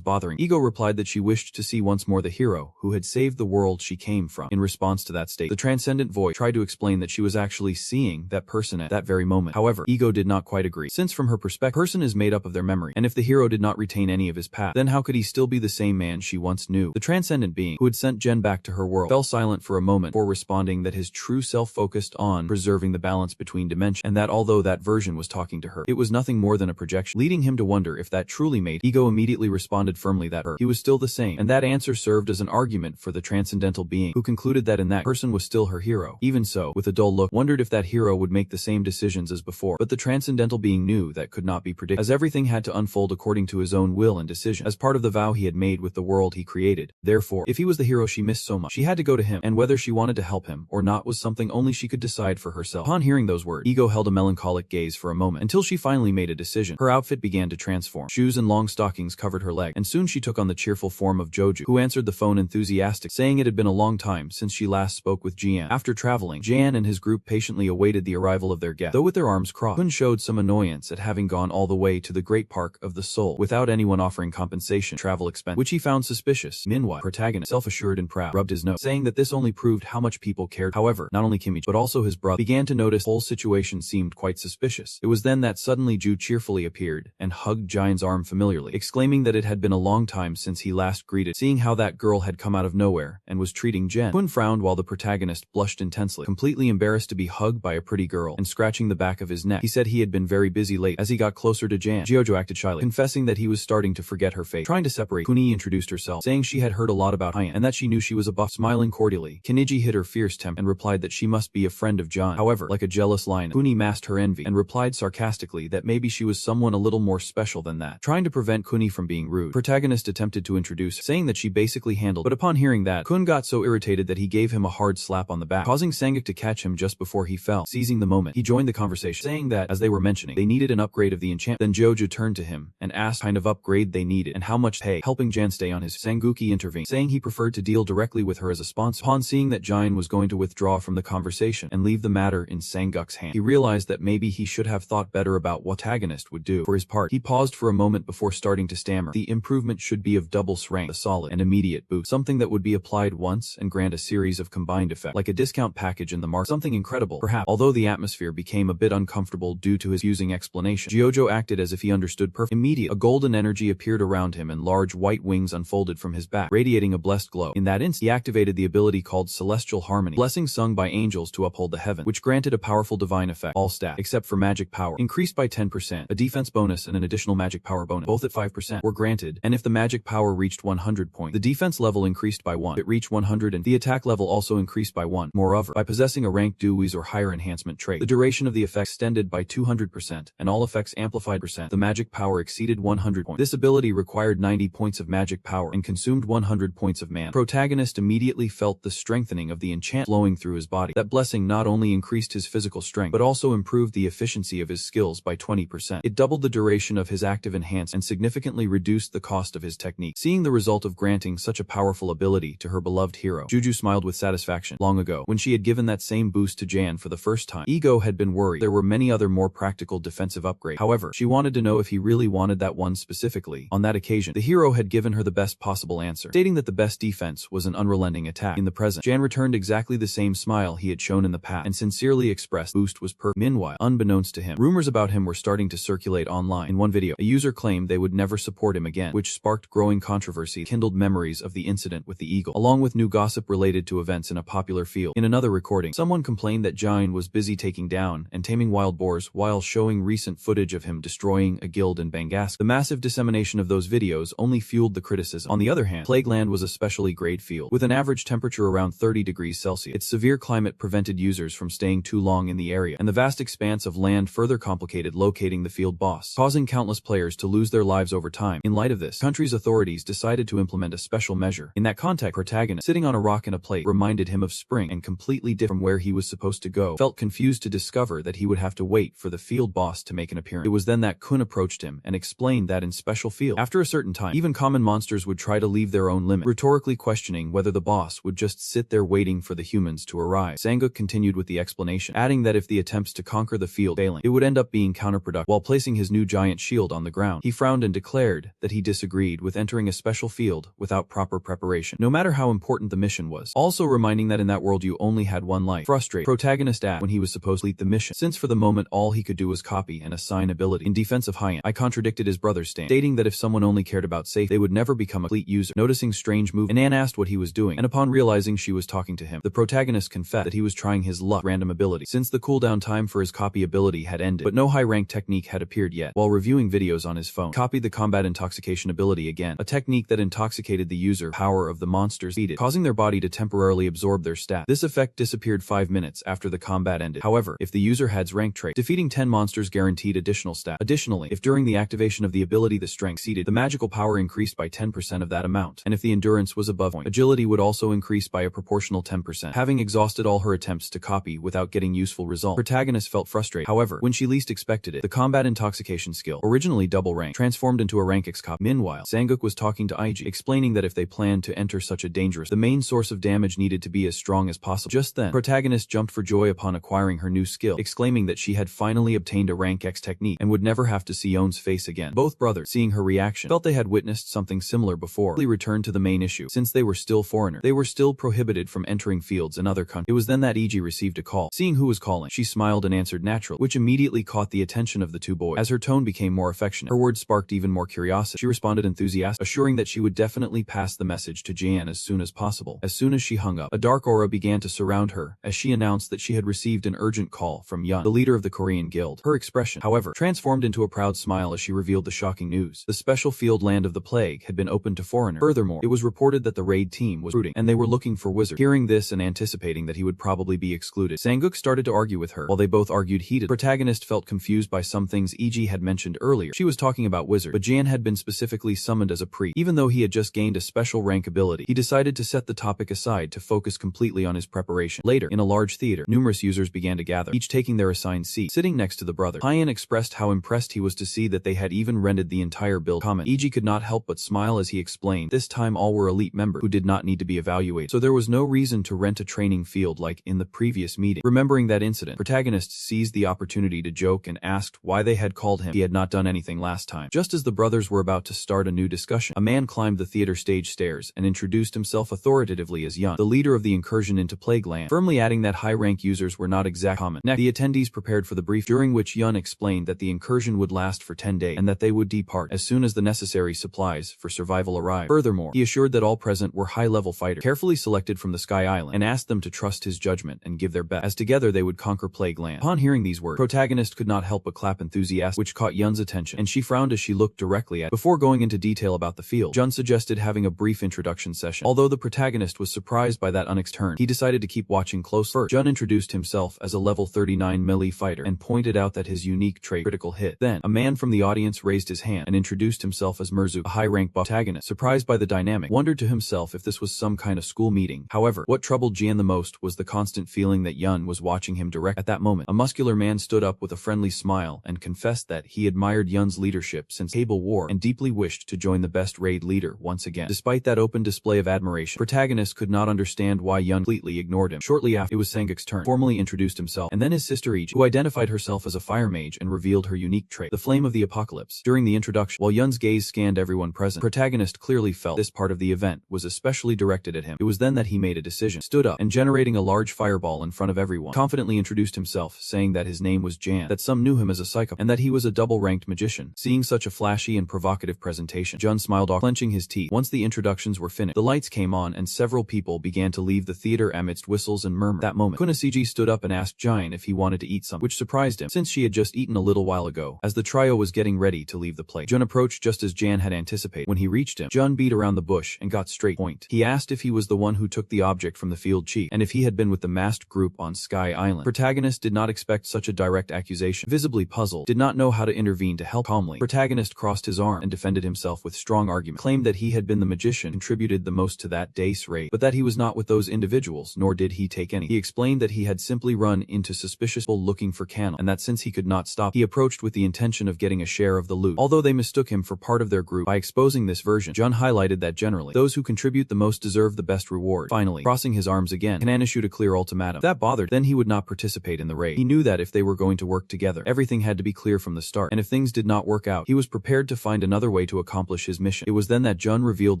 bothering. Ego replied that she wished to see once more the hero who had saved the world she came from. In response to that state, the transcendent voice tried to explain that she was actually seeing that person at that very moment. However, Ego did not quite agree, since from her perspective, person is made up of their memory, and if the hero did not retain any of his past, then how could he still be the same man she once knew? The transcendent being, who had sent Jen back to her world, fell silent for a moment before responding that his true self focused on preserving the balance between dimensions, and that although that version was talking to her, it was nothing more than a projection, leading him to wonder if that truly made. Ego immediately responded firmly that he was still the same, and that answer served as an argument for the transcendental being, who concluded that in that person was still her hero. Even so, with a dull look, wondered if that hero would make the same decisions as before, but the transcendental being knew that could not be predicted, as everything had to unfold according to his own will and decision, as part of the vow he had made with the world he created. Therefore, if he was the hero she missed so much, she had to go to him, and whether she wanted to help him or not was something only she could decide for herself. Upon hearing those words, Ego held a melancholic gaze for a moment, until she finally made a decision. Her outfit began to transform. Shoes and long stockings covered her leg, and soon she took on the cheerful form of Joju, who answered the phone enthusiastic, saying it had been a long time since she last spoke with Jian. After traveling, Jian and his group patiently awaited the arrival of their guest, though with their arms crossed. Kun showed some annoyance at having gone all the way to the Great Park of the Soul without anyone offering compensation travel expense, which he found suspicious. Meanwhile, protagonist, self-assured and proud, rubbed his nose, saying that this only proved how much people cared. However, not only Kimich, but also his brother, began to notice the whole situation seemed quite suspicious. It was then that suddenly Ju cheerfully appeared and hugged Jian's arm familiarly, exclaiming that it had been a long time since he last greeted, seeing how that girl had come out of nowhere and was treating Jen. Kun frowned while the protagonist blushed intensely, completely embarrassed to be hugged by a pretty girl, and scratching the back of his neck. He said he had been very busy late. As he got closer to Jan, Jojo acted shyly, confessing that he was starting to forget her face. Trying to separate, Kuni introduced herself, saying she had heard a lot about Hyan and that she knew she was a buff. Smiling cordially, Kiniji hid her fierce temper and replied that she must be a friend of John. However, like a jealous lion, Kuni masked her envy and replied sarcastically that maybe she was someone a little more special than that. Trying to prevent Kuni from being rude, protagonist attempted to introduce her, saying that she basically handled, but upon hearing that, Kun got so irritated that he gave him a hard slap on the back, causing Sangak to catch him just before he fell. Seizing the moment, he joined the conversation, saying that, as they were mentioning, they needed an upgrade of the enchantment. Then Jojo turned to him and asked kind of upgrade they needed and how much pay, helping Jan stay on his. Sanguki intervened, saying he preferred to deal directly with her as a sponsor. Upon seeing that Jian was going to withdraw from the conversation and leave the matter in Sanguk's hand, he realized that maybe he should have thought better about what protagonist would do. For his part, he paused for a moment before starting to stammer. The improvement should be of double rank, a solid and immediate boost, something that would be applied once and grant a series of combined effects, like a discount package in the market, something incredible, perhaps. Although the atmosphere became a bit uncomfortable due to his using explanation, Jojo acted as if he understood perfectly. Immediately, a golden energy appeared around him and large white wings unfolded from his back, radiating a blessed glow. In that instant, he activated the ability called Celestial Harmony, blessing sung by angels to uphold the heaven, which granted a powerful divine effect. All stats, except for magic power, increased by 10%, a defense bonus and an additional magic power bonus, both at 5%, were granted, and if the magic power reached 100 points, the defense level increased by 1. If it reached 100 and the attack level also increased by 1. Moreover, by possessing a rank Dewey's or higher enhancement trait, the duration of the effect extended by 200%, and all effects amplified %. The magic power exceeded 100 points. This ability required 90 points of magic power and consumed 100 points of mana. Protagonist immediately felt the strengthening of the enchant flowing through his body. That blessing not only increased his physical strength, but also improved the efficiency of his skills by 20%. It doubled the duration of his active enhance and significantly reduced the cost of his technique. Seeing the result of granting such a powerful ability to her beloved hero, Juju smiled with satisfaction. Long ago, when she had given that same boost to Jan for the first time, Ego had been worried. There were many other more practical defensive upgrades. However, she wanted to know if he really wanted that one specifically. On that occasion, the hero had given her the best possible answer, stating that the best defense was an unrelenting attack. In the present, Jan returned exactly the same smile he had shown in the past and sincerely expressed boost was perfect. Meanwhile, unbeknownst to him, rumors about him were starting to circulate online. In one video, a user claimed they would never support him again, which sparked growing controversy, kindled memories of the incident with the eagle, along with new gossip related to events in a popular field. In another recording, someone complained that Jian was busy taking down and taming wild boars while showing recent footage of him destroying a guild in Bangask. The massive dissemination of those videos only fueled the criticism. On the other hand, Plagueland was a specially grade field, with an average temperature around 30 degrees Celsius. Its severe climate prevented users from staying too long in the area, and the vast expanse of land further complicated locating the field boss, causing countless players to lose their lives over time. In light of this, country's authorities decided to implement a special measure. In that context, protagonist, sitting on a rock in a plate, reminded him of spring and completely different from where he was supposed to go, felt confused to discover that he would have to wait for the field boss to make an appearance. It was then that Kun approached him and explained that in special field, after a certain time, even common monsters would try to leave their own limit, rhetorically questioning whether the boss would just sit there waiting for the humans to arrive. Sanguk continued with the explanation, adding that if the attempts to conquer the field failing, it would end up being counterproductive. While placing his new giant shield on the ground, he frowned and declared that he disagreed with entering a special field without proper preparation, no matter how important the mission was. Also reminding that in that world you only had one life. Frustrated, protagonist asked when he was supposed to complete the mission, since for the moment all he could do was copy and assign ability. In defense of Hyan, I contradicted his brother's stand, stating that if someone only cared about safety, they would never become a complete user. Noticing strange movement, Anan asked what he was doing, and upon realizing she was talking to him, the protagonist confessed that he was trying his luck random ability, since the cooldown time for his copy ability had ended, but no high-rank technique had appeared yet. While reviewing videos on his phone, copied the combat intoxication ability again, a technique that intoxicated the user power of the monsters defeated, causing their body to temporarily absorb their stat. This effect disappeared 5 minutes after the combat ended. However, if the user had rank trait, defeating 10 monsters guaranteed additional stat. Additionally, if during the activation of the ability the strength exceeded, the magical power increased by 10% of that amount, and if the endurance was above point, agility would also increase by a proportional 10%. Having exhausted all her attempts to copy without getting useful results, protagonist felt frustrated. However, when she least expected it, the combat intoxication skill, originally double rank, transformed into a rank X copy. Meanwhile, Sanguk was talking to IG, explaining that if they planned to enter such a dangerous, the main source of damage needed to be as strong as possible. Just then, protagonist jumped for joy upon acquiring her new skill, exclaiming that she had finally obtained a rank X technique and would never have to see Yon's face again. Both brothers, seeing her reaction, felt they had witnessed something similar before. They returned to the main issue. Since they were still foreigners, they were still prohibited from entering fields in other countries. It was then that Iji received a call. Seeing who was calling, she smiled and answered naturally, which immediately caught the attention of the two boys. As her tone became more affectionate, her words sparked even more curiosity. She responded enthusiastically, assuring that she would definitely pass the message to Jian as soon as possible. As soon as she hung up, a dark aura began to surround her as she announced that she had received an urgent call from Yun, the leader of the Korean Guild. Her expression, however, transformed into a proud smile as she revealed the shocking news. The special field land of the plague had been opened to foreigners. Furthermore, it was reported that the raid team was recruiting, and they were looking for wizards. Hearing this and anticipating that he would probably be excluded, Sanguk started to argue with her. While they both argued heatedly, the protagonist felt confused by some things E.G. had mentioned earlier. She was talking about wizards, but Jian had been specifically summoned as a priest. Even though he had just gained a special rank ability, he decided to set the topic aside to focus completely on his preparation. Later, in a large theater, numerous users began to gather, each taking their assigned seat. Sitting next to the brother, Hyan expressed how impressed he was to see that they had even rented the entire build. Comment. E.G. could not help but smile as he explained, this time all were elite members who did not need to be evaluated, so there was no reason to rent a training field like in the previous meeting. Remembering that incident, protagonist seized the opportunity to joke and asked why they had called him. He had not done anything last time. Just as the brothers were about to start a new discussion, a man climbed the theater stage stairs and introduced himself authoritatively as Yun, the leader of the incursion into Plagueland, firmly adding that high-rank users were not exact common. Next, the attendees prepared for the brief, during which Yun explained that the incursion would last for 10 days and that they would depart as soon as the necessary supplies for survival arrived. Furthermore, he assured that all present were high-level fighters, carefully selected from the Sky Island, and asked them to trust his judgment and give their best, as together they would conquer Plagueland. Upon hearing these words, protagonist could not help but clap enthusiastically, which caught Yun's attention, and she frowned as she looked directly at. Before going into detail about the field, Jun suggested having a brief introduction session. Although the protagonist was surprised by that unexpected turn, he decided to keep watching close. First, Jun introduced himself as a level 39 melee fighter and pointed out that his unique trait, critical hit. Then, a man from the audience raised his hand and introduced himself as Merzu, a high-rank buff. Protagonist, surprised by the dynamic, wondered to himself if this was some kind of school meeting. However, what troubled Jian the most was the constant feeling that Yun was watching him direct. At that moment, a muscular man stood up with a friendly smile and confessed that he admired Yun's leadership since Cable War and deeply wished to join the best raid leader once again. Despite that open display of admiration, protagonist could not understand why Yun completely ignored him. Shortly after, it was Sanguk's turn, formally introduced himself, and then his sister Iji, who identified herself as a fire mage and revealed her unique trait, the Flame of the Apocalypse. During the introduction, while Yun's gaze scanned everyone present, protagonist clearly felt this part of the event was especially directed at him. It was then that he made a decision, stood up, and generating a large fireball in front of everyone, confidently introduced himself, saying that his name was Jan, that some knew him as a psychopath, and that he was a double-ranked magician. Seeing such a flashy and provocative presentation, Jun smiled off, clenching his teeth. Once the introductions were finished, the lights came on and several people began to leave the theater amidst whistles and murmurs. That moment, Kunasiji stood up and asked Jin if he wanted to eat something, which surprised him, since she had just eaten a little while ago. As the trio was getting ready to leave, leave the place. Jun approached just as Jan had anticipated. When he reached him, Jun beat around the bush and got straight point. He asked if he was the one who took the object from the field chief, and if he had been with the masked group on Sky Island. Protagonist did not expect such a direct accusation. Visibly puzzled, did not know how to intervene to help. Calmly, protagonist crossed his arm and defended himself with strong argument. Claimed that he had been the magician contributed the most to that day's raid, but that he was not with those individuals, nor did he take any. He explained that he had simply run into suspicious people looking for Cannel, and that since he could not stop, he approached with the intention of getting a share of the loot. Although they mistook him for part of their group, by exposing this version, Jun highlighted that generally, those who contribute the most deserve the best reward. Finally, crossing his arms again, Kanan issued a clear ultimatum. If that bothered, then he would not participate in the raid. He knew that if they were going to work together, everything had to be clear from the start, and if things did not work out, he was prepared to find another way to accomplish his mission. It was then that Jun revealed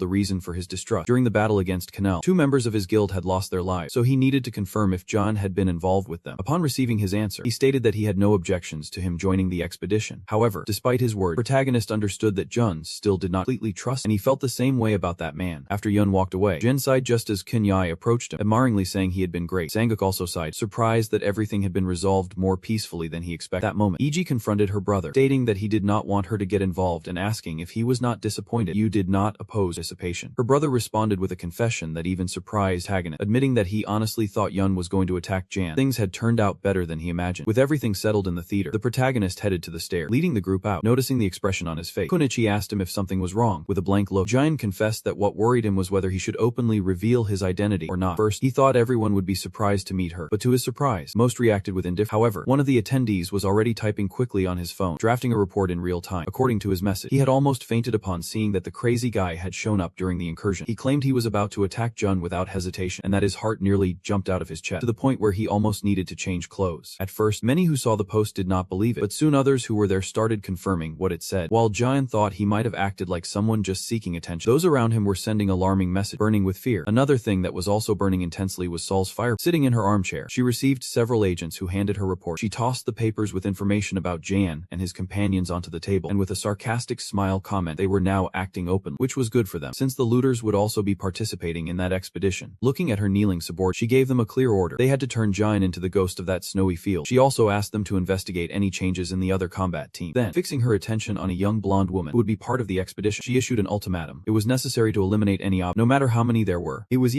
the reason for his distrust. During the battle against Cannel, 2 members of his guild had lost their lives, so he needed to confirm if Jun had been involved with them. Upon receiving his answer, he stated that he had no objections to him joining the expedition. However, despite his word, protagonist understood that Jun still did not completely trust, and he felt the same way about that man. After Yun walked away, Jin sighed just as Kunyai approached him, admiringly saying he had been great. Sanguk also sighed, surprised that everything had been resolved more peacefully than he expected. That moment, Iji confronted her brother, stating that he did not want her to get involved and asking if he was not disappointed. You did not oppose participation. Her brother responded with a confession that even surprised Haganit, admitting that he honestly thought Yun was going to attack Jan. Things had turned out better than he imagined. With everything settled in the theater, the protagonist headed to the stairs, leading the group out. Noticing the expression on his face, Kunichi asked him if something was wrong. With a blank look, Jin confessed that what worried him was whether he should openly reveal his identity or not. First, he thought everyone would be surprised to meet her, but to his surprise, most reacted with indifference. However, one of the attendees was already typing quickly on his phone, drafting a report in real time. According to his message, he had almost fainted upon seeing that the crazy guy had shown up during the incursion. He claimed he was about to attack Jun without hesitation, and that his heart nearly jumped out of his chest, to the point where he almost needed to change clothes. At first, many who saw the post did not believe it, but soon others who were there started confirming what it said. While Jun thought he might have acted like someone just seeking attention, those around him were sending alarming messages, burning with fear. Another thing that was also burning intensely was Sol's fire. Sitting in her armchair, she received several agents who handed her report. She tossed the papers with information about Jan and his companions onto the table, and with a sarcastic smile comment they were now acting openly, which was good for them, since the looters would also be participating in that expedition. Looking at her kneeling subordinate, she gave them a clear order. They had to turn Jan into the ghost of that snowy field. She also asked them to investigate any changes in the other combat team. Then, fixing her attention on a young blonde woman who would be part of the expedition, she issued an ultimatum. It was necessary to eliminate any no matter how many there were. It was